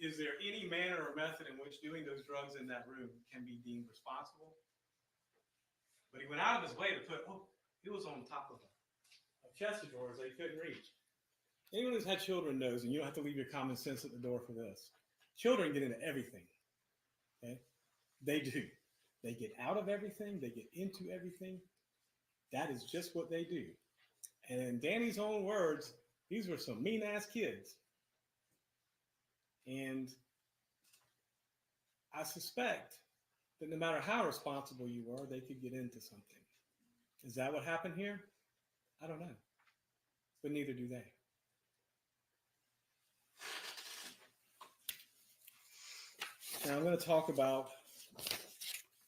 Is there any manner or method in which doing those drugs in that room can be deemed responsible? But he went out of his way to put, he was on top of a chest of drawers they couldn't reach. Anyone who's had children knows, and you don't have to leave your common sense at the door for this. Children get into everything. Okay? They do. They get out of everything. They get into everything. That is just what they do. And in Danny's own words, these were some mean-ass kids. And I suspect that no matter how responsible you were, they could get into something. Is that what happened here? I don't know. But neither do they. Now I'm going to talk about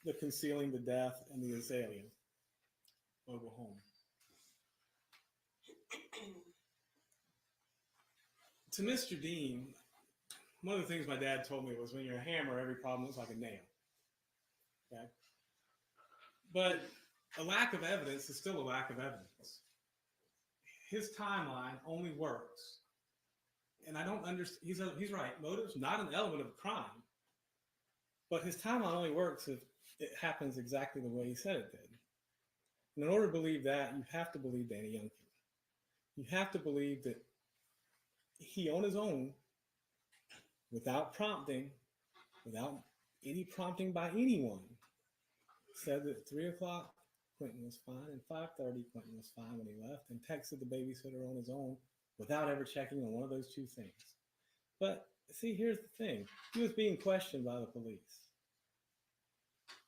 the concealing the death and the azalea mobile home. To Mr. Dean, one of the things my dad told me was when you're a hammer, every problem looks like a nail. Okay? But a lack of evidence is still a lack of evidence. His timeline only works. And I don't understand, he's right, motive's not an element of crime. But his timeline only works if it happens exactly the way he said it did. And in order to believe that, you have to believe Danny Youngkin. You have to believe that he, on his own, without prompting, without any prompting by anyone, said that at 3 o'clock, Quentin was fine, and 5:30, Quentin was fine when he left, and texted the babysitter on his own without ever checking on one of those two things. But see, here's the thing. He was being questioned by the police.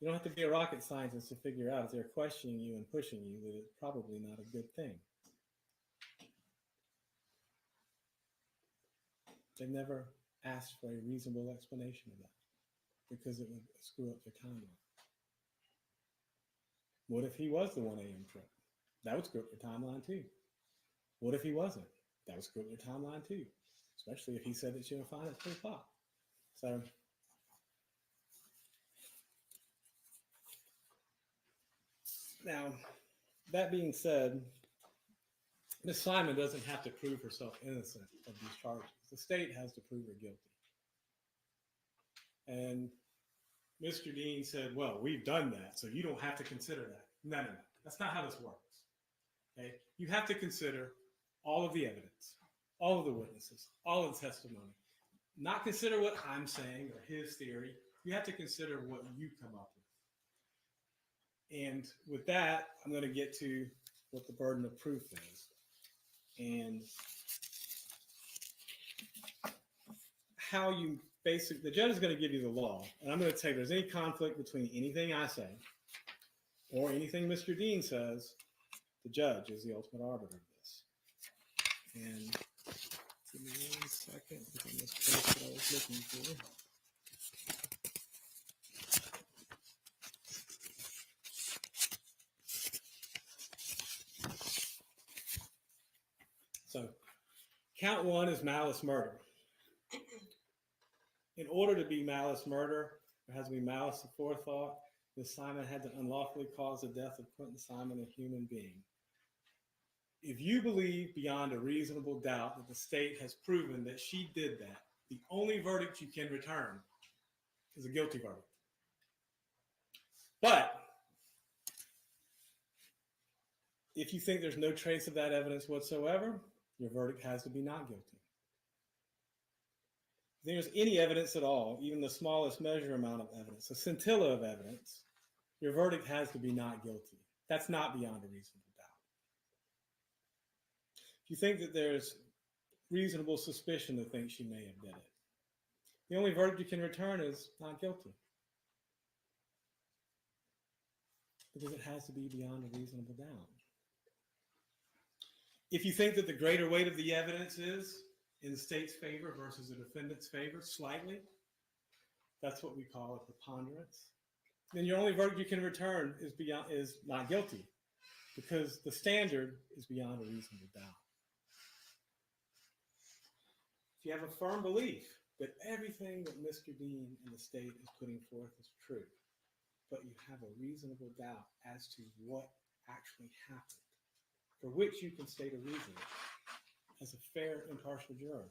You don't have to be a rocket scientist to figure out if they're questioning you and pushing you that it's probably not a good thing. They never asked for a reasonable explanation of that because it would screw up their timeline. What if he was the 1 a.m. trip? That would screw up your timeline too. What if he wasn't? That would screw up your timeline too, especially if he said that she was fine at 3 o'clock. So now, that being said, Ms. Simon doesn't have to prove herself innocent of these charges. The state has to prove her guilty. And Mr. Dean said, well, we've done that, so you don't have to consider that. No. That's not how this works. Okay? You have to consider all of the evidence, all of the witnesses, all of the testimony. Not consider what I'm saying or his theory. You have to consider what you come up with. And with that, I'm going to get to what the burden of proof is. And how you the judge is going to give you the law. And I'm going to tell you, if there's any conflict between anything I say or anything Mr. Dean says, the judge is the ultimate arbiter of this. And give me 1 second to get this place that I was looking for. So, count 1 is malice murder. In order to be malice murder, there has to be malice aforethought. Ms. Simon had to unlawfully cause the death of Quentin Simon, a human being. If you believe beyond a reasonable doubt that the state has proven that she did that, the only verdict you can return is a guilty verdict. But if you think there's no trace of that evidence whatsoever, your verdict has to be not guilty. If there's any evidence at all, even the smallest measure amount of evidence, a scintilla of evidence, your verdict has to be not guilty. That's not beyond a reasonable doubt. If you think that there's reasonable suspicion to think she may have did it, the only verdict you can return is not guilty. Because it has to be beyond a reasonable doubt. If you think that the greater weight of the evidence is in the state's favor versus the defendant's favor, slightly, that's what we call a preponderance, then your only verdict you can return is not guilty, because the standard is beyond a reasonable doubt. If you have a firm belief that everything that Mr. Dean and the state is putting forth is true, but you have a reasonable doubt as to what actually happened, for which you can state a reason as a fair, impartial juror,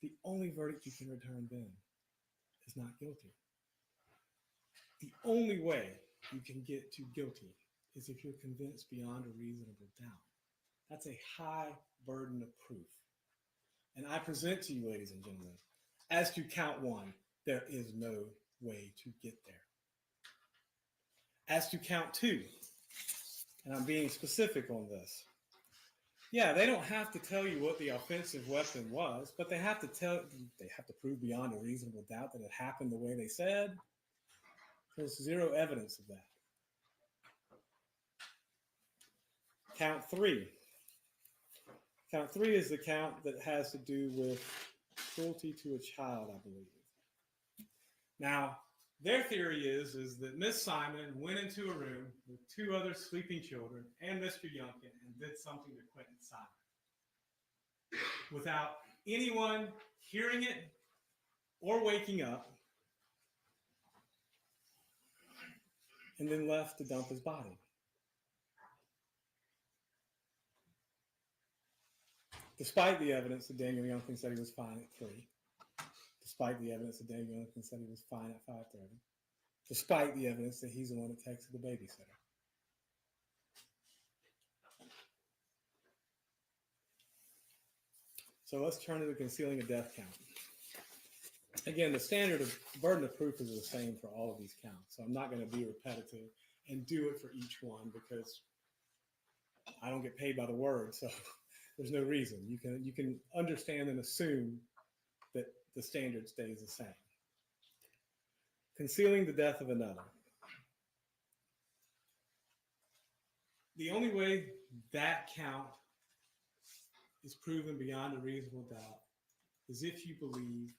the only verdict you can return then is not guilty. The only way you can get to guilty is if you're convinced beyond a reasonable doubt. That's a high burden of proof. And I present to you, ladies and gentlemen, as to count 1, there is no way to get there. As to count 2, and I'm being specific on this, yeah, they don't have to tell you what the offensive weapon was, but they have to prove beyond a reasonable doubt that it happened the way they said. There's zero evidence of that. Count 3. Count 3 is the count that has to do with cruelty to a child, I believe. Now, their theory is that Miss Simon went into a room with 2 other sleeping children and Mr. Youngkin and did something to Quentin Simon without anyone hearing it or waking up, and then left to dump his body. Despite the evidence that Daniel Youngkin said he was fine at 3, despite the evidence that Daniel Youngkin said he was fine at 5:30, despite the evidence that he's the one that texted the babysitter. So let's turn to the concealing a death count. Again, the standard of burden of proof is the same for all of these counts. So I'm not going to be repetitive and do it for each one because I don't get paid by the word. So there's no reason. You can understand and assume that the standard stays the same. Concealing the death of another. The only way that count is proven beyond a reasonable doubt is if you believe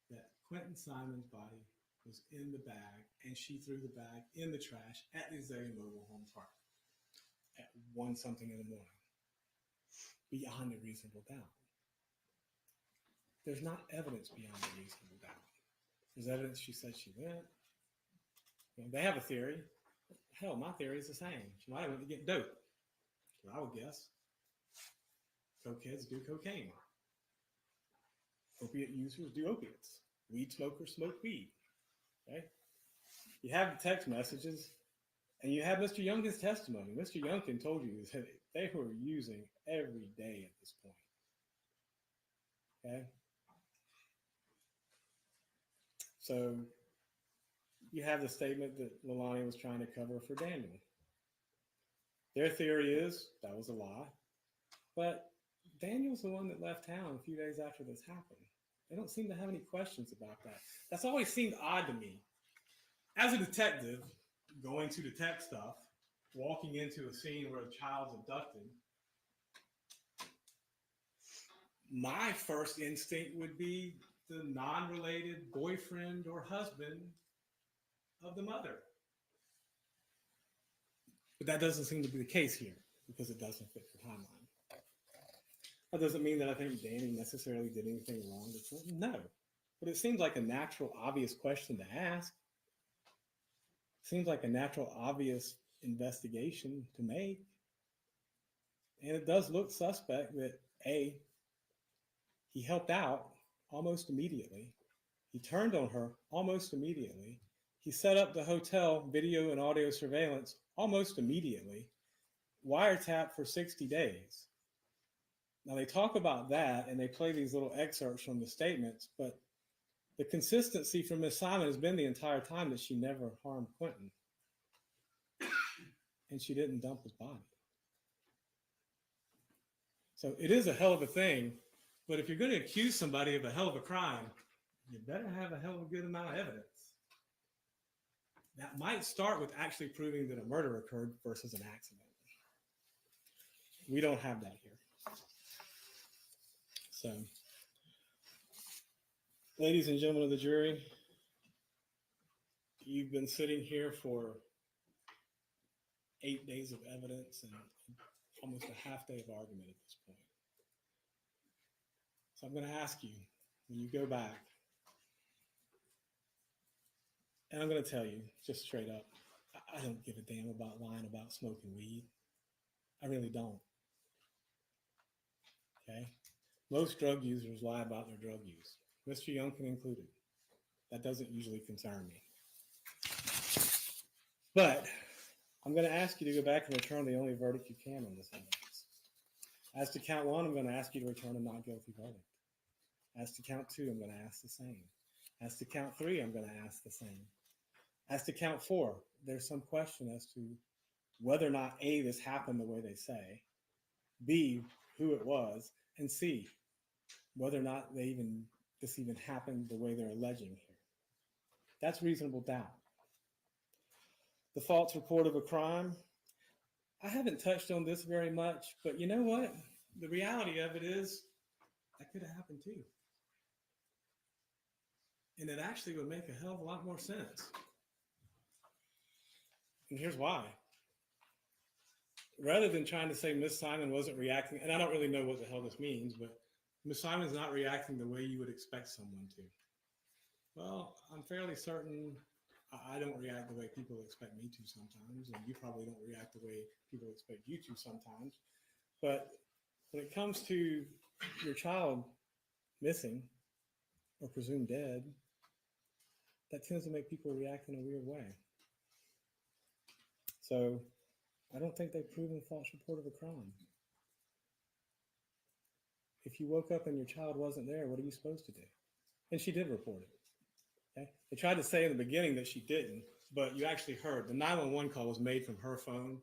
that Quentin Simon's body was in the bag, and she threw the bag in the trash at the Azalea Mobile Home Park at 1 something in the morning, beyond a reasonable doubt. There's not evidence beyond a reasonable doubt. There's evidence she said she went. You know, they have a theory. Hell, my theory is the same. She might have went to get dope. I would guess. Cokeheads do cocaine. Opiate users do opiates. Weed smokers smoke weed. Okay? You have the text messages, and you have Mr. Youngkin's testimony. Mr. Youngkin told you that they were using every day at this point. Okay? So you have the statement that Leilani was trying to cover for Daniel. Their theory is that was a lie, but Daniel's the one that left town a few days after this happened. They don't seem to have any questions about that. That's always seemed odd to me. As a detective, going to detect stuff, walking into a scene where a child's abducted, my first instinct would be the non-related boyfriend or husband of the mother. But that doesn't seem to be the case here because it doesn't fit the timeline. That doesn't mean that I think Danny necessarily did anything wrong. No. But it seems like a natural, obvious question to ask. Seems like a natural, obvious investigation to make. And it does look suspect that A, he helped out almost immediately. He turned on her almost immediately. He set up the hotel video and audio surveillance almost immediately. Wiretap for 60 days. Now they talk about that and they play these little excerpts from the statements, but the consistency from Miss Simon has been the entire time that she never harmed Quentin. And she didn't dump his body. So it is a hell of a thing, but if you're going to accuse somebody of a hell of a crime, you better have a hell of a good amount of evidence. That might start with actually proving that a murder occurred versus an accident. We don't have that here. So, ladies and gentlemen of the jury, you've been sitting here for 8 days of evidence and almost a half day of argument at this point. So I'm going to ask you, when you go back, and I'm going to tell you just straight up, I don't give a damn about lying about smoking weed. I really don't. Okay? Most drug users lie about their drug use, Mr. Youngkin included. That doesn't usually concern me. But I'm going to ask you to go back and return the only verdict you can on this evidence. As to count 1, I'm going to ask you to return a not guilty verdict. As to count 2, I'm going to ask the same. As to count 3, I'm going to ask the same. As to count 4, there's some question as to whether or not A, this happened the way they say, B, who it was, and C, whether or not this even happened the way they're alleging here. That's reasonable doubt. The false report of a crime, I haven't touched on this very much, but you know what? The reality of it is that could have happened too. And it actually would make a hell of a lot more sense. And here's why. Rather than trying to say Miss Simon wasn't reacting, and I don't really know what the hell this means, but Miss Simon's not reacting the way you would expect someone to. Well, I'm fairly certain I don't react the way people expect me to sometimes, and you probably don't react the way people expect you to sometimes. But when it comes to your child missing or presumed dead, that tends to make people react in a weird way. So I don't think they've proven false report of a crime. If you woke up and your child wasn't there, what are you supposed to do? And she did report it. Okay? They tried to say in the beginning that she didn't, but you actually heard the 911 call was made from her phone,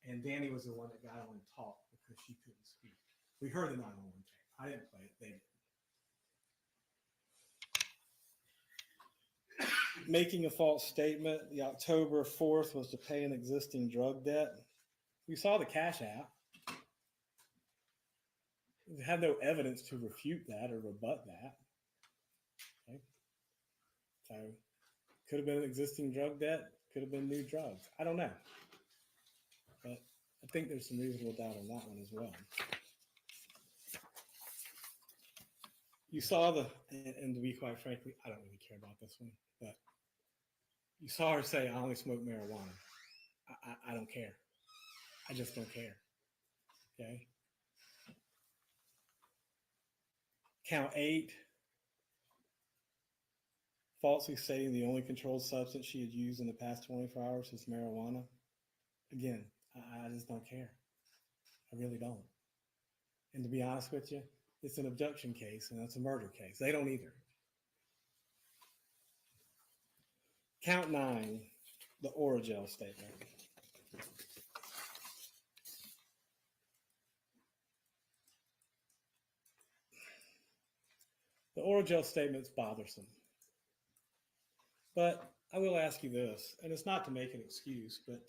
and Danny was the one that got on and talked because she couldn't speak. We heard the 911 tape. I didn't play it. They did. Making a false statement. The October 4th was to pay an existing drug debt. We saw the Cash App. We had no evidence to refute that or rebut that. Okay. So Could have been existing drug debt, could have been new drugs. I don't know. But I think there's some reasonable doubt on that one as well. You saw and to be quite frankly, I don't really care about this one, but you saw her say, I only smoke marijuana. I don't care. I just don't care. Okay. Count 8, falsely stating the only controlled substance she had used in the past 24 hours is marijuana. Again, I just don't care. I really don't. And to be honest with you, it's an abduction case and it's a murder case. They don't either. Count 9, the Oragel statement. The Oragel statement's bothersome. But I will ask you this, and it's not to make an excuse, but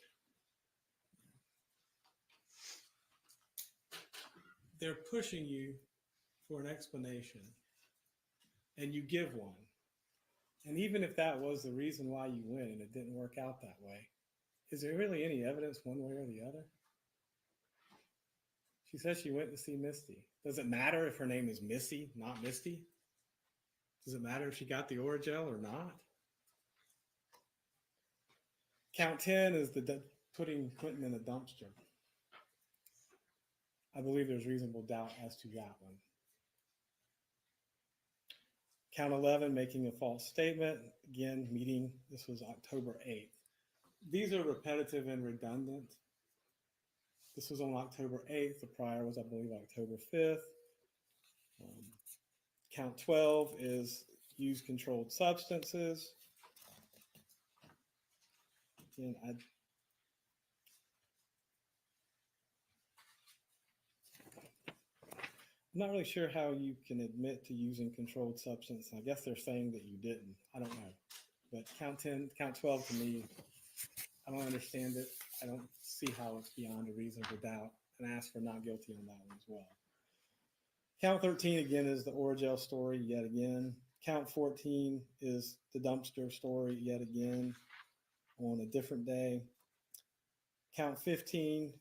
they're pushing you for an explanation, and you give one. And even if that was the reason why you went and it didn't work out that way, is there really any evidence one way or the other? She says she went to see Misty. Does it matter if her name is Missy, not Misty? Does it matter if she got the Oragel or not? Count 10 is putting Clinton in a dumpster. I believe there's reasonable doubt as to that one. Count 11, making a false statement. Again, this was October 8th. These are repetitive and redundant. This was on October 8th. The prior was, I believe, October 5th. Count 12 is use controlled substances. Again, I'm not really sure how you can admit to using controlled substance. I guess they're saying that you didn't. I don't know. But count 10, count 12 to me, I don't understand it. I don't see how it's beyond a reasonable doubt, and ask for not guilty on that one as well. Count 13 again is the Oragel story yet again. Count 14 is the dumpster story yet again on a different day. Count 15,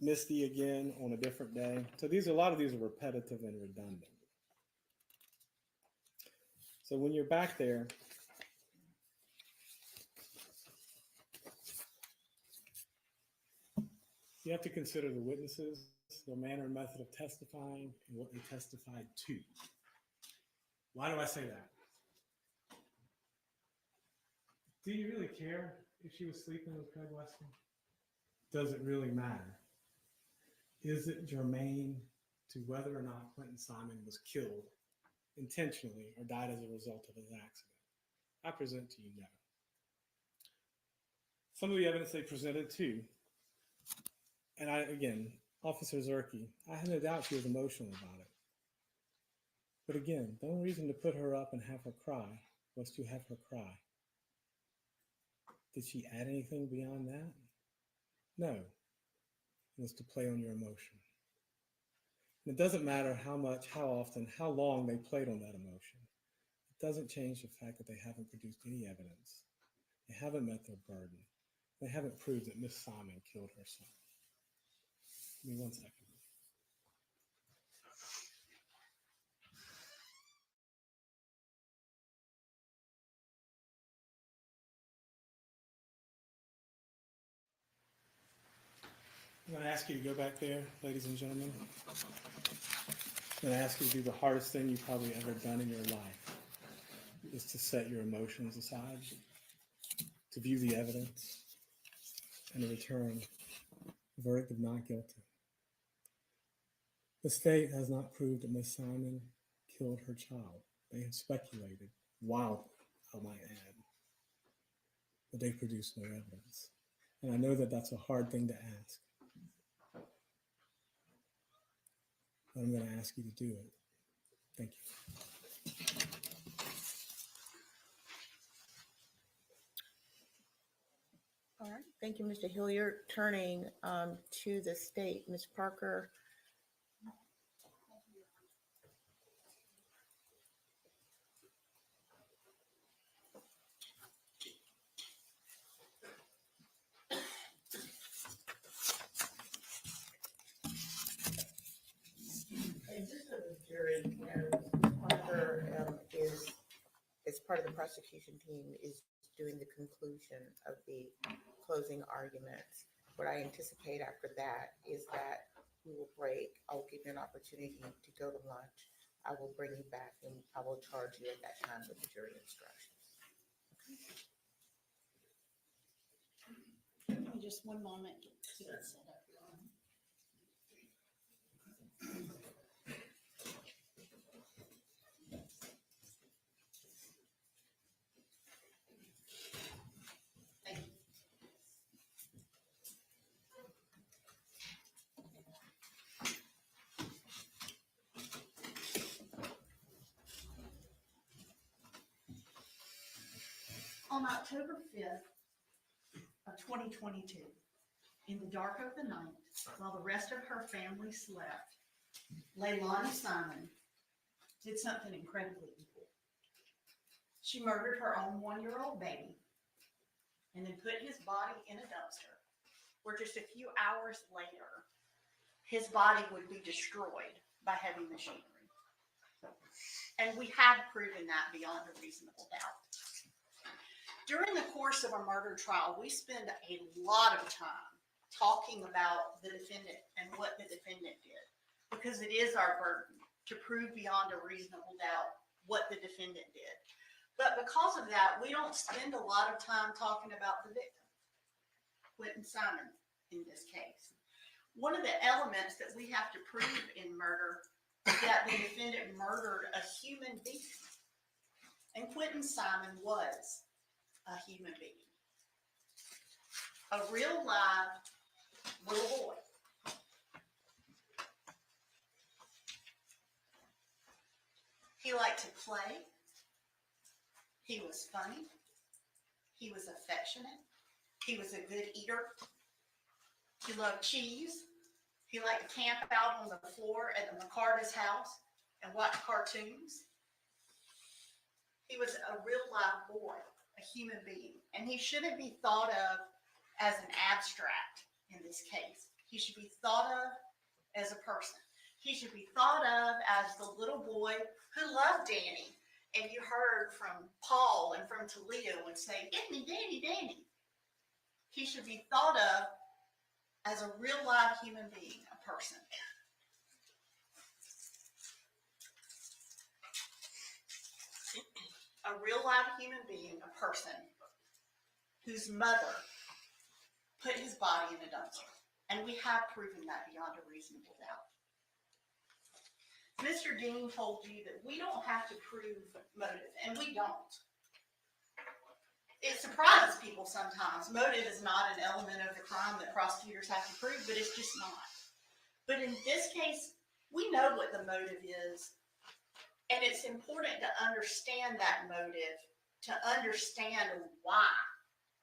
Misty again on a different day. So a lot of these are repetitive and redundant. So when you're back there, you have to consider the witnesses, their manner and method of testifying, and what they testified to. Why do I say that? Do you really care if she was sleeping with Craig Weston? Does it really matter? Is it germane to whether or not Quentin Simon was killed intentionally or died as a result of his accident? I present to you no. Some of the evidence they presented too, and again, Officer Zerke, I had no doubt she was emotional about it. But again, the only reason to put her up and have her cry was to have her cry. Did she add anything beyond that? No. It was to play on your emotion. And it doesn't matter how much, how often, how long they played on that emotion. It doesn't change the fact that they haven't produced any evidence. They haven't met their burden. They haven't proved that Miss Simon killed her son. Give me 1 second. I'm going to ask you to go back there, ladies and gentlemen. I'm going to ask you to do the hardest thing you've probably ever done in your life, is to set your emotions aside, to view the evidence, and to return a verdict of not guilty. The state has not proved that Miss Simon killed her child. They have speculated wildly, I might add, but they produced no evidence. And I know that that's a hard thing to ask. But I'm going to ask you to do it. Thank you. All right, thank you, Mr. Hilliard. Turning to the state, Ms. Parker. prosecution team is doing the conclusion of the closing arguments. What I anticipate after that is that we will break. I'll give you an opportunity to go to lunch. I will bring you back and I will charge you at that time with the jury instructions. Give me just one moment to get set up. Thank you. On October 5th of 2022, in the dark of the night, while the rest of her family slept, Leilani Simon did something incredibly evil. She murdered her own 1-year-old baby and then put his body in a dumpster, where just a few hours later, his body would be destroyed by heavy machinery. And we have proven that beyond a reasonable doubt. During the course of a murder trial, we spend a lot of time talking about the defendant and what the defendant did, because it is our burden to prove beyond a reasonable doubt what the defendant did. But because of that, we don't spend a lot of time talking about the victim, Quentin Simon, in this case. One of the elements that we have to prove in murder is that the defendant murdered a human being. And Quentin Simon was a human being. A real live little boy. He liked to play. He was funny. He was affectionate. He was a good eater. He loved cheese. He liked to camp out on the floor at the McCarter's house and watch cartoons. He was a real live boy, a human being, and he shouldn't be thought of as an abstract in this case. He should be thought of as a person. He should be thought of as the little boy who loved Danny. And you heard from Paul and from Toledo and say, Danny, Danny, Danny. He should be thought of as a real live human being, a person. A real live human being, a person, whose mother put his body in a dumpster. And we have proven that beyond a reasonable doubt. Mr. Dean told you that we don't have to prove motive, and we don't. It surprises people sometimes. Motive is not an element of the crime that prosecutors have to prove, but it's just not. But in this case, we know what the motive is, and it's important to understand that motive, to understand why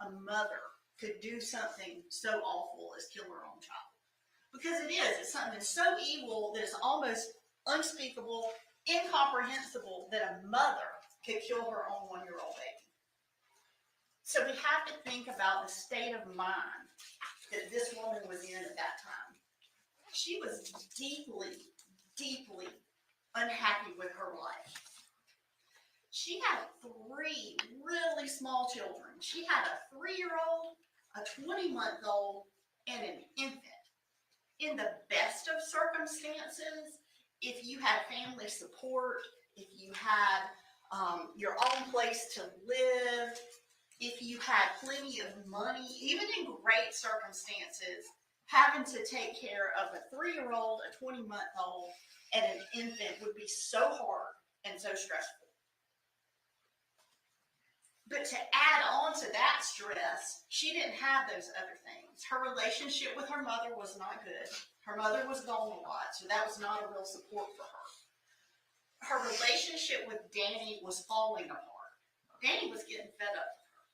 a mother could do something so awful as kill her own child. Because it is. It's something so evil that it's almost unspeakable, incomprehensible that a mother could kill her own 1-year-old baby. So we have to think about the state of mind that this woman was in at that time. She was deeply, deeply unhappy with her life. She had 3 really small children. She had a 3-year-old, a 20-month-old, and an infant. In the best of circumstances, if you had family support, if you had your own place to live, if you had plenty of money, even in great circumstances, having to take care of a 3-year-old, a 20-month-old, and an infant would be so hard and so stressful. But to add on to that stress, she didn't have those other things. Her relationship with her mother was not good. Her mother was gone a lot, so that was not a real support for her. Her relationship with Danny was falling apart. Danny was getting fed up with her.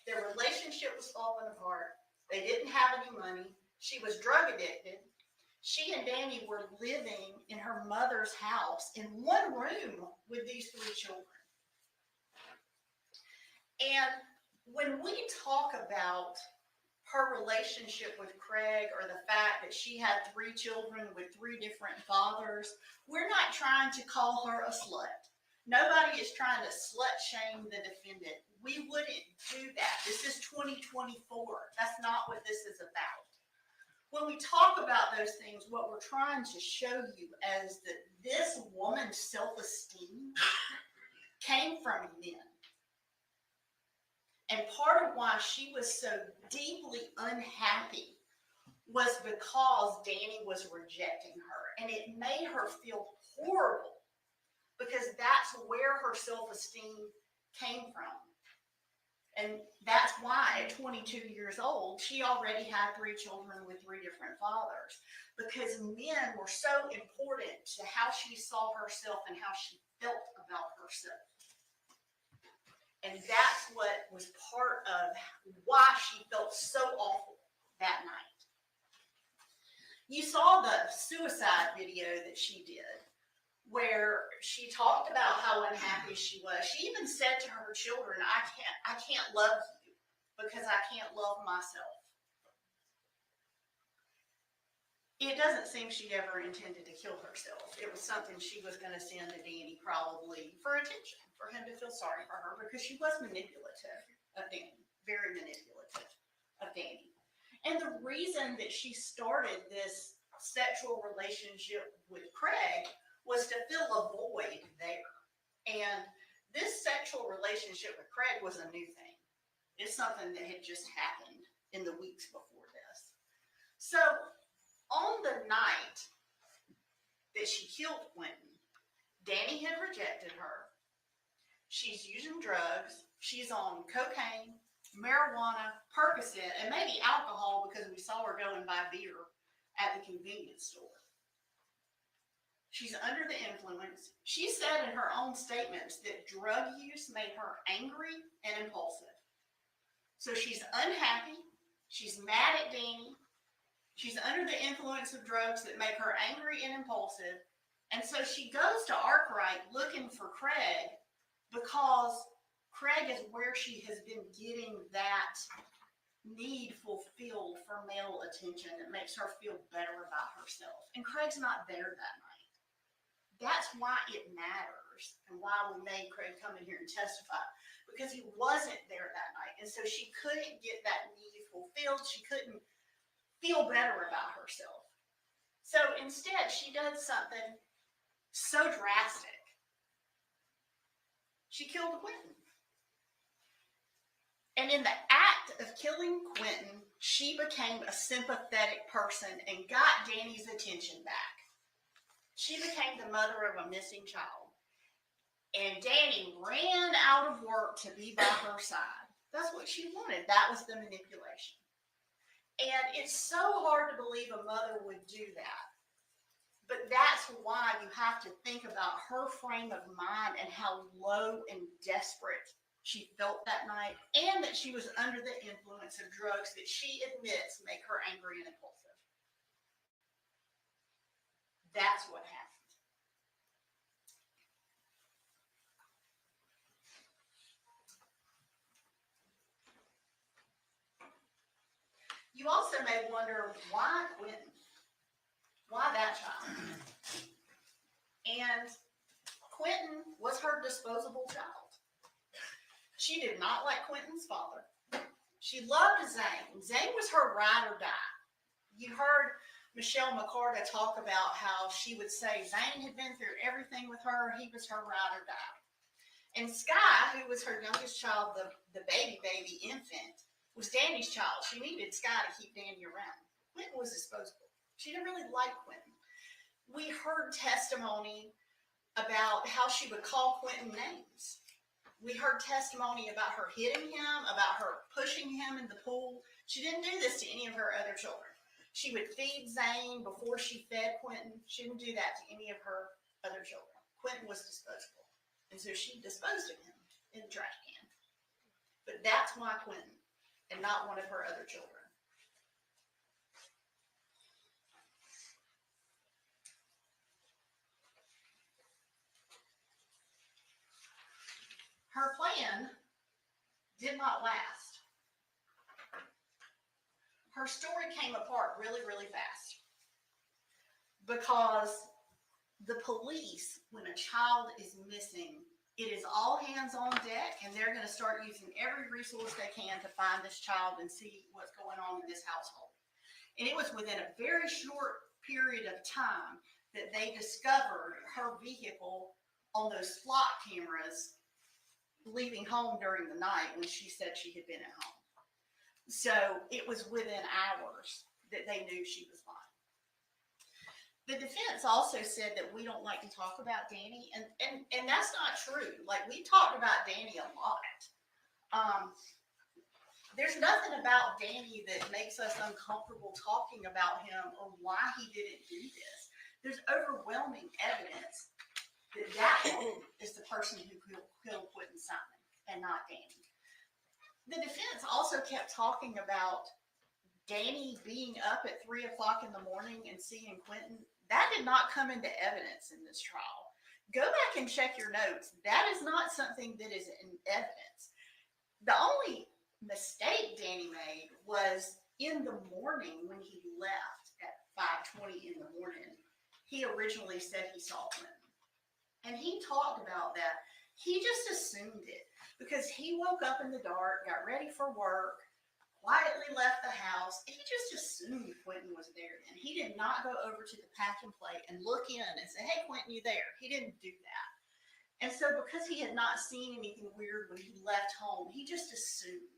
Their relationship was falling apart. They didn't have any money. She was drug addicted. She and Danny were living in her mother's house in one room with these 3 children. And when we talk about her relationship with Craig, or the fact that she had 3 children with 3 different fathers, we're not trying to call her a slut. Nobody is trying to slut shame the defendant. We wouldn't do that. This is 2024. That's not what this is about. When we talk about those things, what we're trying to show you is that this woman's self-esteem came from men. And part of why she was so deeply unhappy was because Danny was rejecting her. And it made her feel horrible because that's where her self-esteem came from. And that's why at 22 years old, she already had 3 children with 3 different fathers, because men were so important to how she saw herself and how she felt about herself. And that's what was part of why she felt so awful that night. You saw the suicide video that she did, where she talked about how unhappy she was. She even said to her children, I can't love you because I can't love myself. It doesn't seem she ever intended to kill herself. It was something she was going to send to Danny probably for attention, for him to feel sorry for her, because she was manipulative of Danny, very manipulative of Danny. And the reason that she started this sexual relationship with Craig was to fill a void there. And this sexual relationship with Craig was a new thing. It's something that had just happened in the weeks before this. So on the night that she killed Quentin, Danny had rejected her. She's using drugs. She's on cocaine, marijuana, Percocet, and maybe alcohol, because we saw her go and buy beer at the convenience store. She's under the influence. She said in her own statements that drug use made her angry and impulsive. So she's unhappy. She's mad at Danny. She's under the influence of drugs that make her angry and impulsive. And so she goes to Arkwright looking for Craig, because Craig is where she has been getting that need fulfilled for male attention that makes her feel better about herself. And Craig's not there that night. That's why it matters, and why we made Craig come in here and testify, because he wasn't there that night. And so she couldn't get that need fulfilled. She couldn't feel better about herself. So instead, she does something so drastic. She killed Quentin. And in the act of killing Quentin, she became a sympathetic person and got Danny's attention back. She became the mother of a missing child. And Danny ran out of work to be by her side. That's what she wanted. That was the manipulation. And it's so hard to believe a mother would do that. But that's why you have to think about her frame of mind and how low and desperate she felt that night, and that she was under the influence of drugs that she admits make her angry and impulsive. That's what happened. You also may wonder, why Quentin? Why that child? And Quentin was her disposable child. She did not like Quentin's father. She loved Zane. Zane was her ride or die. You heard Michelle McCarta talk about how she would say Zane had been through everything with her. He was her ride or die. And Sky, who was her youngest child, the baby infant, was Danny's child. She needed Sky to keep Danny around. Quentin was disposable. She didn't really like Quentin. We heard testimony about how she would call Quentin names. We heard testimony about her hitting him, about her pushing him in the pool. She didn't do this to any of her other children. She would feed Zane before she fed Quentin. She didn't do that to any of her other children. Quentin was disposable. And so she disposed of him in the trash can. But that's why Quentin, and not one of her other children. Her plan did not last. Her story came apart really, really fast. Because the police, when a child is missing, It is all hands on deck, and they're gonna start using every resource they can to find this child and see what's going on in this household. And it was within a very short period of time that they discovered her vehicle on those slot cameras leaving home during the night when she said she had been at home. So it was within hours that they knew she was lying. The defense also said that we don't like to talk about Danny, and that's not true. Like, we talked about Danny a lot. There's nothing about Danny that makes us uncomfortable talking about him or why he didn't do this. There's overwhelming evidence that that woman is the person who killed Quentin Simon and not Danny. The defense also kept talking about Danny being up at 3 o'clock in the morning and seeing Quentin. That did not come into evidence in this trial. Go back and check your notes. That is not something that is in evidence. The only mistake Danny made was in the morning when he left at 5:20 in the morning. He originally said he saw Quentin. And he talked about that. He just assumed it because he woke up in the dark, got ready for work, quietly left the house. He just assumed Quentin was there. And he did not go over to the pack and play and look in and say, hey, Quentin, you there? He didn't do that. And so because he had not seen anything weird when he left home, he just assumed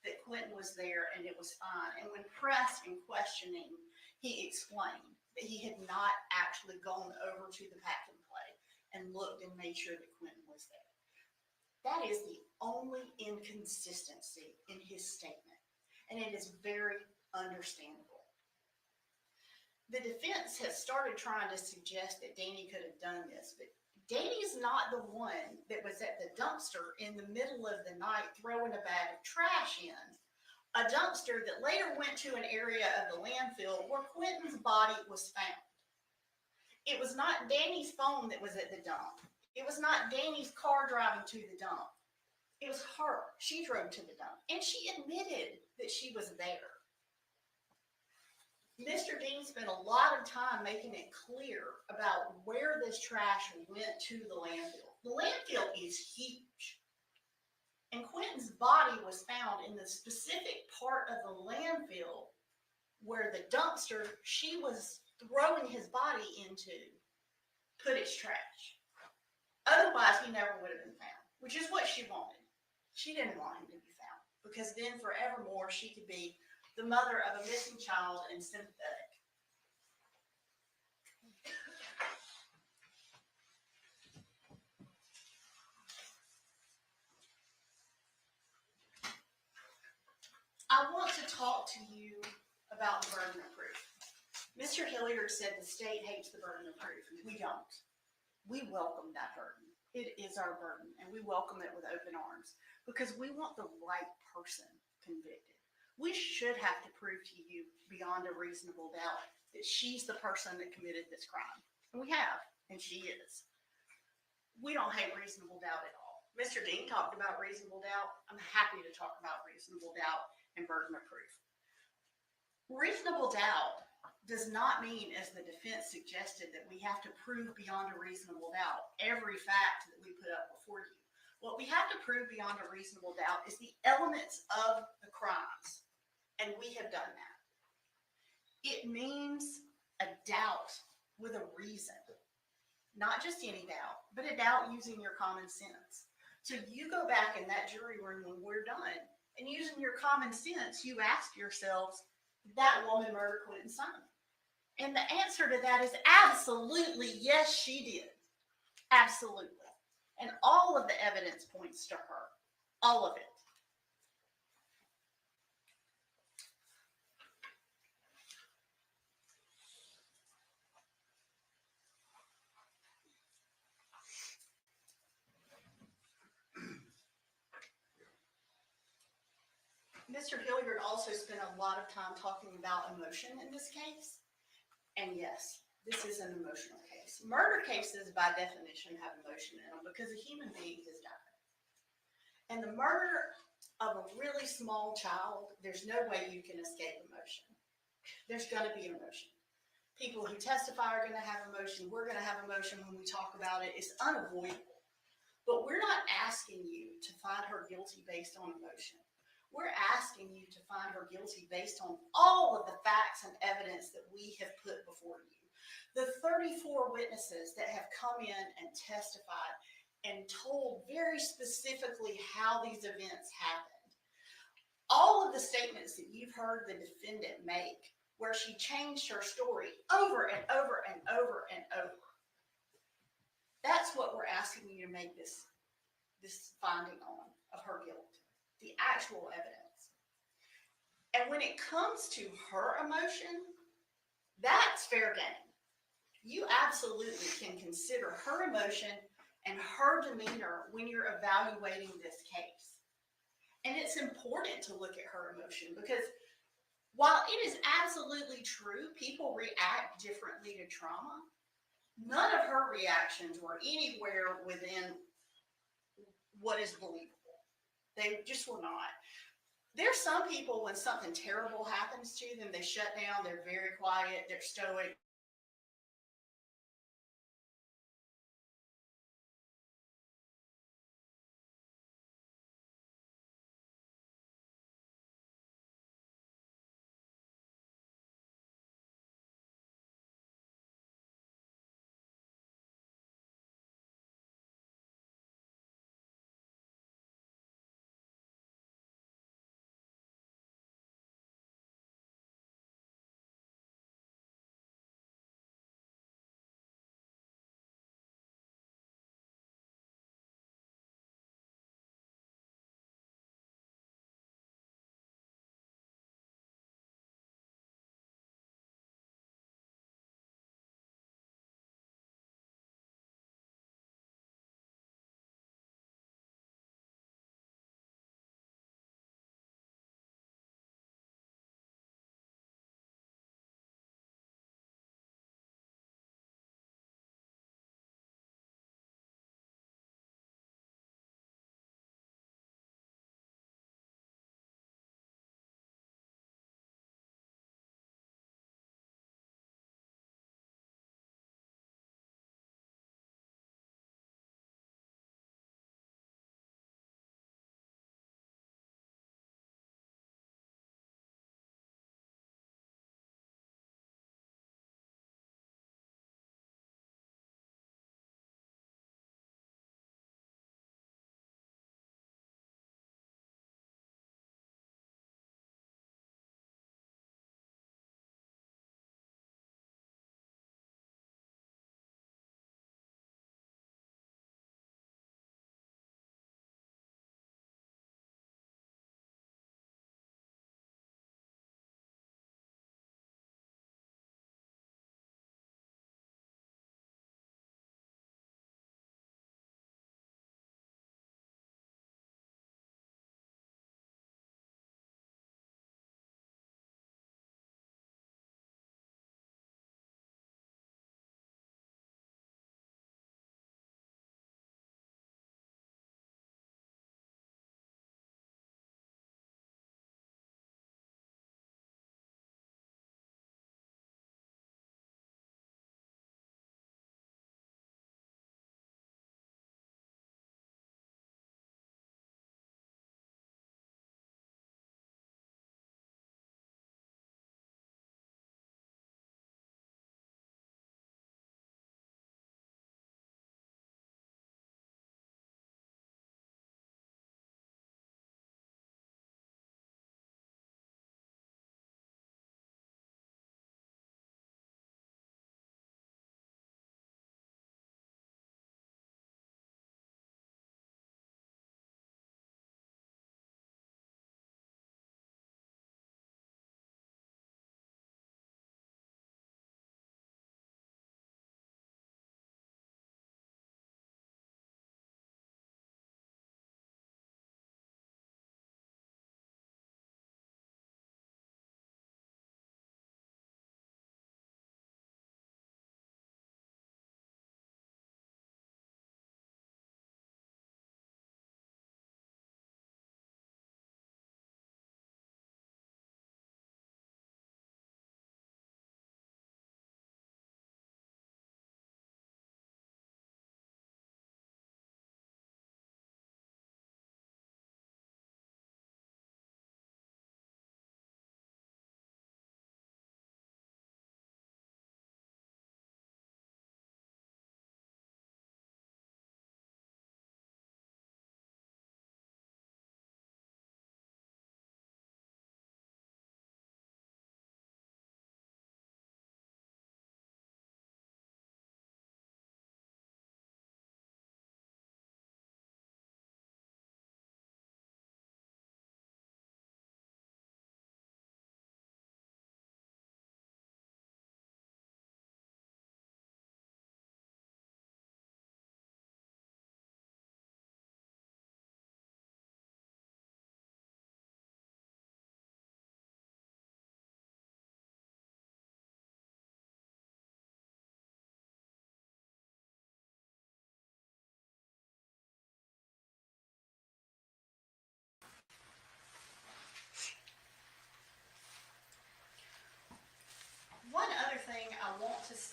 that Quentin was there and it was fine. And when pressed and questioning, he explained that he had not actually gone over to the pack and play and looked and made sure that Quentin was there. That is the only inconsistency in his statement. And it is very understandable. The defense has started trying to suggest that Danny could have done this, but Danny's not the one that was at the dumpster in the middle of the night throwing a bag of trash in, a dumpster that later went to an area of the landfill where Quentin's body was found. It was not Danny's phone that was at the dump. It was not Danny's car driving to the dump. It was her. She drove to the dump, and she admitted that she was there. Mr. Dean spent a lot of time making it clear about where this trash went to the landfill. The landfill is huge, and Quentin's body was found in the specific part of the landfill where the dumpster she was throwing his body into put its trash. Otherwise, he never would have been found, which is what she wanted. She didn't want him to be found because then forevermore she could be the mother of a missing child and sympathetic. I want to talk to you about the burden of proof. Mr. Hilliard said the state hates the burden of proof. We don't. We welcome that burden. It is our burden, and we welcome it with open arms because we want the right person convicted. We should have to prove to you beyond a reasonable doubt that she's the person that committed this crime. And we have, and she is. We don't hate reasonable doubt at all. Mr. Dean talked about reasonable doubt. I'm happy to talk about reasonable doubt and burden of proof. Reasonable doubt does not mean, as the defense suggested, that we have to prove beyond a reasonable doubt every fact that we put up before you. What we have to prove beyond a reasonable doubt is the elements of the crimes, and we have done that. It means a doubt with a reason, not just any doubt, but a doubt using your common sense. So you go back in that jury room when we're done, and using your common sense, you ask yourselves, did that woman murder Quentin Simon? And the answer to that is absolutely yes, she did. Absolutely. And all of the evidence points to her. All of it. Mr. Hilliard also spent a lot of time talking about emotion in this case. And yes, this is an emotional case. Murder cases, by definition, have emotion in them because a human being has died. And the murder of a really small child, there's no way you can escape emotion. There's going to be emotion. People who testify are going to have emotion. We're going to have emotion when we talk about it. It's unavoidable. But we're not asking you to find her guilty based on emotion. We're asking you to find her guilty based on all of the facts and evidence that we have put before you. The 34 witnesses that have come in and testified and told very specifically how these events happened. All of the statements that you've heard the defendant make, where she changed her story over and over and over and over. That's what we're asking you to make this finding on of her guilt, the actual evidence. And when it comes to her emotion, that's fair game. You absolutely can consider her emotion and her demeanor when you're evaluating this case. And it's important to look at her emotion because while it is absolutely true, people react differently to trauma, none of her reactions were anywhere within what is believable. They just were not. There's some people, when something terrible happens to them, they shut down, they're very quiet, they're stoic,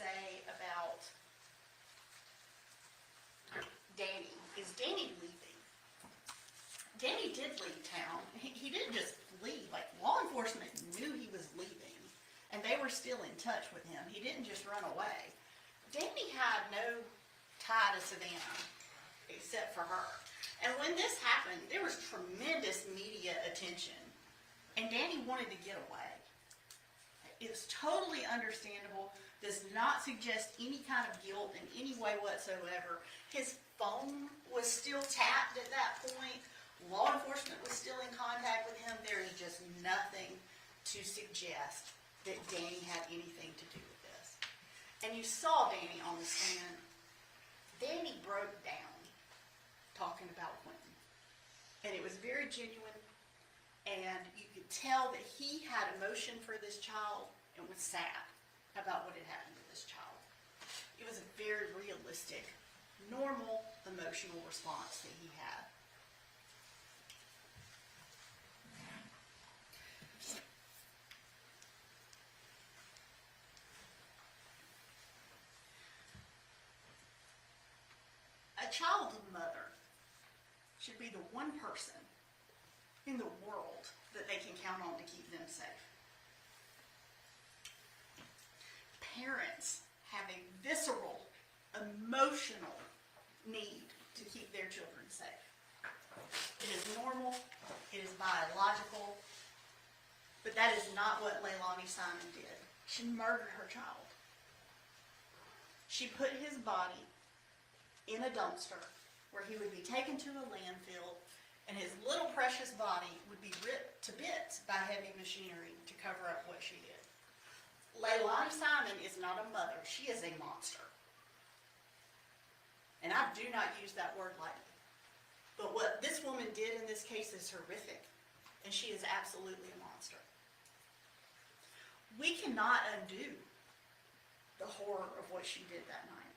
say about Danny is Danny leaving. Danny did leave town. He didn't just leave. Like, law enforcement knew he was leaving, and they were still in touch with him. He didn't just run away. Danny had no tie to Savannah except for her. And when this happened, there was tremendous media attention, and Danny wanted to get away. It was totally understandable, does not suggest any kind of guilt in any way whatsoever. His phone was still tapped at that point. Law enforcement was still in contact with him. There is just nothing to suggest that Danny had anything to do with this. And you saw Danny on the stand. Danny broke down talking about Quentin. And it was very genuine. And you could tell that he had emotion for this child and was sad about what had happened to this child. It was a very realistic, normal, emotional response that he had. A child's mother should be the one person in the world that they can count on to keep them safe. Parents have a visceral, emotional need to keep their children safe. It is normal, it is biological, but that is not what Leilani Simon did. She murdered her child. She put his body in a dumpster where he would be taken to a landfill and his little precious body would be ripped to bits by heavy machinery to cover up what she did. Leilani Simon is not a mother, she is a monster. And I do not use that word lightly. But what this woman did in this case is horrific, and she is absolutely a monster. We cannot undo the horror of what she did that night.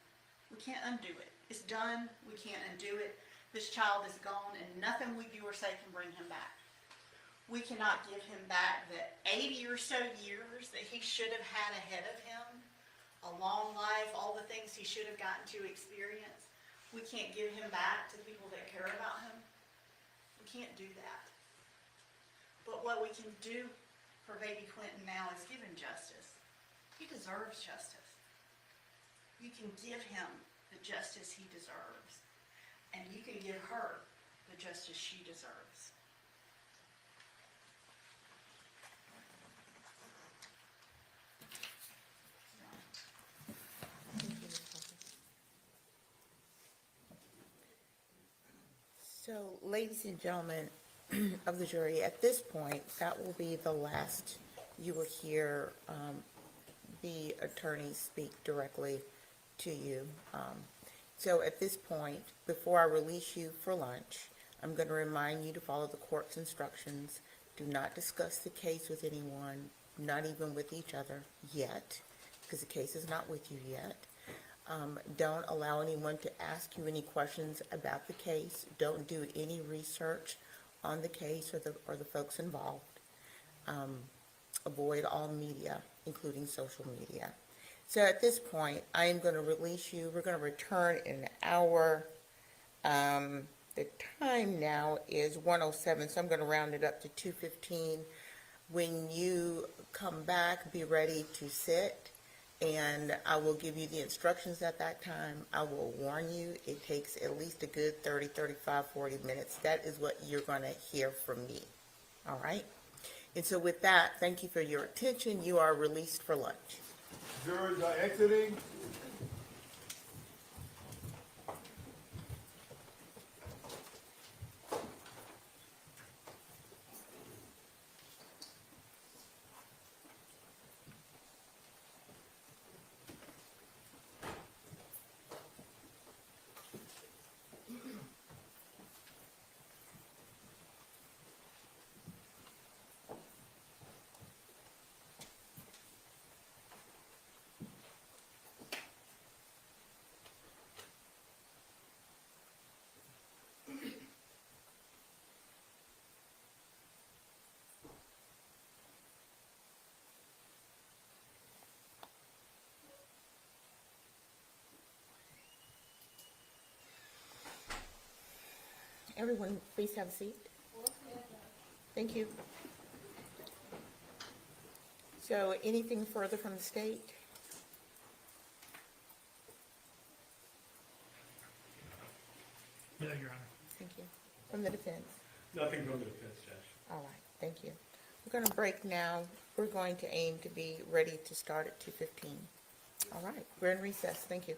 We can't undo it. It's done, we can't undo it. This child is gone, and nothing we do or say can bring him back. We cannot give him back the 80 or so years that he should have had ahead of him, a long life, all the things he should have gotten to experience. We can't give him back to people that care about him. We can't do that. But what we can do for baby Quentin now is give him justice. He deserves justice. You can give him the justice he deserves, and you can give her the justice she deserves. So, ladies and gentlemen of the jury, at this point, that will be the last you will hear the attorney speak directly to you. So at this point, before I release you for lunch, I'm going to remind you to follow the court's instructions. Do not discuss the case with anyone, not even with each other yet, because the case is not with you yet. Don't allow anyone to ask you any questions about the case. Don't do any research on the case or the folks involved. Avoid all media, including social media. So at this point, I am going to release you. We're going to return in an hour. The time now is 1:07, so I'm going to round it up to 2:15. When you come back, be ready to sit, and I will give you the instructions at that time. I will warn you, it takes at least a good 30, 35, 40 minutes. That is what you're going to hear from me. All right? And so with that, thank you for your attention. You are released for lunch. Jurors are exiting. Everyone, please have a seat. Thank you. So anything further from the state? No, Your Honor. Thank you. From the defense? Nothing from the defense, Judge. All right, thank you. We're going to break now. We're going to aim to be ready to start at 2:15. All right, we're in recess. Thank you.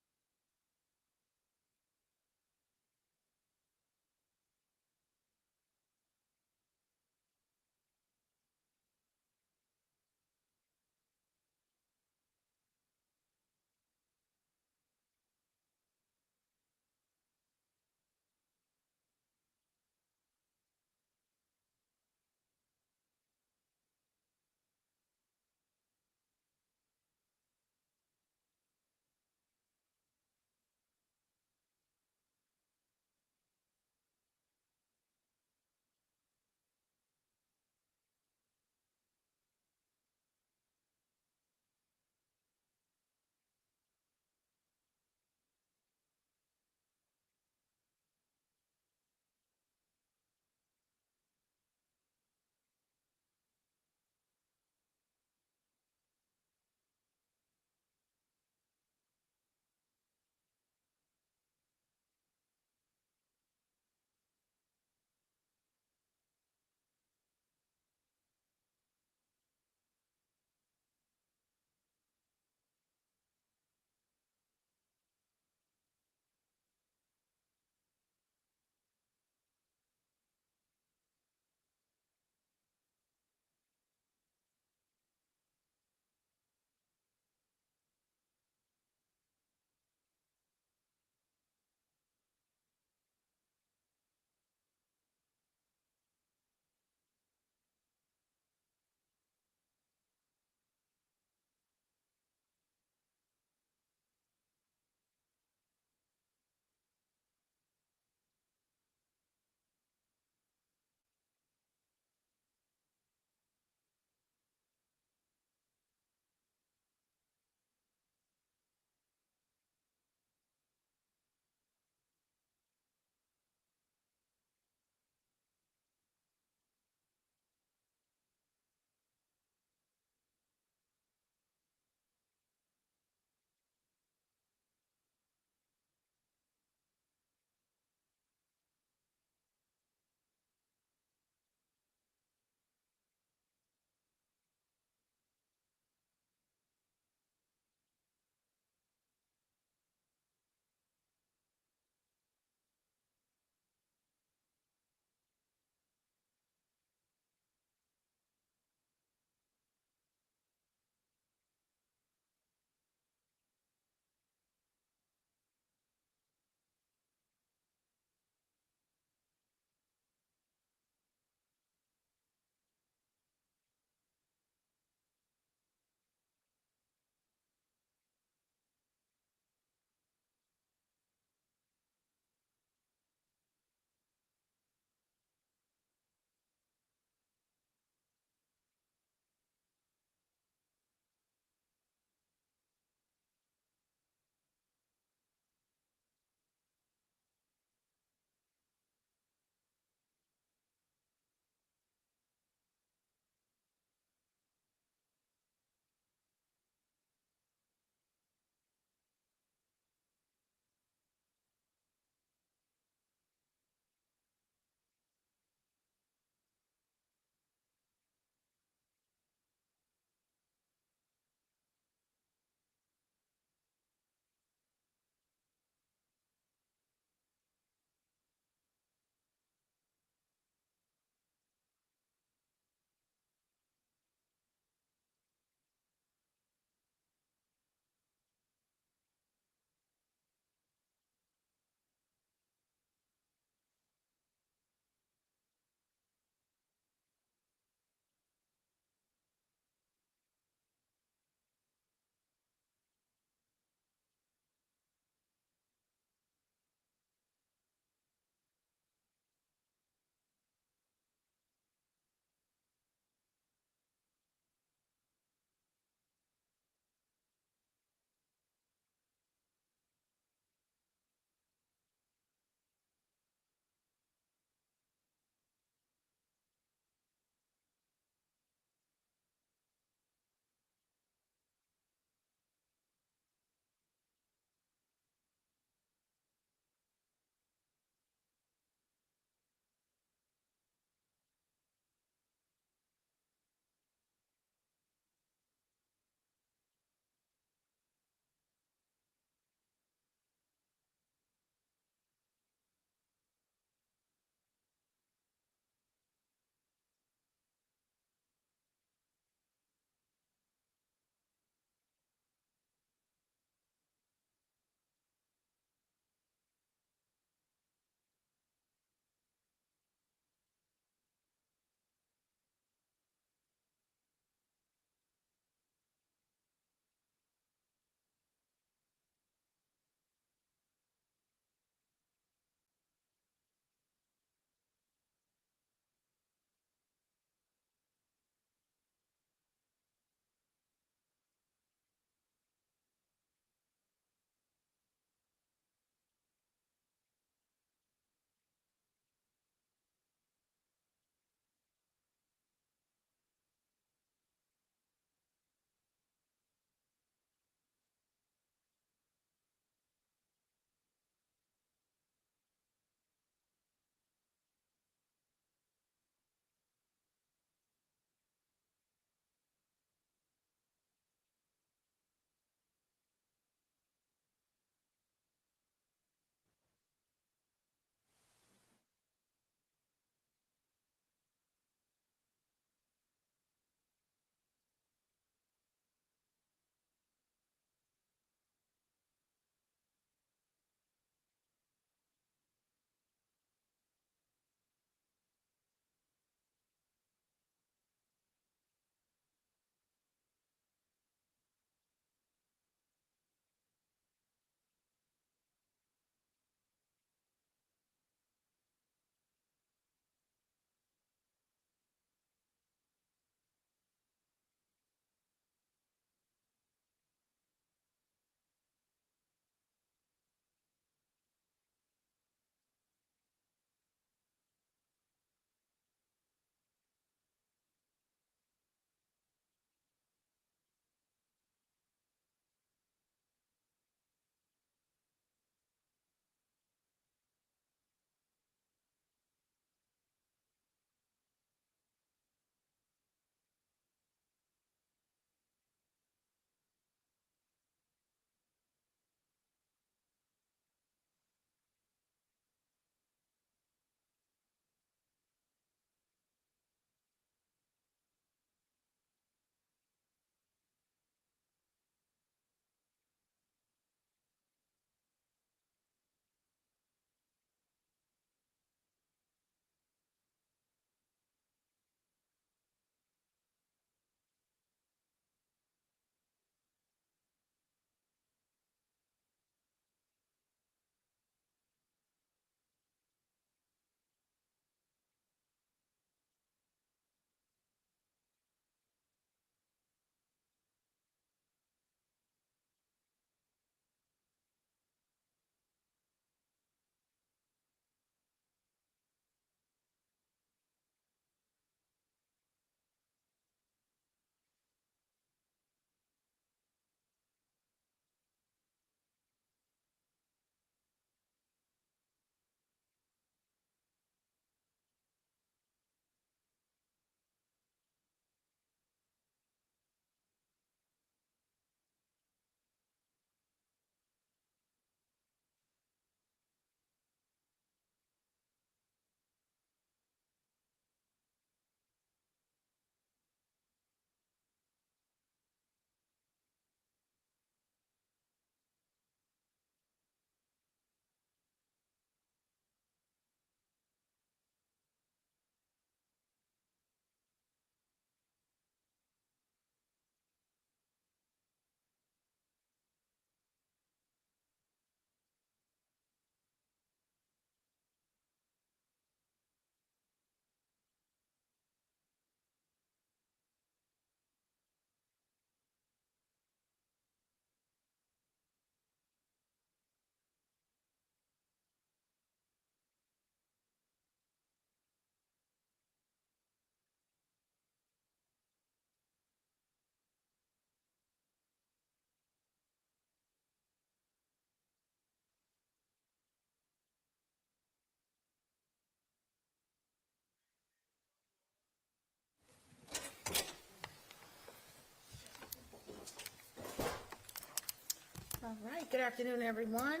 All right, good afternoon, everyone.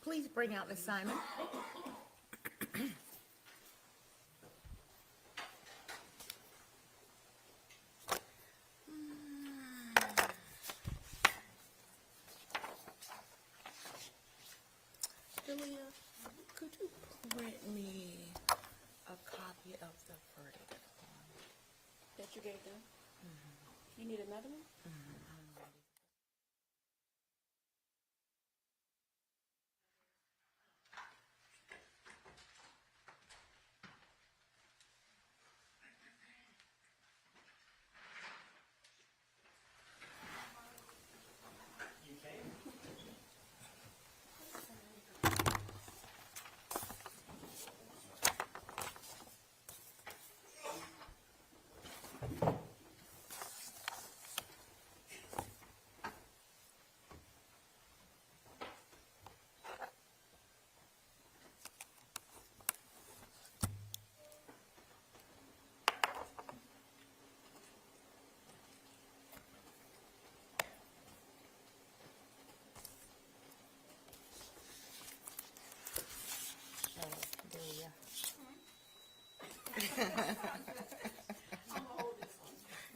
Please bring out Ms. Simon. Julia, could you print me a copy of the verdict? That you gave them? You need another one?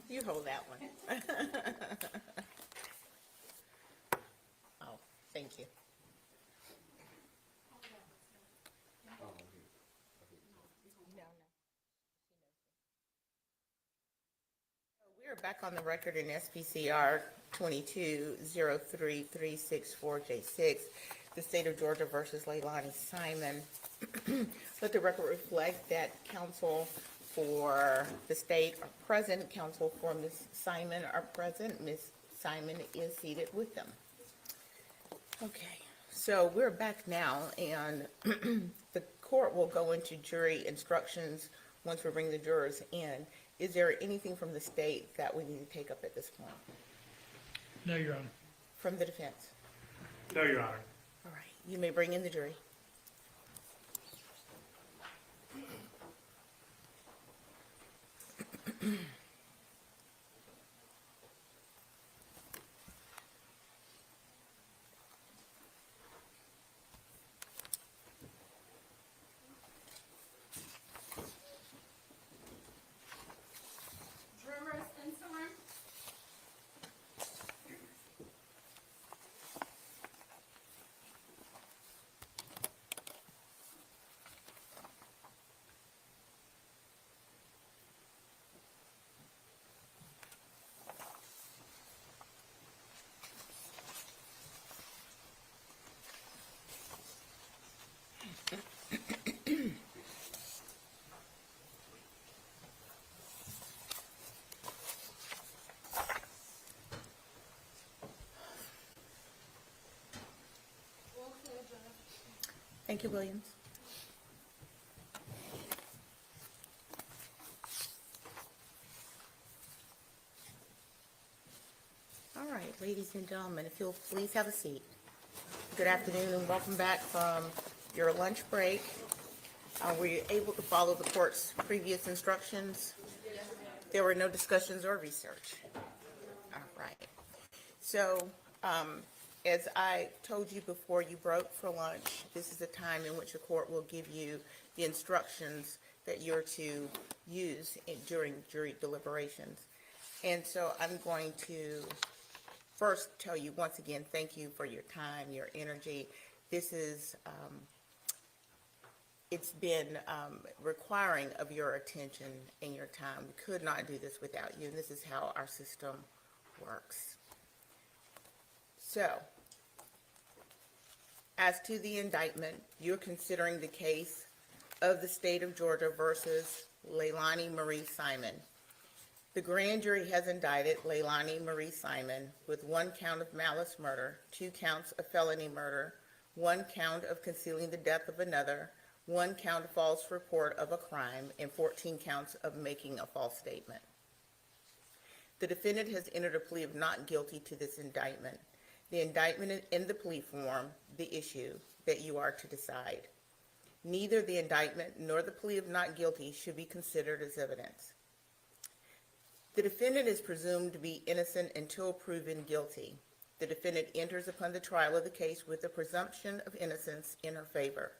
You hold that one. Oh, thank you. We are back on the record in SPCR 22-03364J6, the state of Georgia versus Leilani Simon. Let the record reflect that counsel for the state are present, counsel for Ms. Simon are present. Ms. Simon is seated with them. Okay, so we're back now, and the court will go into jury instructions once we bring the jurors in. Is there anything from the state that we need to take up at this point? No, Your Honor. From the defense? No, Your Honor. All right, you may bring in the jury. Jurors interim. Thank you, Williams. All right, ladies and gentlemen, if you'll please have a seat. Good afternoon and welcome back from your lunch break. Were you able to follow the court's previous instructions? There were no discussions or research. All right. So, as I told you before you broke for lunch, this is the time in which the court will give you the instructions that you're to use during jury deliberations. And so I'm going to first tell you once again, thank you for your time, your energy. This is, it's been requiring of your attention and your time. We could not do this without you, and this is how our system works. So, as to the indictment, you're considering the case of the state of Georgia versus Leilani Marie Simon. The grand jury has indicted Leilani Marie Simon with 1 count of malice murder, 2 counts of felony murder, 1 count of concealing the death of another, 1 count of false report of a crime, and 14 counts of making a false statement. The defendant has entered a plea of not guilty to this indictment. The indictment in the plea form, the issue that you are to decide. Neither the indictment nor the plea of not guilty should be considered as evidence. The defendant is presumed to be innocent until proven guilty. The defendant enters upon the trial of the case with the presumption of innocence in her favor.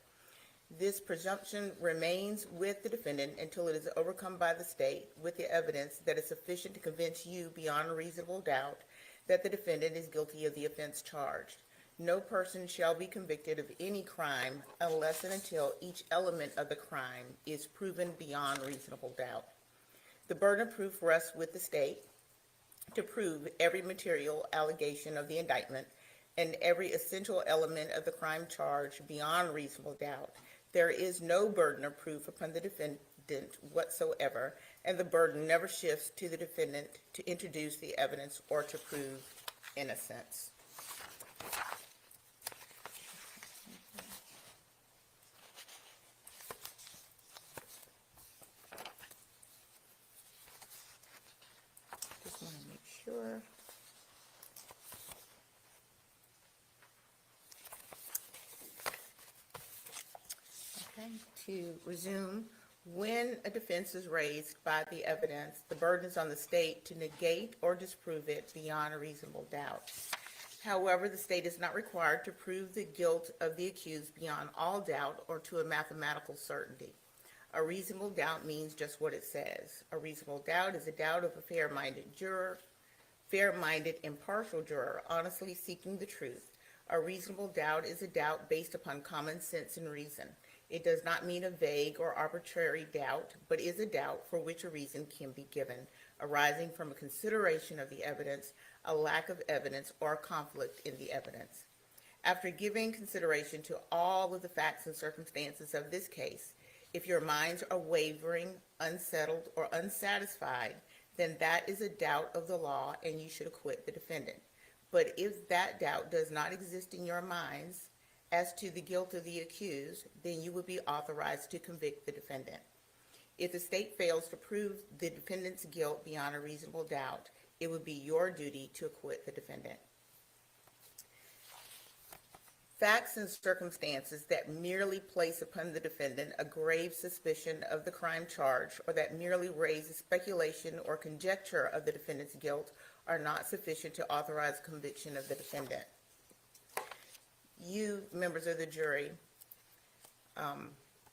This presumption remains with the defendant until it is overcome by the state with the evidence that is sufficient to convince you beyond a reasonable doubt that the defendant is guilty of the offense charged. No person shall be convicted of any crime unless and until each element of the crime is proven beyond reasonable doubt. The burden of proof rests with the state to prove every material allegation of the indictment and every essential element of the crime charged beyond reasonable doubt. There is no burden of proof upon the defendant whatsoever, and the burden never shifts to the defendant to introduce the evidence or to prove innocence. Just want to make sure. Okay, to resume, when a defense is raised by the evidence, the burden is on the state to negate or disprove it beyond a reasonable doubt. However, the state is not required to prove the guilt of the accused beyond all doubt or to a mathematical certainty. A reasonable doubt means just what it says. A reasonable doubt is a doubt of a fair-minded juror, fair-minded, impartial juror, honestly seeking the truth. A reasonable doubt is a doubt based upon common sense and reason. It does not mean a vague or arbitrary doubt, but is a doubt for which a reason can be given, arising from a consideration of the evidence, a lack of evidence, or a conflict in the evidence. After giving consideration to all of the facts and circumstances of this case, if your minds are wavering, unsettled, or unsatisfied, then that is a doubt of the law and you should acquit the defendant. But if that doubt does not exist in your minds as to the guilt of the accused, then you would be authorized to convict the defendant. If the state fails to prove the defendant's guilt beyond a reasonable doubt, it would be your duty to acquit the defendant. Facts and circumstances that merely place upon the defendant a grave suspicion of the crime charged or that merely raise speculation or conjecture of the defendant's guilt are not sufficient to authorize conviction of the defendant. You, members of the jury,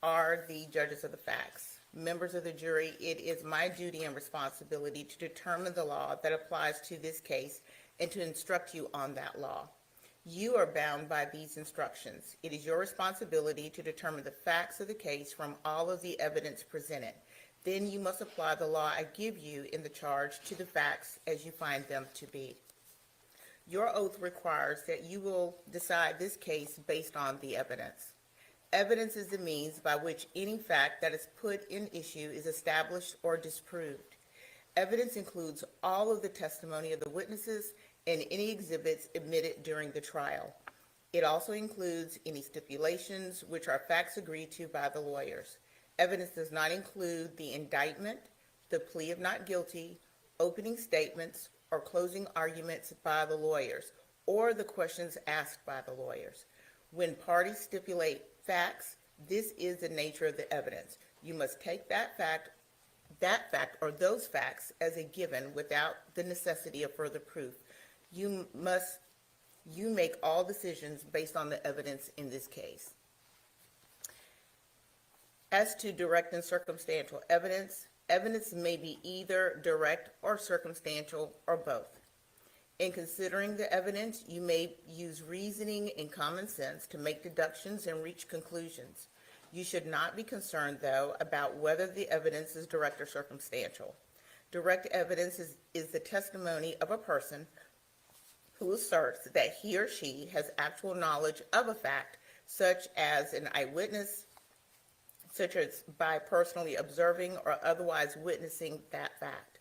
are the judges of the facts. Members of the jury, it is my duty and responsibility to determine the law that applies to this case and to instruct you on that law. You are bound by these instructions. It is your responsibility to determine the facts of the case from all of the evidence presented. Then you must apply the law I give you in the charge to the facts as you find them to be. Your oath requires that you will decide this case based on the evidence. Evidence is the means by which any fact that is put in issue is established or disproved. Evidence includes all of the testimony of the witnesses and any exhibits admitted during the trial. It also includes any stipulations, which are facts agreed to by the lawyers. Evidence does not include the indictment, the plea of not guilty, opening statements, or closing arguments by the lawyers, or the questions asked by the lawyers. When parties stipulate facts, this is the nature of the evidence. You must take that fact or those facts as a given without the necessity of further proof. You make all decisions based on the evidence in this case. As to direct and circumstantial evidence, evidence may be either direct or circumstantial or both. In considering the evidence, you may use reasoning and common sense to make deductions and reach conclusions. You should not be concerned, though, about whether the evidence is direct or circumstantial. Direct evidence is the testimony of a person who asserts that he or she has actual knowledge of a fact, such as an eyewitness, such as by personally observing or otherwise witnessing that fact.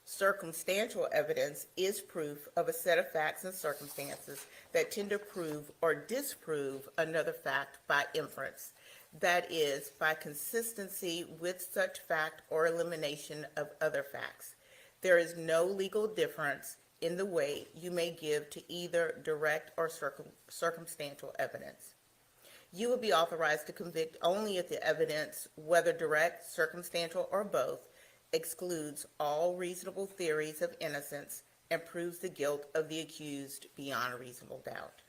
Circumstantial evidence is proof of a set of facts and circumstances that tend to prove or disprove another fact by inference. That is, by consistency with such fact or elimination of other facts. There is no legal difference in the weight you may give to either direct or circumstantial evidence. You will be authorized to convict only if the evidence, whether direct, circumstantial, or both, excludes all reasonable theories of innocence and proves the guilt of the accused beyond a reasonable doubt.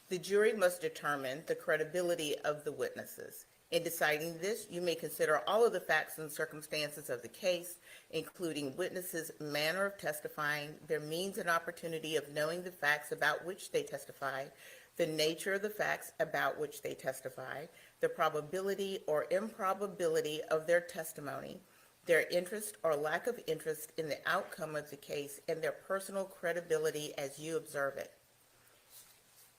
The jury must determine the credibility of the witnesses. In deciding this, you may consider all of the facts and circumstances of the case, including witnesses' manner of testifying, their means and opportunity of knowing the facts about which they testify, the nature of the facts about which they testify, the probability or improbability of their testimony, their interest or lack of interest in the outcome of the case, and their personal credibility as you observe it.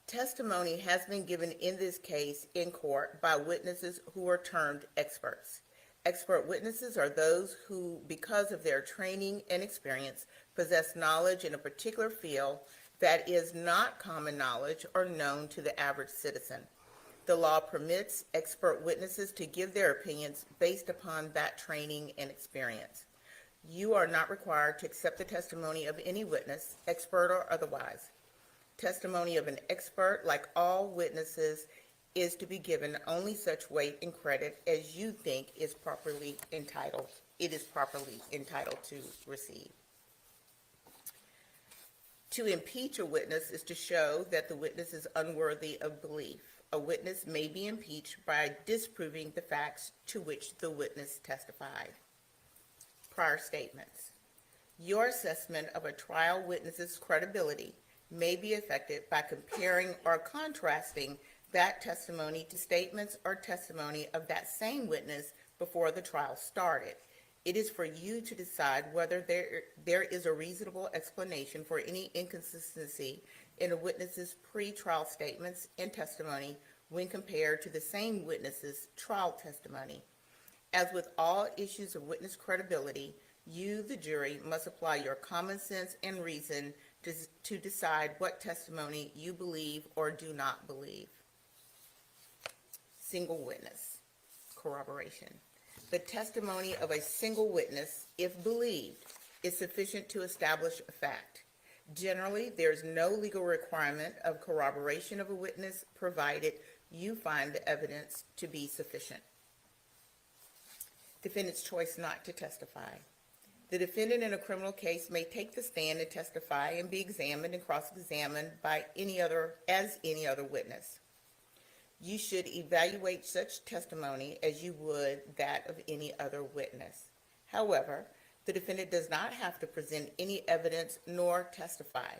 Testimony has been given in this case in court by witnesses who are termed experts. Expert witnesses are those who, because of their training and experience, possess knowledge in a particular field that is not common knowledge or known to the average citizen. The law permits expert witnesses to give their opinions based upon that training and experience. You are not required to accept the testimony of any witness, expert or otherwise. Testimony of an expert, like all witnesses, is to be given only such weight and credit as you think is properly entitled to receive. To impeach a witness is to show that the witness is unworthy of belief. A witness may be impeached by disproving the facts to which the witness testified. Prior statements. Your assessment of a trial witness's credibility may be affected by comparing or contrasting that testimony to statements or testimony of that same witness before the trial started. It is for you to decide whether there is a reasonable explanation for any inconsistency in a witness's pre-trial statements and testimony when compared to the same witness's trial testimony. As with all issues of witness credibility, you, the jury, must apply your common sense and reason to decide what testimony you believe or do not believe. Single witness corroboration. The testimony of a single witness, if believed, is sufficient to establish a fact. Generally, there is no legal requirement of corroboration of a witness, provided you find the evidence to be sufficient. Defendant's choice not to testify. The defendant in a criminal case may take the stand and testify and be examined and cross-examined by any other witness. You should evaluate such testimony as you would that of any other witness. However, the defendant does not have to present any evidence nor testify.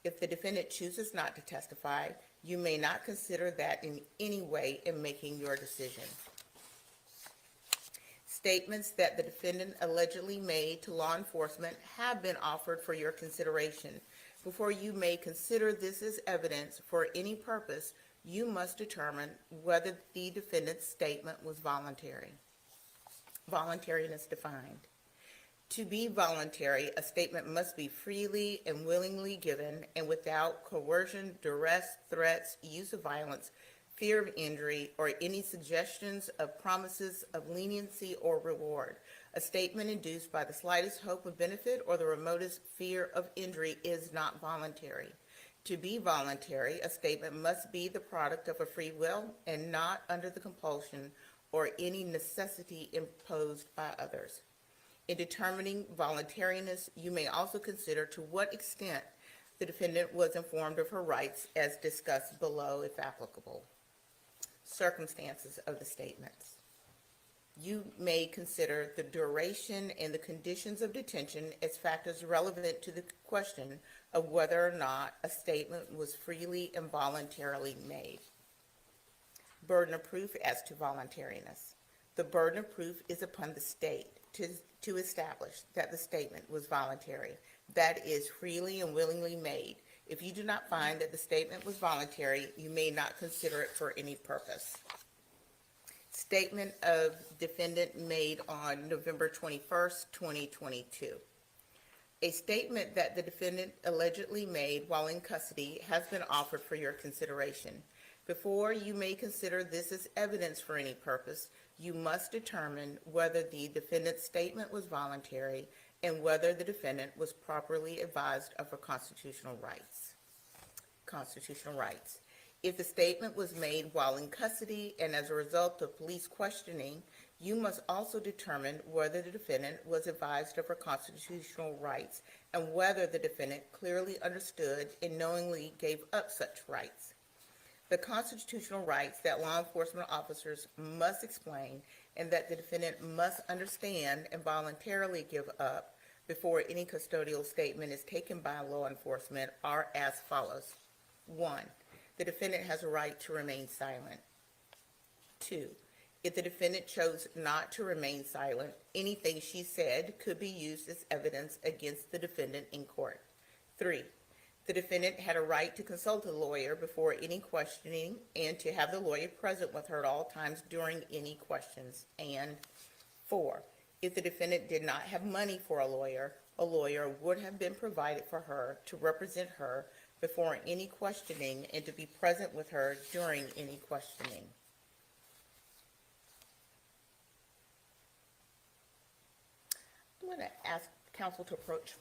If the defendant chooses not to testify, you may not consider that in any way in making your decision. Statements that the defendant allegedly made to law enforcement have been offered for your consideration. Before you may consider this as evidence for any purpose, you must determine whether the defendant's statement was voluntary. Voluntariness defined. To be voluntary, a statement must be freely and willingly given and without coercion, duress, threats, use of violence, fear of injury, or any suggestions of promises of leniency or reward. A statement induced by the slightest hope of benefit or the remotest fear of injury is not voluntary. To be voluntary, a statement must be the product of a free will and not under the compulsion or any necessity imposed by others. In determining voluntariness, you may also consider to what extent the defendant was informed of her rights as discussed below, if applicable. Circumstances of the statements. You may consider the duration and the conditions of detention as factors relevant to the question of whether or not a statement was freely and voluntarily made. Burden of proof as to voluntariness. The burden of proof is upon the state to establish that the statement was voluntary, that is, freely and willingly made. If you do not find that the statement was voluntary, you may not consider it for any purpose. Statement of defendant made on November 21st, 2022. A statement that the defendant allegedly made while in custody has been offered for your consideration. Before you may consider this as evidence for any purpose, you must determine whether the defendant's statement was voluntary and whether the defendant was properly advised of her constitutional rights. Constitutional rights. If the statement was made while in custody and as a result of police questioning, You must also determine whether the defendant was advised of her constitutional rights and whether the defendant clearly understood and knowingly gave up such rights. The constitutional rights that law enforcement officers must explain and that the defendant must understand and voluntarily give up before any custodial statement is taken by law enforcement are as follows. 1. The defendant has a right to remain silent. 2. If the defendant chose not to remain silent, anything she said could be used as evidence against the defendant in court. 3. The defendant had a right to consult a lawyer before any questioning and to have the lawyer present with her at all times during any questions. And 4. If the defendant did not have money for a lawyer would have been provided for her to represent her before any questioning and to be present with her during any questioning. I'm going to ask counsel to approach.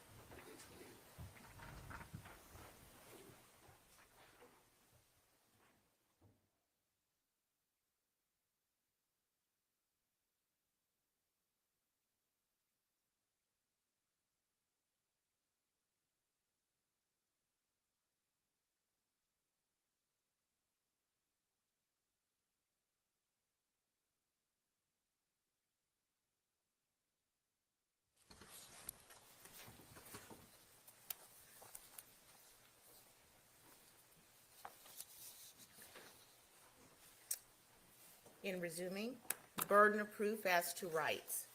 In resuming, burden of proof as to rights.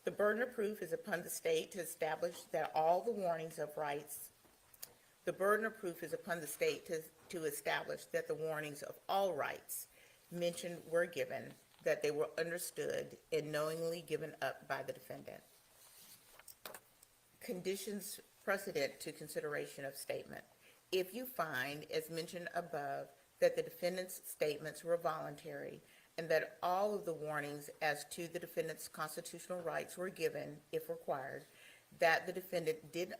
The burden of proof is upon the state to establish that all the warnings of rights. The burden of proof is upon the state to establish that the warnings of all rights mentioned were given, that they were understood and knowingly given up by the defendant. Conditions precedent to consideration of statement. If you find, as mentioned above, that the defendant's statements were voluntary and that all of the warnings as to the defendant's constitutional rights were given, if required, that the defendant did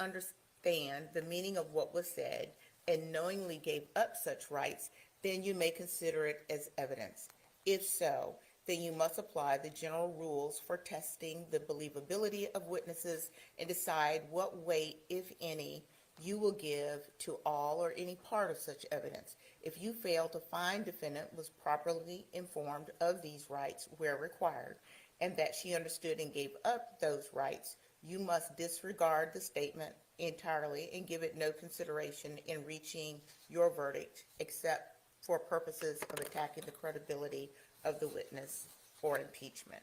understand the meaning of what was said and knowingly gave up such rights, then you may consider it as evidence. If so, then you must apply the general rules for testing the believability of witnesses and decide what weight, if any, you will give to all or any part of such evidence. If you fail to find defendant was properly informed of these rights where required, and that she understood and gave up those rights, you must disregard the statement entirely and give it no consideration in reaching your verdict, except for purposes of attacking the credibility of the witness or impeachment.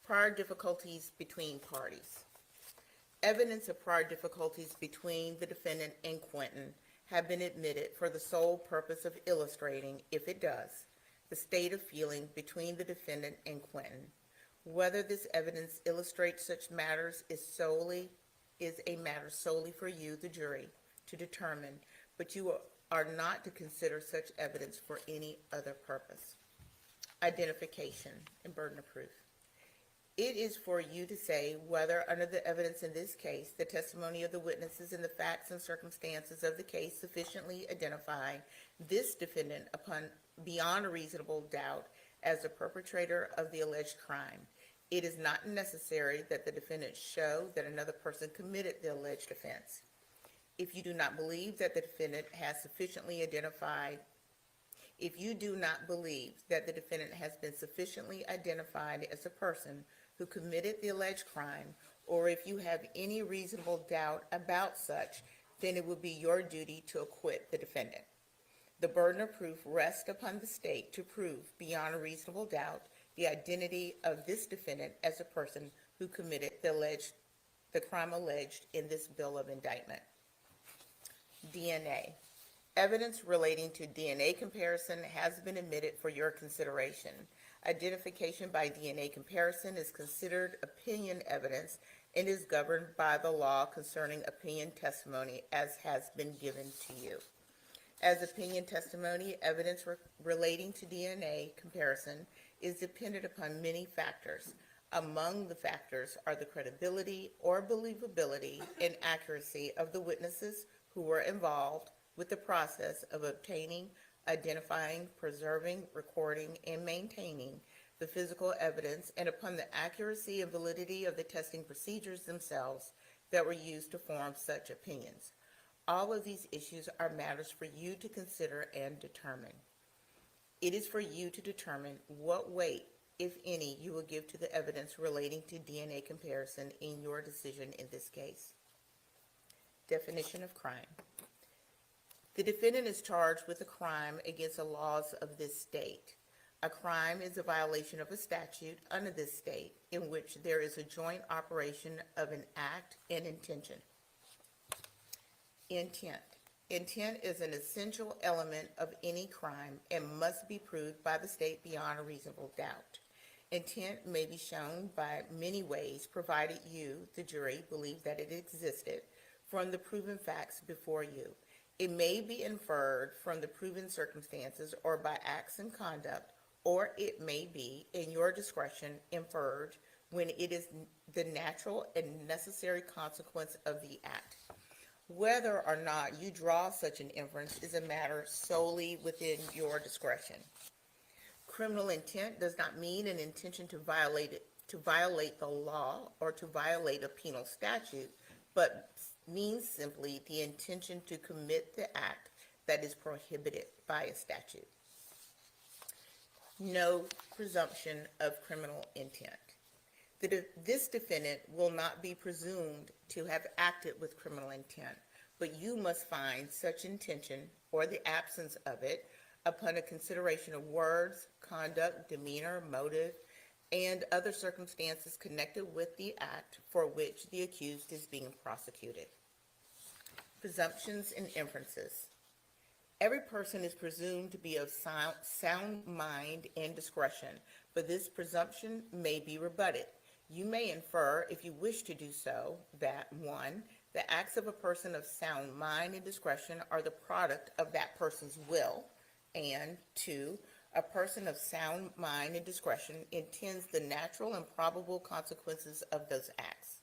Prior difficulties between parties. Evidence of prior difficulties between the defendant and Quentin have been admitted for the sole purpose of illustrating, if it does, the state of feeling between the defendant and Quentin. Whether this evidence illustrates such matters is a matter solely for you, the jury, to determine, but you are not to consider such evidence for any other purpose. Identification and burden of proof. It is for you to say whether, under the evidence in this case, the testimony of the witnesses and the facts and circumstances of the case sufficiently identify this defendant beyond a reasonable doubt as the perpetrator of the alleged crime. It is not necessary that the defendant show that another person committed the alleged offense. If you do not believe that the defendant has sufficiently identified If you do not believe that the defendant has been sufficiently identified as a person who committed the alleged crime, or if you have any reasonable doubt about such, then it will be your duty to acquit the defendant. The burden of proof rests upon the state to prove beyond a reasonable doubt the identity of this defendant as a person who committed the crime alleged in this bill of indictment. DNA. Evidence relating to DNA comparison has been admitted for your consideration. Identification by DNA comparison is considered opinion evidence and is governed by the law concerning opinion testimony as has been given to you. As opinion testimony, evidence relating to DNA comparison is dependent upon many factors. Among the factors are the credibility or believability and accuracy of the witnesses who were involved with the process of obtaining identifying, preserving, recording, and maintaining the physical evidence, and upon the accuracy and validity of the testing procedures themselves that were used to form such opinions. All of these issues are matters for you to consider and determine. It is for you to determine what weight, if any, you will give to the evidence relating to DNA comparison in your decision in this case. Definition of crime. The defendant is charged with a crime against the laws of this state. A crime is a violation of a statute under this state in which there is a joint operation of an act and intention. Intent. Intent is an essential element of any crime and must be proved by the state beyond a reasonable doubt. Intent may be shown by many ways, provided you, the jury, believe that it existed from the proven facts before you. It may be inferred from the proven circumstances or by acts and conduct, or it may be, in your discretion, inferred when it is the natural and necessary consequence of the act. Whether or not you draw such an inference is a matter solely within your discretion. Criminal intent does not mean an intention to violate the law or to violate a penal statute, but means simply the intention to commit the act that is prohibited by a statute. No presumption of criminal intent. This defendant will not be presumed to have acted with criminal intent, but you must find such intention or the absence of it upon a consideration of words, conduct, demeanor, motive, and other circumstances connected with the act for which the accused is being prosecuted. Presumptions and inferences. Every person is presumed to be of sound mind and discretion, but this presumption may be rebutted. You may infer, if you wish to do so, that 1. The acts of a person of sound mind and discretion are the product of that person's will, and 2. A person of sound mind and discretion intends the natural and probable consequences of those acts.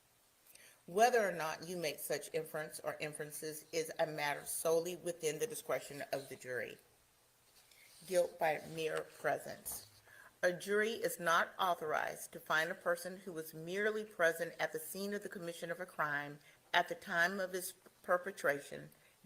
Whether or not you make such inference or inferences is a matter solely within the discretion of the jury. Guilt by mere presence. A jury is not authorized to find a person who was merely present at the scene of the commission of a crime at the time of its perpetration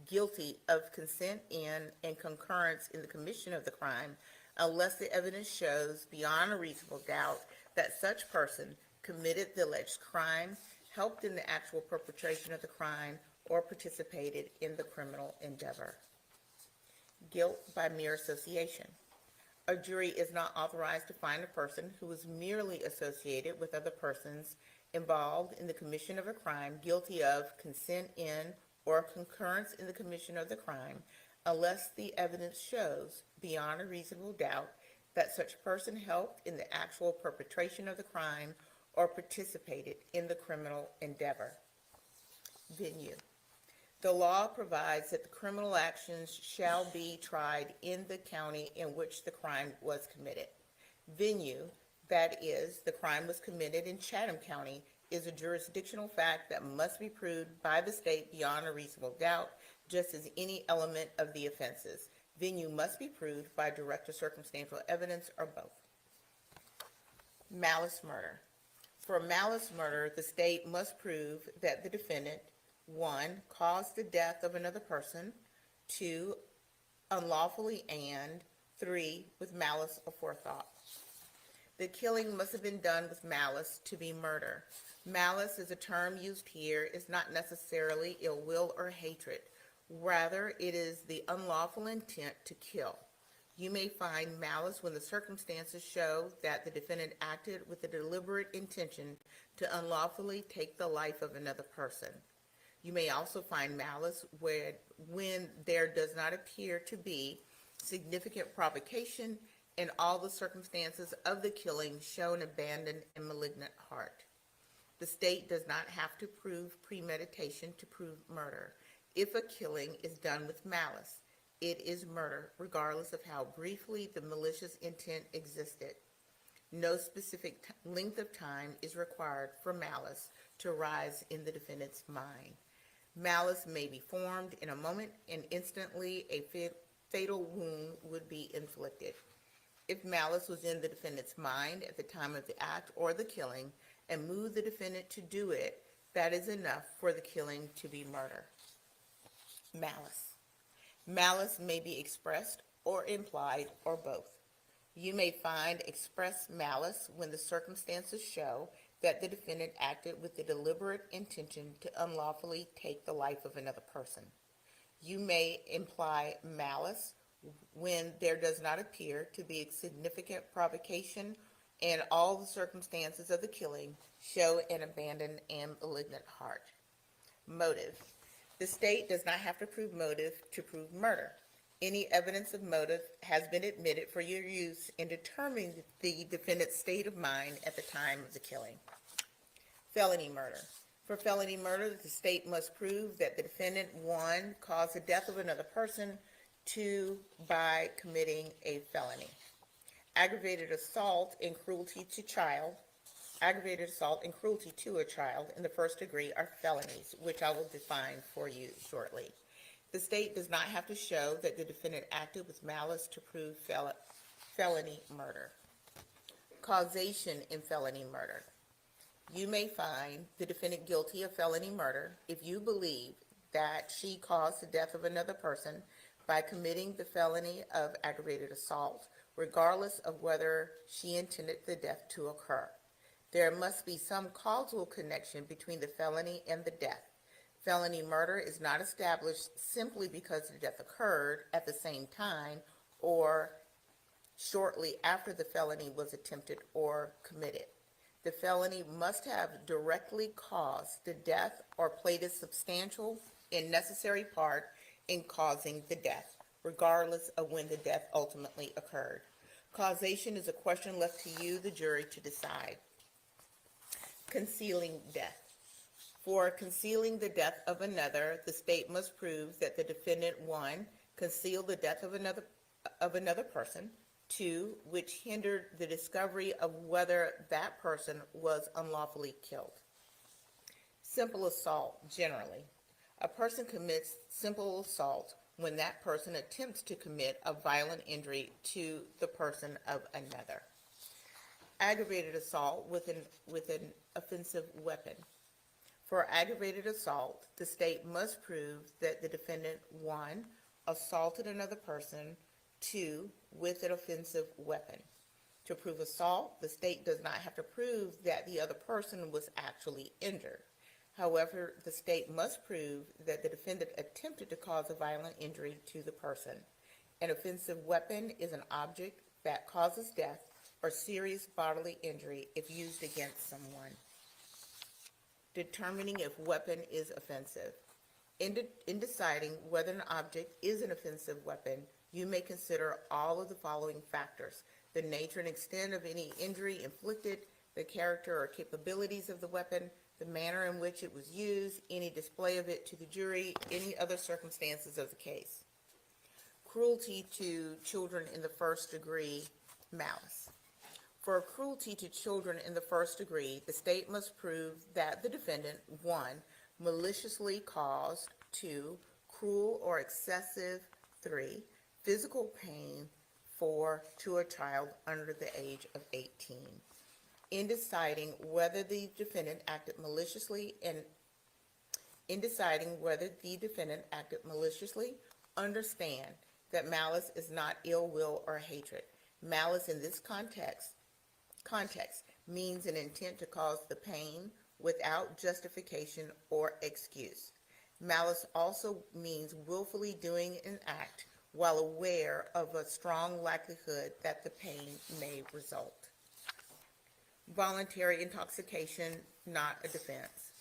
guilty of consent in and concurrence in the commission of the crime unless the evidence shows beyond a reasonable doubt that such person committed the alleged crime, helped in the actual perpetration of the crime, or participated in the criminal endeavor. Guilt by mere association. A jury is not authorized to find a person who was merely associated with other persons involved in the commission of a crime guilty of consent in or concurrence in the commission of the crime unless the evidence shows beyond a reasonable doubt that such person helped in the actual perpetration of the crime or participated in the criminal endeavor. Venue. The law provides that the criminal actions shall be tried in the county in which the crime was committed. Venue, that is, the crime was committed in Chatham County, is a jurisdictional fact that must be proved by the state beyond a reasonable doubt, just as any element of the offenses. Venue must be proved by direct or circumstantial evidence or both. Malice murder. For malice murder, the state must prove that the defendant, 1, caused the death of another person, 2, unlawfully, and 3, with malice aforethought. The killing must have been done with malice to be murder. Malice, as a term used here, is not necessarily ill will or hatred. Rather, it is the unlawful intent to kill. You may find malice when the circumstances show that the defendant acted with a deliberate intention to unlawfully take the life of another person. You may also find malice when there does not appear to be significant provocation and all the circumstances of the killing show an abandoned and malignant heart. The state does not have to prove premeditation to prove murder. If a killing is done with malice, it is murder, regardless of how briefly the malicious intent existed. No specific length of time is required for malice to arise in the defendant's mind. Malice may be formed in a moment and instantly fatal wound would be inflicted. If malice was in the defendant's mind at the time of the act or the killing and moved the defendant to do it, that is enough for the killing to be murder. Malice. Malice may be expressed or implied or both. You may find express malice when the circumstances show that the defendant acted with the deliberate intention to unlawfully take the life of another person. You may imply malice when there does not appear to be a significant provocation and all the circumstances of the killing show an abandoned and malignant heart. Motive. The state does not have to prove motive to prove murder. Any evidence of motive has been admitted for your use in determining the defendant's state of mind at the time of the killing. Felony murder. For felony murder, the state must prove that the defendant, 1, caused the death of another person, 2, by committing a felony. Aggravated assault and cruelty to child. Aggravated assault and cruelty to a child in the first degree are felonies, which I will define for you shortly. The state does not have to show that the defendant acted with malice to prove felony murder. Causation in felony murder. You may find the defendant guilty of felony murder if you believe that she caused the death of another person by committing the felony of aggravated assault, regardless of whether she intended the death to occur. There must be some causal connection between the felony and the death. Felony murder is not established simply because the death occurred at the same time or shortly after the felony was attempted or committed. The felony must have directly caused the death or played a substantial and necessary part in causing the death, regardless of when the death ultimately occurred. Causation is a question left to you, the jury, to decide. Concealing death. For concealing the death of another, the state must prove that the defendant, 1, concealed the death of another person, 2, which hindered the discovery of whether that person was unlawfully killed. Simple assault, generally. A person commits simple assault when that person attempts to commit a violent injury to the person of another. Aggravated assault with an offensive weapon. For aggravated assault, the state must prove that the defendant, 1, assaulted another person, 2, with an offensive weapon. To prove assault, the state does not have to prove that the other person was actually injured. However, the state must prove that the defendant attempted to cause a violent injury to the person. An offensive weapon is an object that causes death or serious bodily injury if used against someone. Determining if weapon is offensive. In deciding whether an object is an offensive weapon, you may consider all of the following factors: the nature and extent of any injury inflicted, the character or capabilities of the weapon, the manner in which it was used, any display of it to the jury, any other circumstances of the case. Cruelty to children in the first degree, malice. For cruelty to children in the first degree, the state must prove that the defendant, 1, maliciously caused, 2, cruel or excessive, 3, physical pain, 4, to a child under the age of 18. In deciding whether the defendant acted maliciously, understand that malice is not ill will or hatred. Malice in this context means an intent to cause the pain without justification or excuse. Malice also means willfully doing an act while aware of a strong likelihood that the pain may result. Voluntary intoxication, not a defense.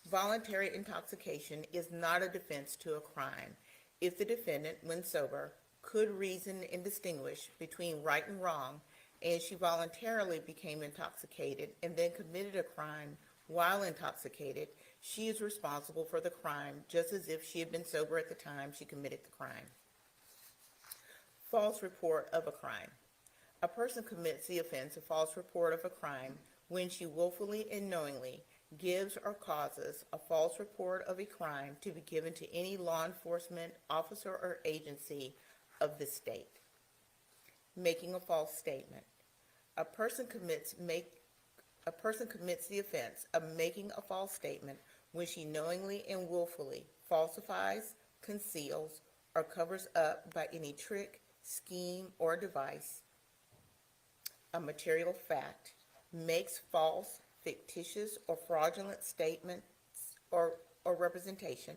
Voluntary intoxication is not a defense to a crime if the defendant, when sober, could reason and distinguish between right and wrong, and she voluntarily became intoxicated and then committed a crime while intoxicated, she is responsible for the crime just as if she had been sober at the time she committed the crime. False report of a crime. A person commits the offense of false report of a crime when she willfully and knowingly gives or causes a false report of a crime to be given to any law enforcement officer or agency of the state. Making a false statement. A person commits the offense of making a false statement when she knowingly and willfully falsifies, conceals, or covers up by any trick, scheme, or device a material fact, makes false, fictitious, or fraudulent statements or representation,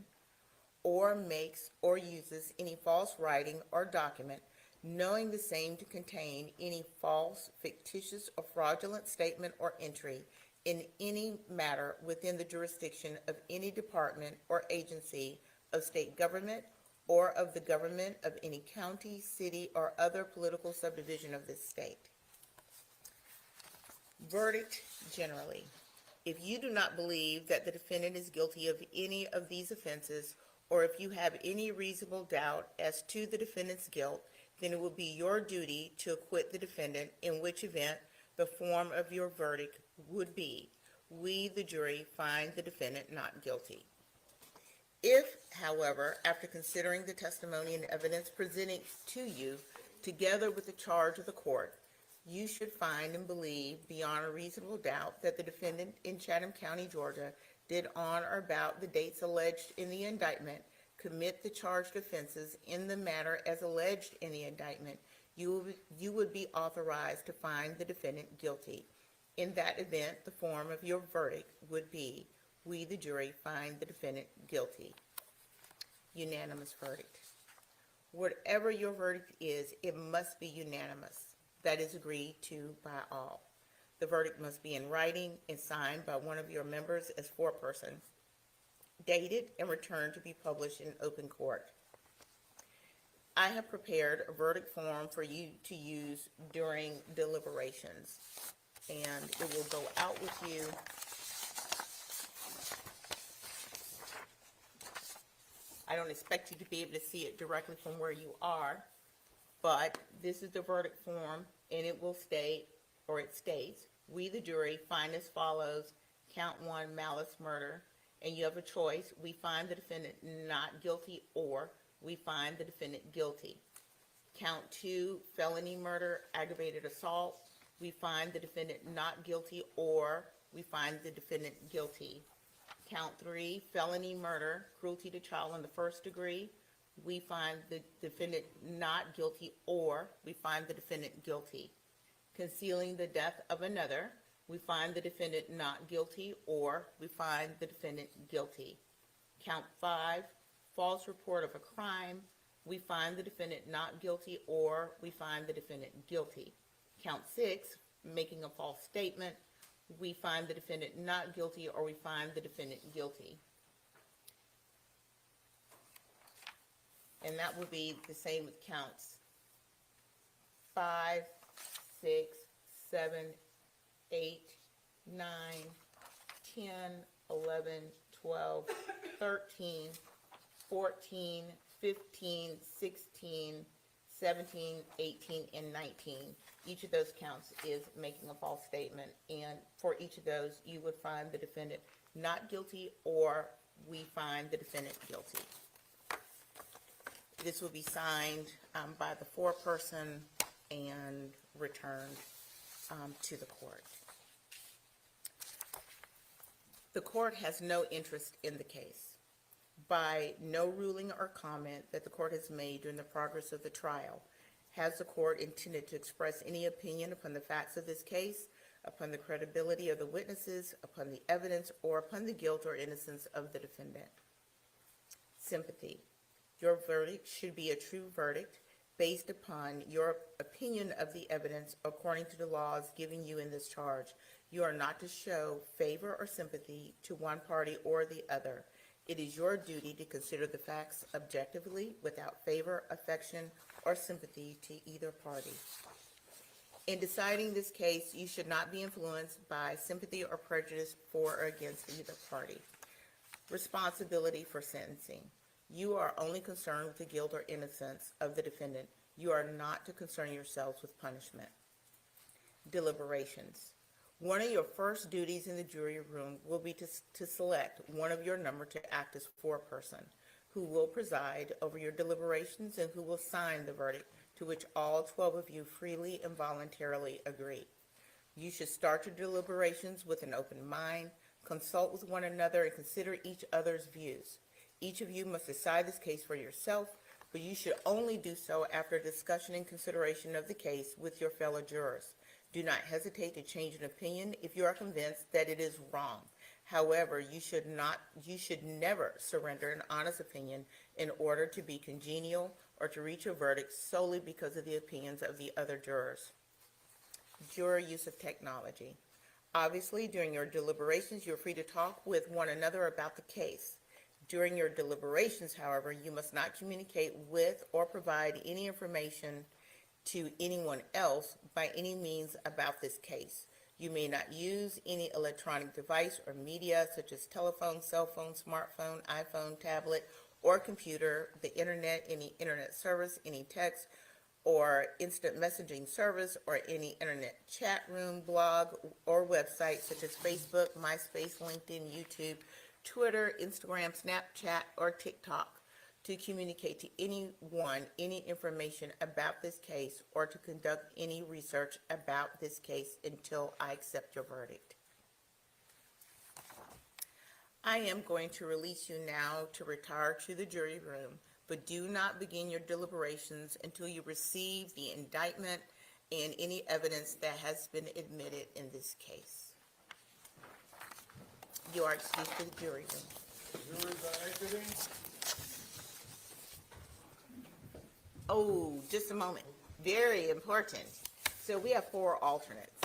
or makes or uses any false writing or document, knowing the same to contain any false, fictitious, or fraudulent statement or entry in any matter within the jurisdiction of any department or agency of state government or of the government of any county, city, or other political subdivision of this state. Verdict generally. If you do not believe that the defendant is guilty of any of these offenses, or if you have any reasonable doubt as to the defendant's guilt, then it will be your duty to acquit the defendant, in which event the form of your verdict would be, we, the jury, find the defendant not guilty. If, however, after considering the testimony and evidence presented to you, together with the charge of the court, you should find and believe beyond a reasonable doubt that the defendant in Chatham County, Georgia, did on or about the dates alleged in the indictment commit the charged offenses in the manner as alleged in the indictment, you would be authorized to find the defendant guilty. In that event, the form of your verdict would be, we, the jury, find the defendant guilty. Unanimous verdict. Whatever your verdict is, it must be unanimous. That is agreed to by all. The verdict must be in writing and signed by one of your members as foreperson, dated and returned to be published in open court. I have prepared a verdict form for you to use during deliberations, and it will go out with you. I don't expect you to be able to see it directly from where you are, but this is the verdict form, and it will state, or it states, we, the jury, find as follows: count 1, malice murder, and you have a choice. We find the defendant not guilty, or we find the defendant guilty. Count 2, felony murder, aggravated assault. We find the defendant not guilty, or we find the defendant guilty. Count 3, felony murder, cruelty to child in the first degree. We find the defendant not guilty, or we find the defendant guilty. Concealing the death of another. We find the defendant not guilty, or we find the defendant guilty. Count 5, false report of a crime. We find the defendant not guilty, or we find the defendant guilty. Count 6, making a false statement. We find the defendant not guilty, or we find the defendant guilty. And that would be the same with counts 5, 6, 7, 8, 9, 10, 11, 12, 13, 14, 15, 16, 17, 18, and 19. Each of those counts is making a false statement, and for each of those, you would find the defendant not guilty, or we find the defendant guilty. This will be signed by the foreperson and returned to the court. The court has no interest in the case. By no ruling or comment that the court has made during the progress of the trial, has the court intended to express any opinion upon the facts of this case, upon the credibility of the witnesses, upon the evidence, or upon the guilt or innocence of the defendant. Sympathy. Your verdict should be a true verdict based upon your opinion of the evidence according to the laws giving you in this charge. You are not to show favor or sympathy to one party or the other. It is your duty to consider the facts objectively without favor, affection, or sympathy to either party. In deciding this case, you should not be influenced by sympathy or prejudice for or against either party. Responsibility for sentencing. You are only concerned with the guilt or innocence of the defendant. You are not to concern yourselves with punishment. Deliberations. One of your first duties in the jury room will be to select one of your number to act as foreperson. who will preside over your deliberations and who will sign the verdict to which all 12 of you freely and voluntarily agree. You should start your deliberations with an open mind, consult with one another, and consider each other's views. Each of you must decide this case for yourself, but you should only do so after discussion and consideration of the case with your fellow jurors. Do not hesitate to change an opinion if you are convinced that it is wrong. However, you should never surrender an honest opinion in order to be congenial or to reach a verdict solely because of the opinions of the other jurors. Juror use of technology. Obviously, during your deliberations, you're free to talk with one another about the case. During your deliberations, however, you must not communicate with or provide any information to anyone else by any means about this case. You may not use any electronic device or media such as telephone, cell phone, smartphone, iPhone, tablet, or computer, the internet, any internet service, any text or instant messaging service, or any internet chat room, blog, or website such as Facebook, MySpace, LinkedIn, YouTube, Twitter, Instagram, Snapchat, or TikTok to communicate to anyone any information about this case or to conduct any research about this case until I accept your verdict. I am going to release you now to retire to the jury room, but do not begin your deliberations until you receive the indictment and any evidence that has been admitted in this case. You are excused to the jury room. Juries are exiting. Oh, just a moment. Very important. So we have 4 alternates.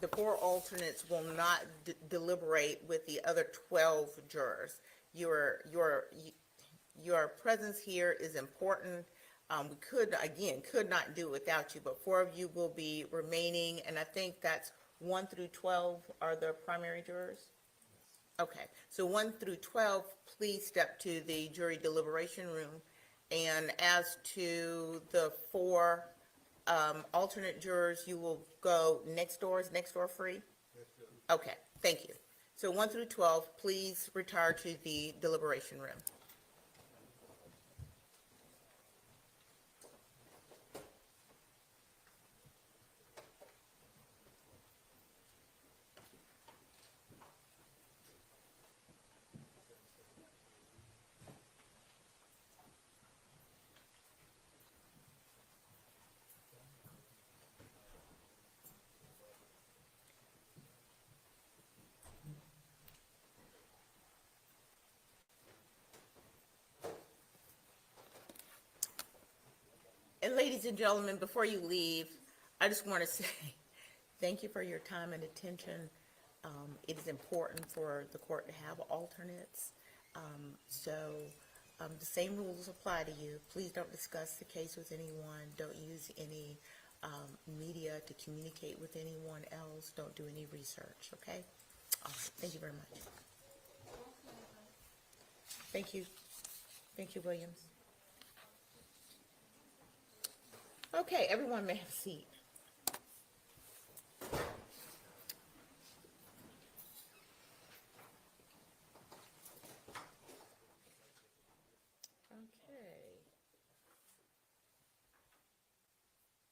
The 4 alternates will not deliberate with the other 12 jurors. Your presence here is important. We could not do it without you, but 4 of you will be remaining, and I think that's 1 through 12 are the primary jurors? Okay, so 1 through 12, please step to the jury deliberation room. And as to the 4 alternate jurors, you will go next door. Is next door free? Okay, thank you. So 1 through 12, please retire to the deliberation room. And ladies and gentlemen, before you leave, I just want to say thank you for your time and attention. It is important for the court to have alternates. The same rules apply to you. Please don't discuss the case with anyone. Don't use any media to communicate with anyone else. Don't do any research, okay? All right, thank you very much. Thank you. Thank you, Williams. Okay, everyone may have a seat. Okay.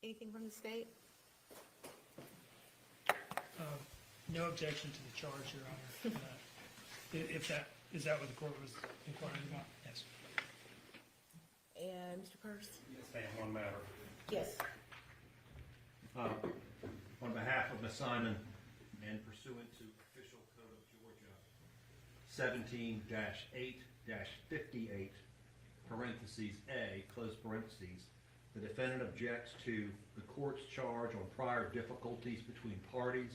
Anything from the state? No objection to the charge, Your Honor. Is that what the court was inquiring about? Yes. And Mr. Purse? Yes, ma'am, one matter. Yes. On behalf of Ms. Simon and pursuant to Official Code of Georgia 17-8-58, parentheses A, close parentheses, the defendant objects to the court's charge on prior difficulties between parties.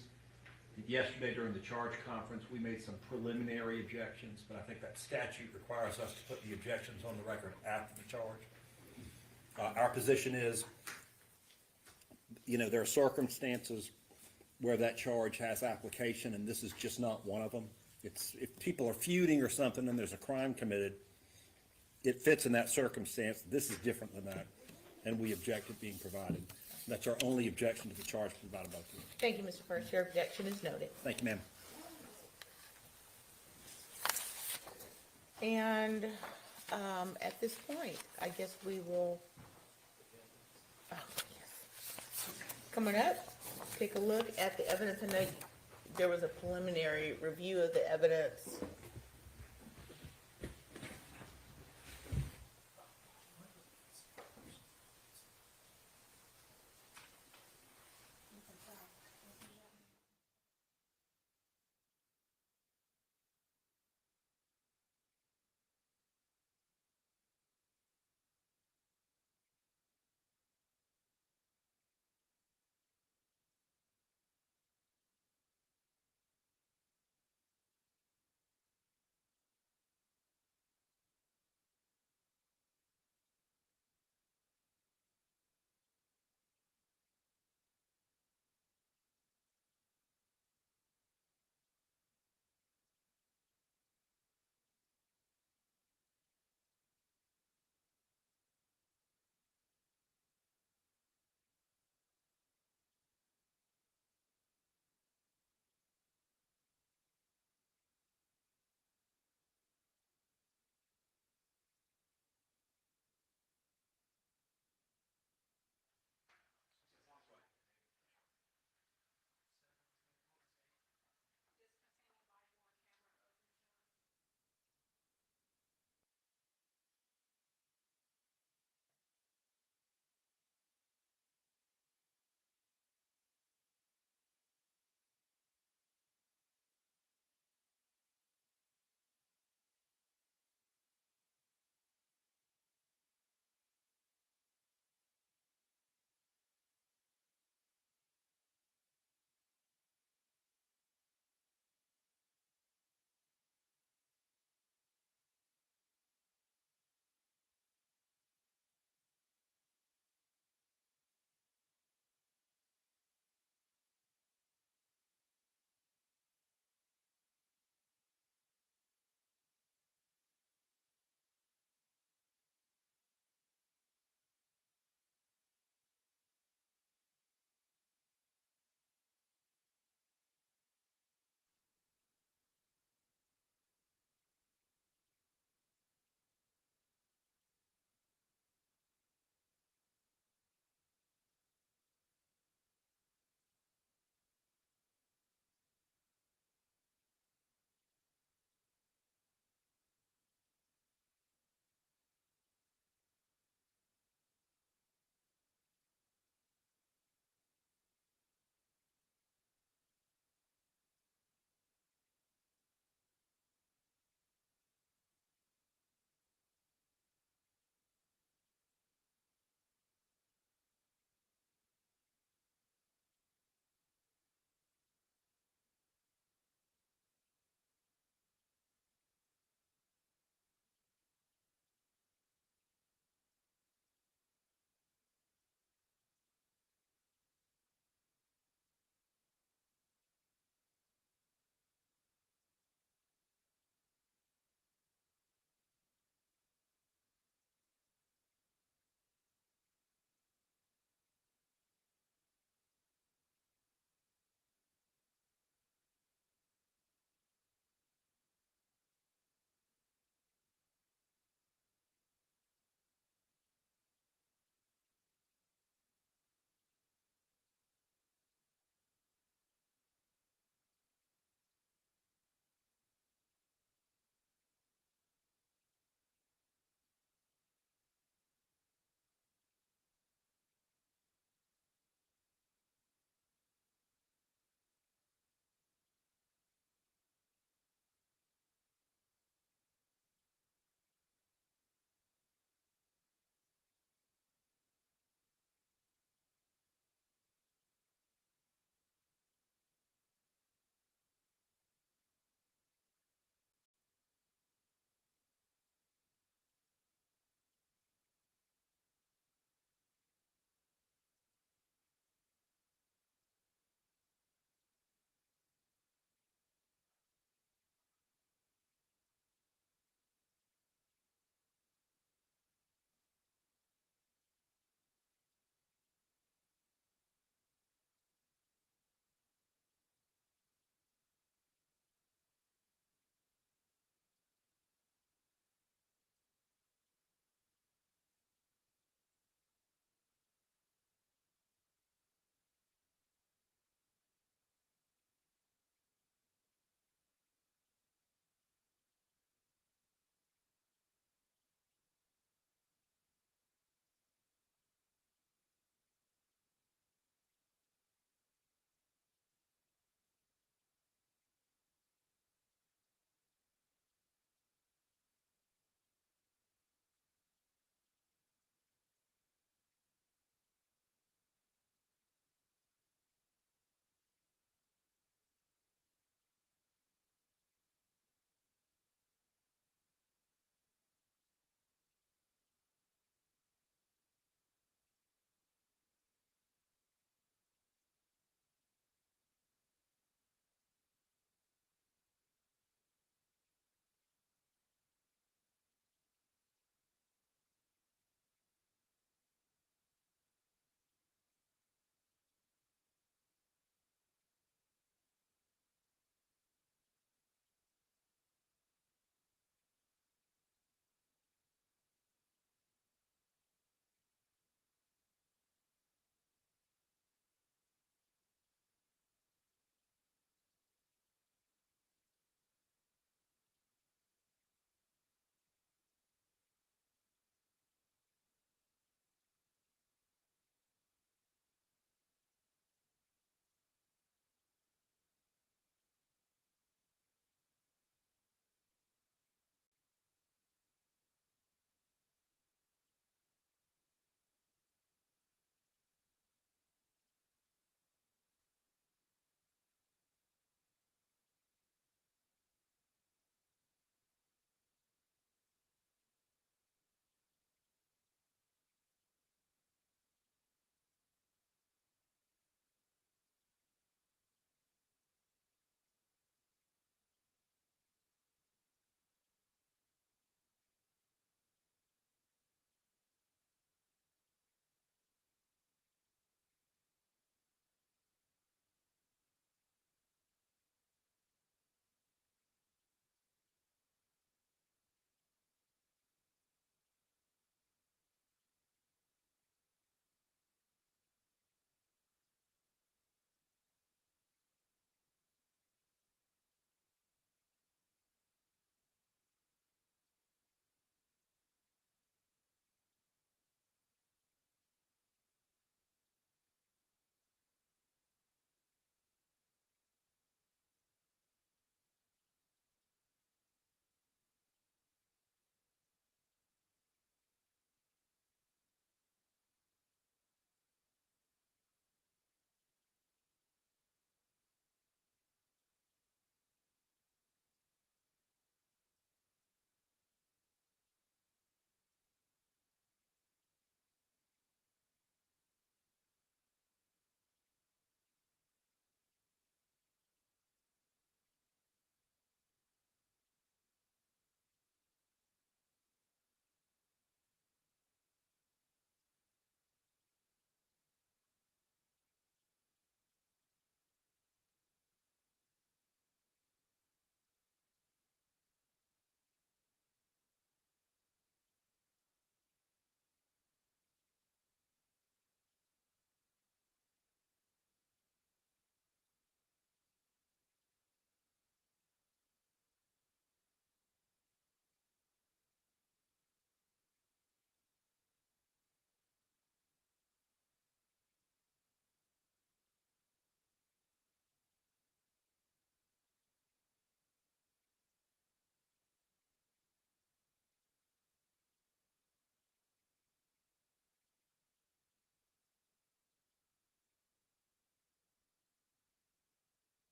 Yesterday during the charge conference, we made some preliminary objections, but I think that statute requires us to put the objections on the record after the charge. Our position is, there are circumstances where that charge has application, and this is just not one of them. If people are feuding or something and there's a crime committed, it fits in that circumstance. This is different than that, and we object it being provided. That's our only objection to the charge provided by the court. Thank you, Mr. Purse. Your objection is noted. Thank you, ma'am. And At this point, I guess we will, oh, yes. Coming up, take a look at the evidence. I know there was a preliminary review of the evidence.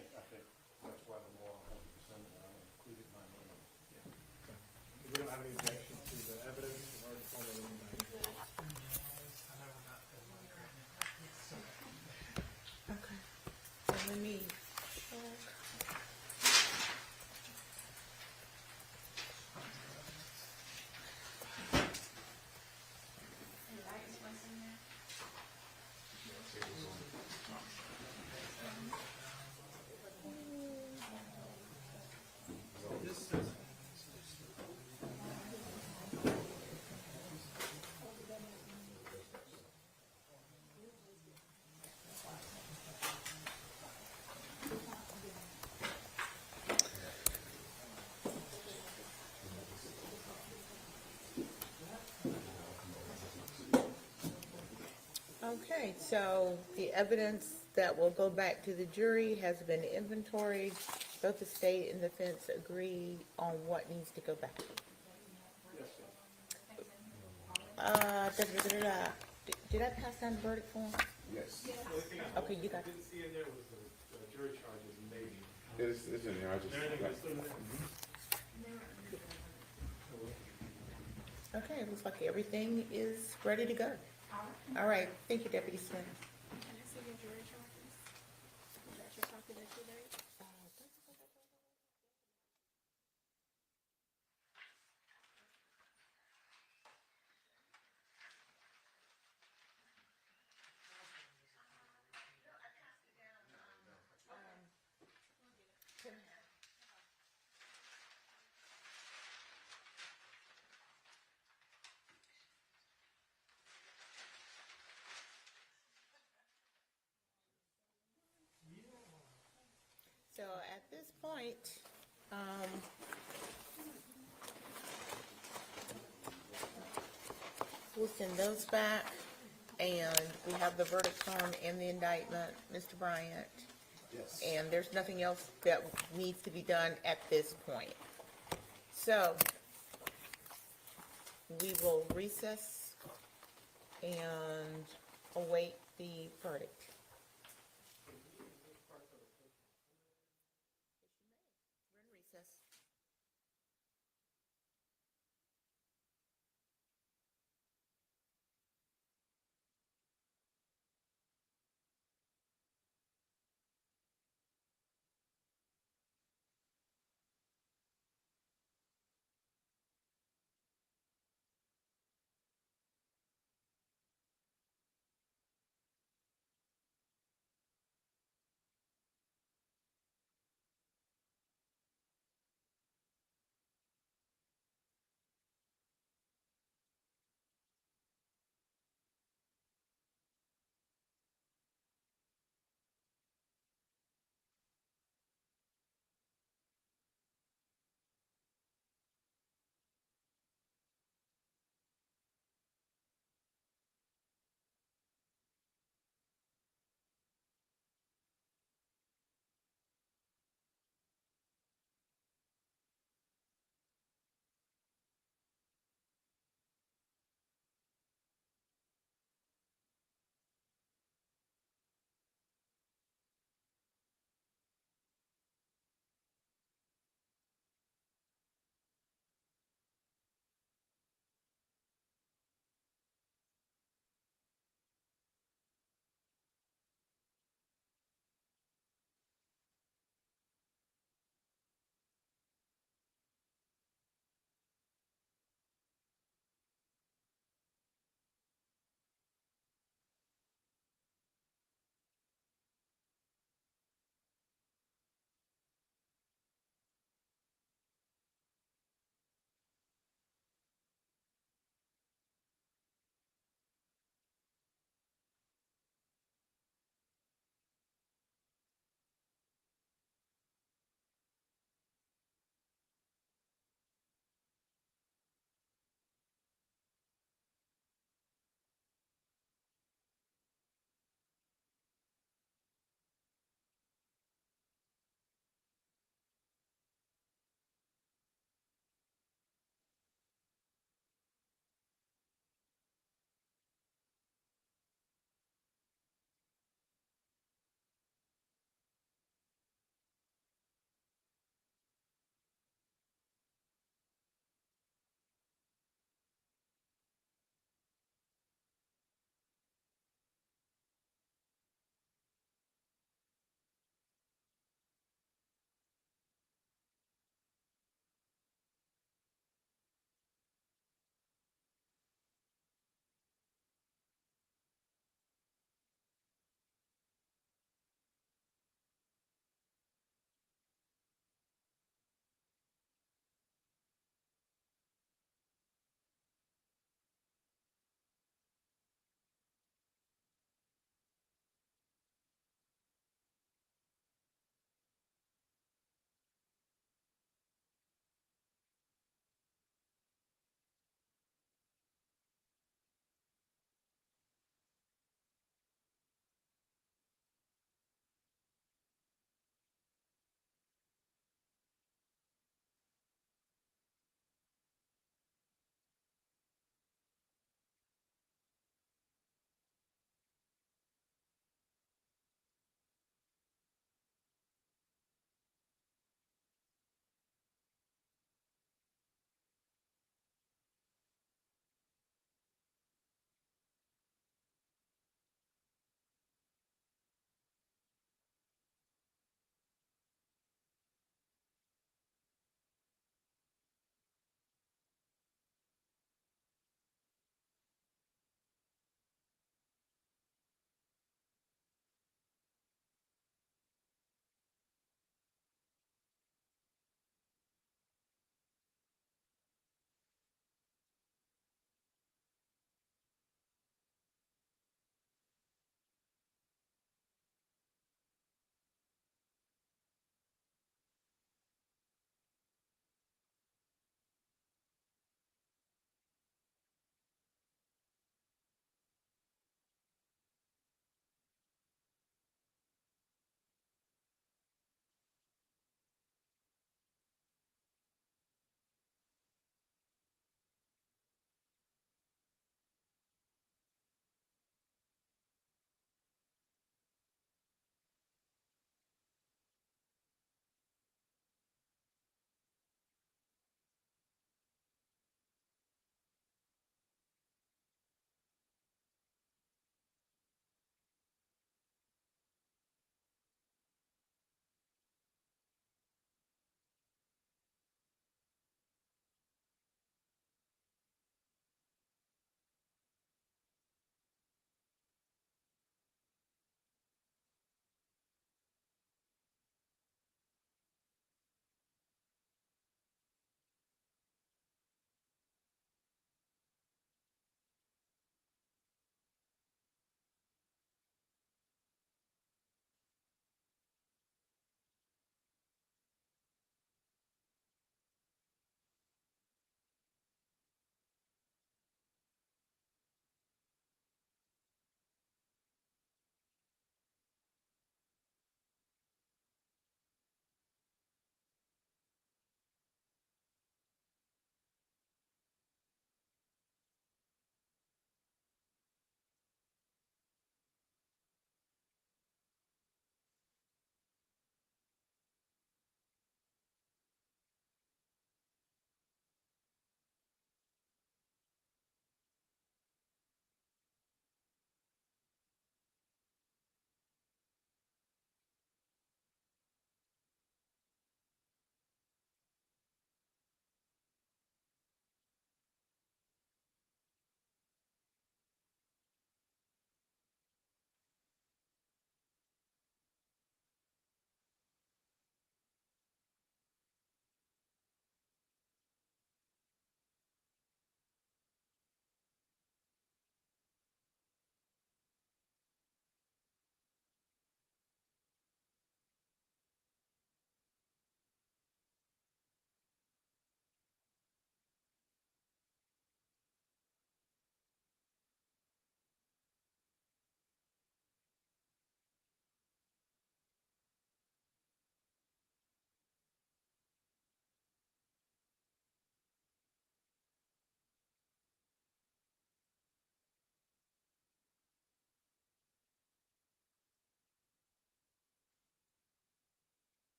think that's why the law 100% included my name. We don't have any objection to the evidence or the form of the indictment. Okay. So let me check. Okay, so the evidence that will go back to the jury has been inventoried. Both the state and defense agree on what needs to go back. Did I pass down the verdict form? Yes. Okay, you got I didn't see in there was the jury charges maybe. It's in there, I just. Everything was still in there? Okay, looks like everything is ready to go. All right, thank you, Deputy Smith. Can I see your jury charges? Is that your copy that you made? So at this point, we'll send those back, and we have the verdict form and the indictment, Mr. Bryant. Yes. And there's nothing else that needs to be done at this point. So we will recess and await the verdict. We're in recess.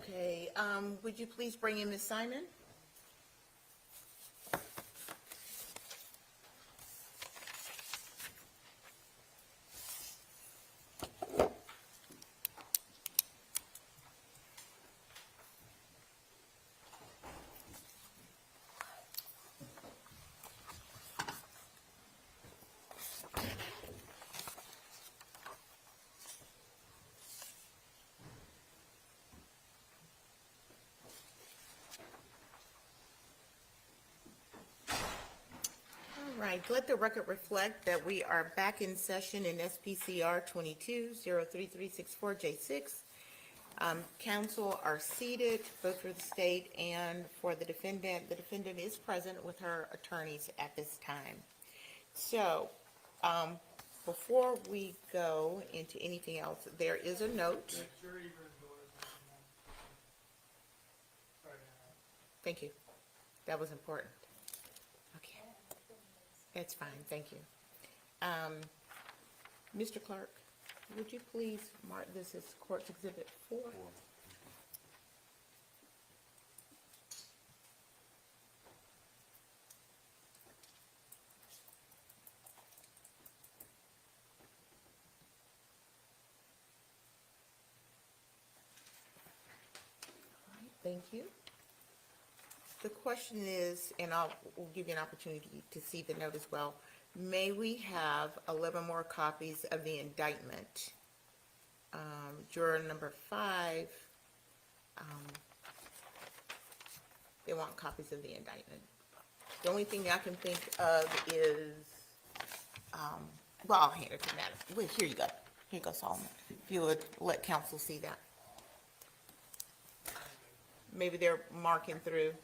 Okay, would you please bring in Ms. Simon? All right, let the record reflect that we are back in session in SPCR 22-03364J6. Counsel are seated, both for the state and for the defendant. The defendant is present with her attorneys at this time. So, before we go into anything else, there is a note. The jury room doors open now. Sorry to interrupt. Thank you. That was important. Okay. That's fine, thank you. Mr. Clerk, would you please mark this as Court's Exhibit 4? All right, thank you. The question is, and we'll give you an opportunity to see the note as well. May we have 11 more copies of the indictment? Juror number 5, they want copies of the indictment. The only thing I can think of is, well, I'll hand it to Madam. Wait, here you go. Here you go, Solomon. If you would let counsel see that. Maybe they're marking through.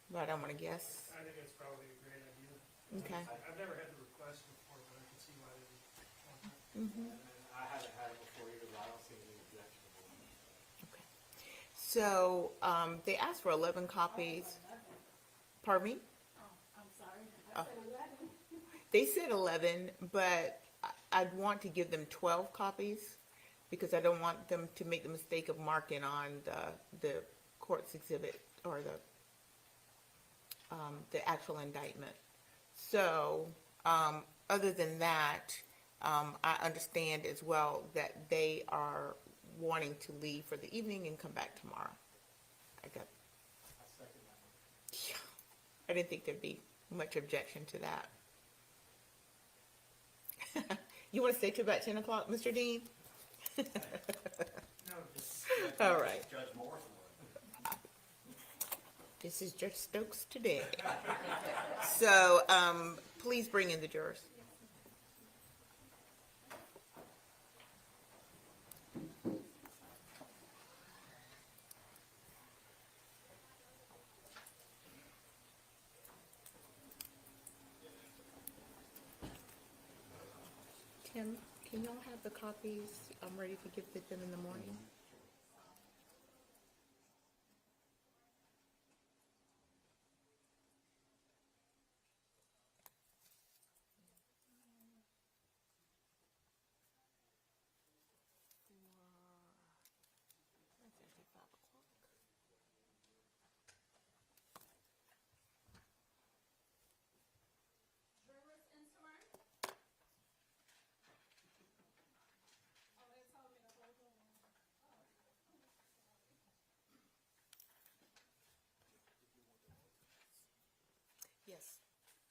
But I don't want to guess. I think it's probably a great idea. Okay. I've never had the request before, but I can see why they would want that. Mm-hmm. And I haven't had it before either, but I don't see any objection to it. Okay. So, they asked for 11 copies. Pardon me? I'm sorry, I said 11. They said 11, but I'd want to give them 12 copies because I don't want them to make the mistake of marking on the court's exhibit or the actual indictment. So, other than that, I understand as well that they are wanting to leave for the evening and come back tomorrow. I second that one. Yeah, I didn't think there'd be much objection to that. You want to stay till about 10 o'clock, Mr. Dean? No, just, All right. Judge Morris would. This is Judge Stokes today. So, please bring in the jurors. Tim, can y'all have the copies? I'm ready to give them in the morning. That's actually 5 o'clock. Yes,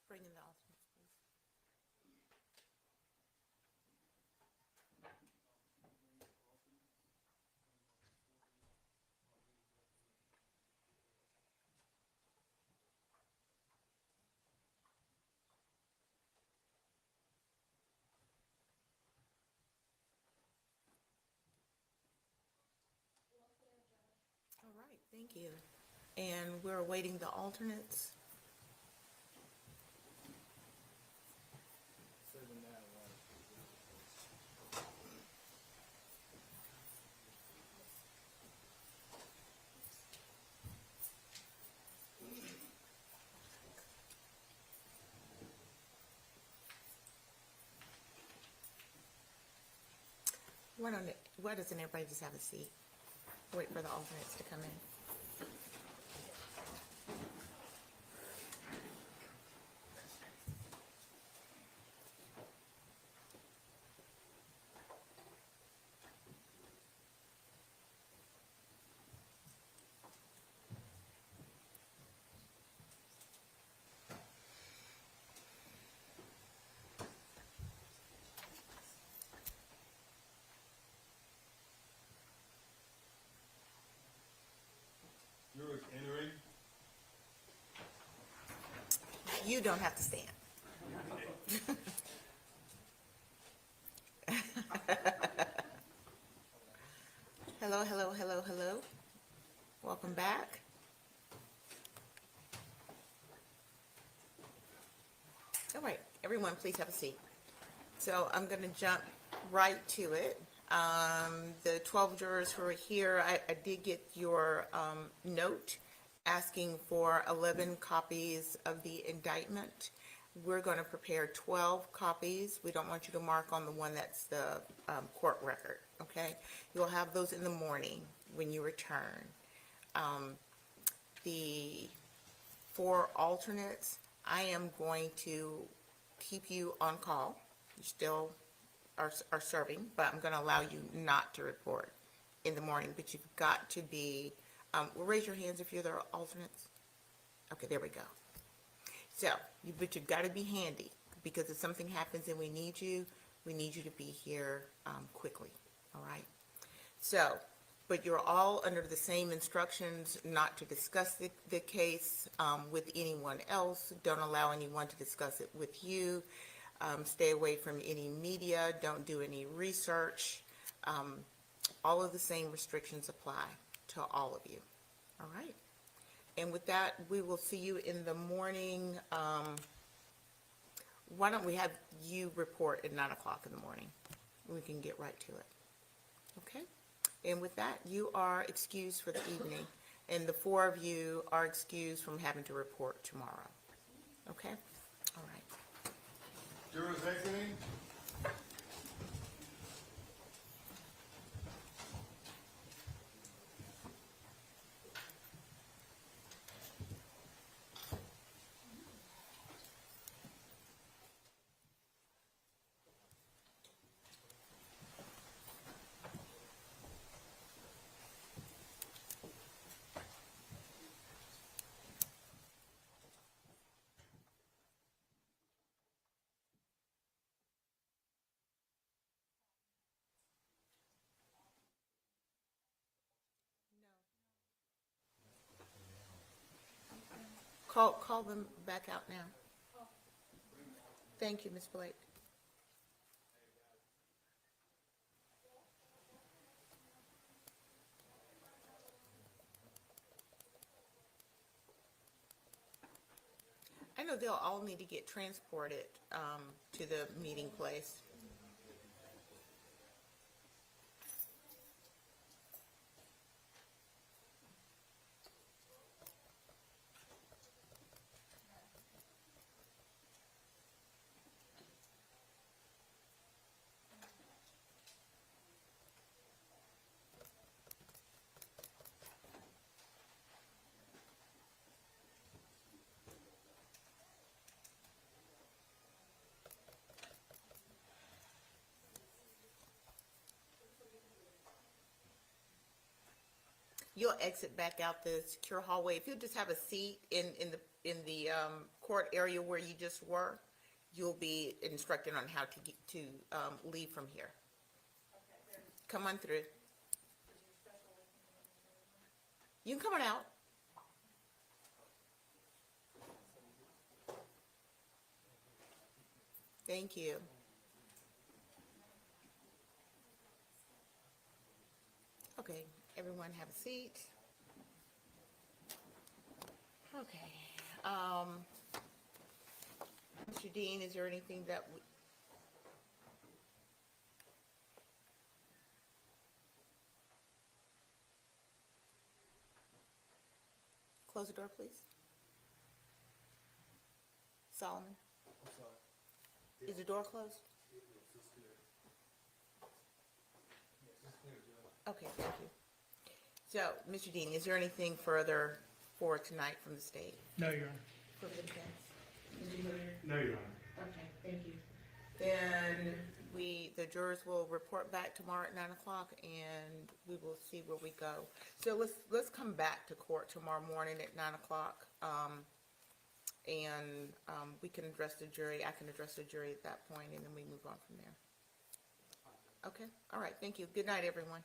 bring in the alternates, please. All right, thank you. And we're awaiting the alternates. Serving that one. Why doesn't everybody just have a seat? Wait for the alternates to come in. Jurors entering. You don't have to stand. Hello, hello, hello, hello. Welcome back. All right, everyone, please have a seat. So I'm going to jump right to it. The 12 jurors who are here, I did get your note asking for 11 copies of the indictment. We're going to prepare 12 copies. We don't want you to mark on the one that's the court record, okay? You'll have those in the morning when you return. The 4 alternates, I am going to keep you on call. You still are serving, but I'm going to allow you not to report in the morning, but you've got to be, well, raise your hands if you're the alternates. Okay, there we go. So, but you've got to be handy, because if something happens and we need you to be here quickly, all right? So, but you're all under the same instructions not to discuss the case with anyone else. Don't allow anyone to discuss it with you. Stay away from any media. Don't do any research. All of the same restrictions apply to all of you. All right. And with that, we will see you in the morning. Why don't we have you report at 9 o'clock in the morning? We can get right to it. Okay. And with that, you are excused for the evening, and the 4 of you are excused from having to report tomorrow. Okay? All right. Jurors exiting. Call them back out now. Thank you, Ms. Blake. I know they'll all need to get transported to the meeting place. You'll exit back out the secure hallway. If you just have a seat in the court area where you just were, you'll be instructed on how to get to leave from here. Come on through. You can come on out. Thank you. Okay, everyone have a seat. Okay. Mr. Dean, is there anything that we... Close the door, please. Solomon? I'm sorry. Is the door closed? It's clear. Yes, it's clear, Judge. Okay, thank you. So, Mr. Dean, is there anything further for tonight from the state? No, Your Honor. For the defense? Mr. Hilliard? No, Your Honor. Okay, thank you. Then the jurors will report back tomorrow at 9 o'clock and we will see where we go. So let's come back to court tomorrow morning at 9 o'clock. And we can address the jury, I can address the jury at that point and then we move on from there. Okay, all right, thank you. Good night, everyone.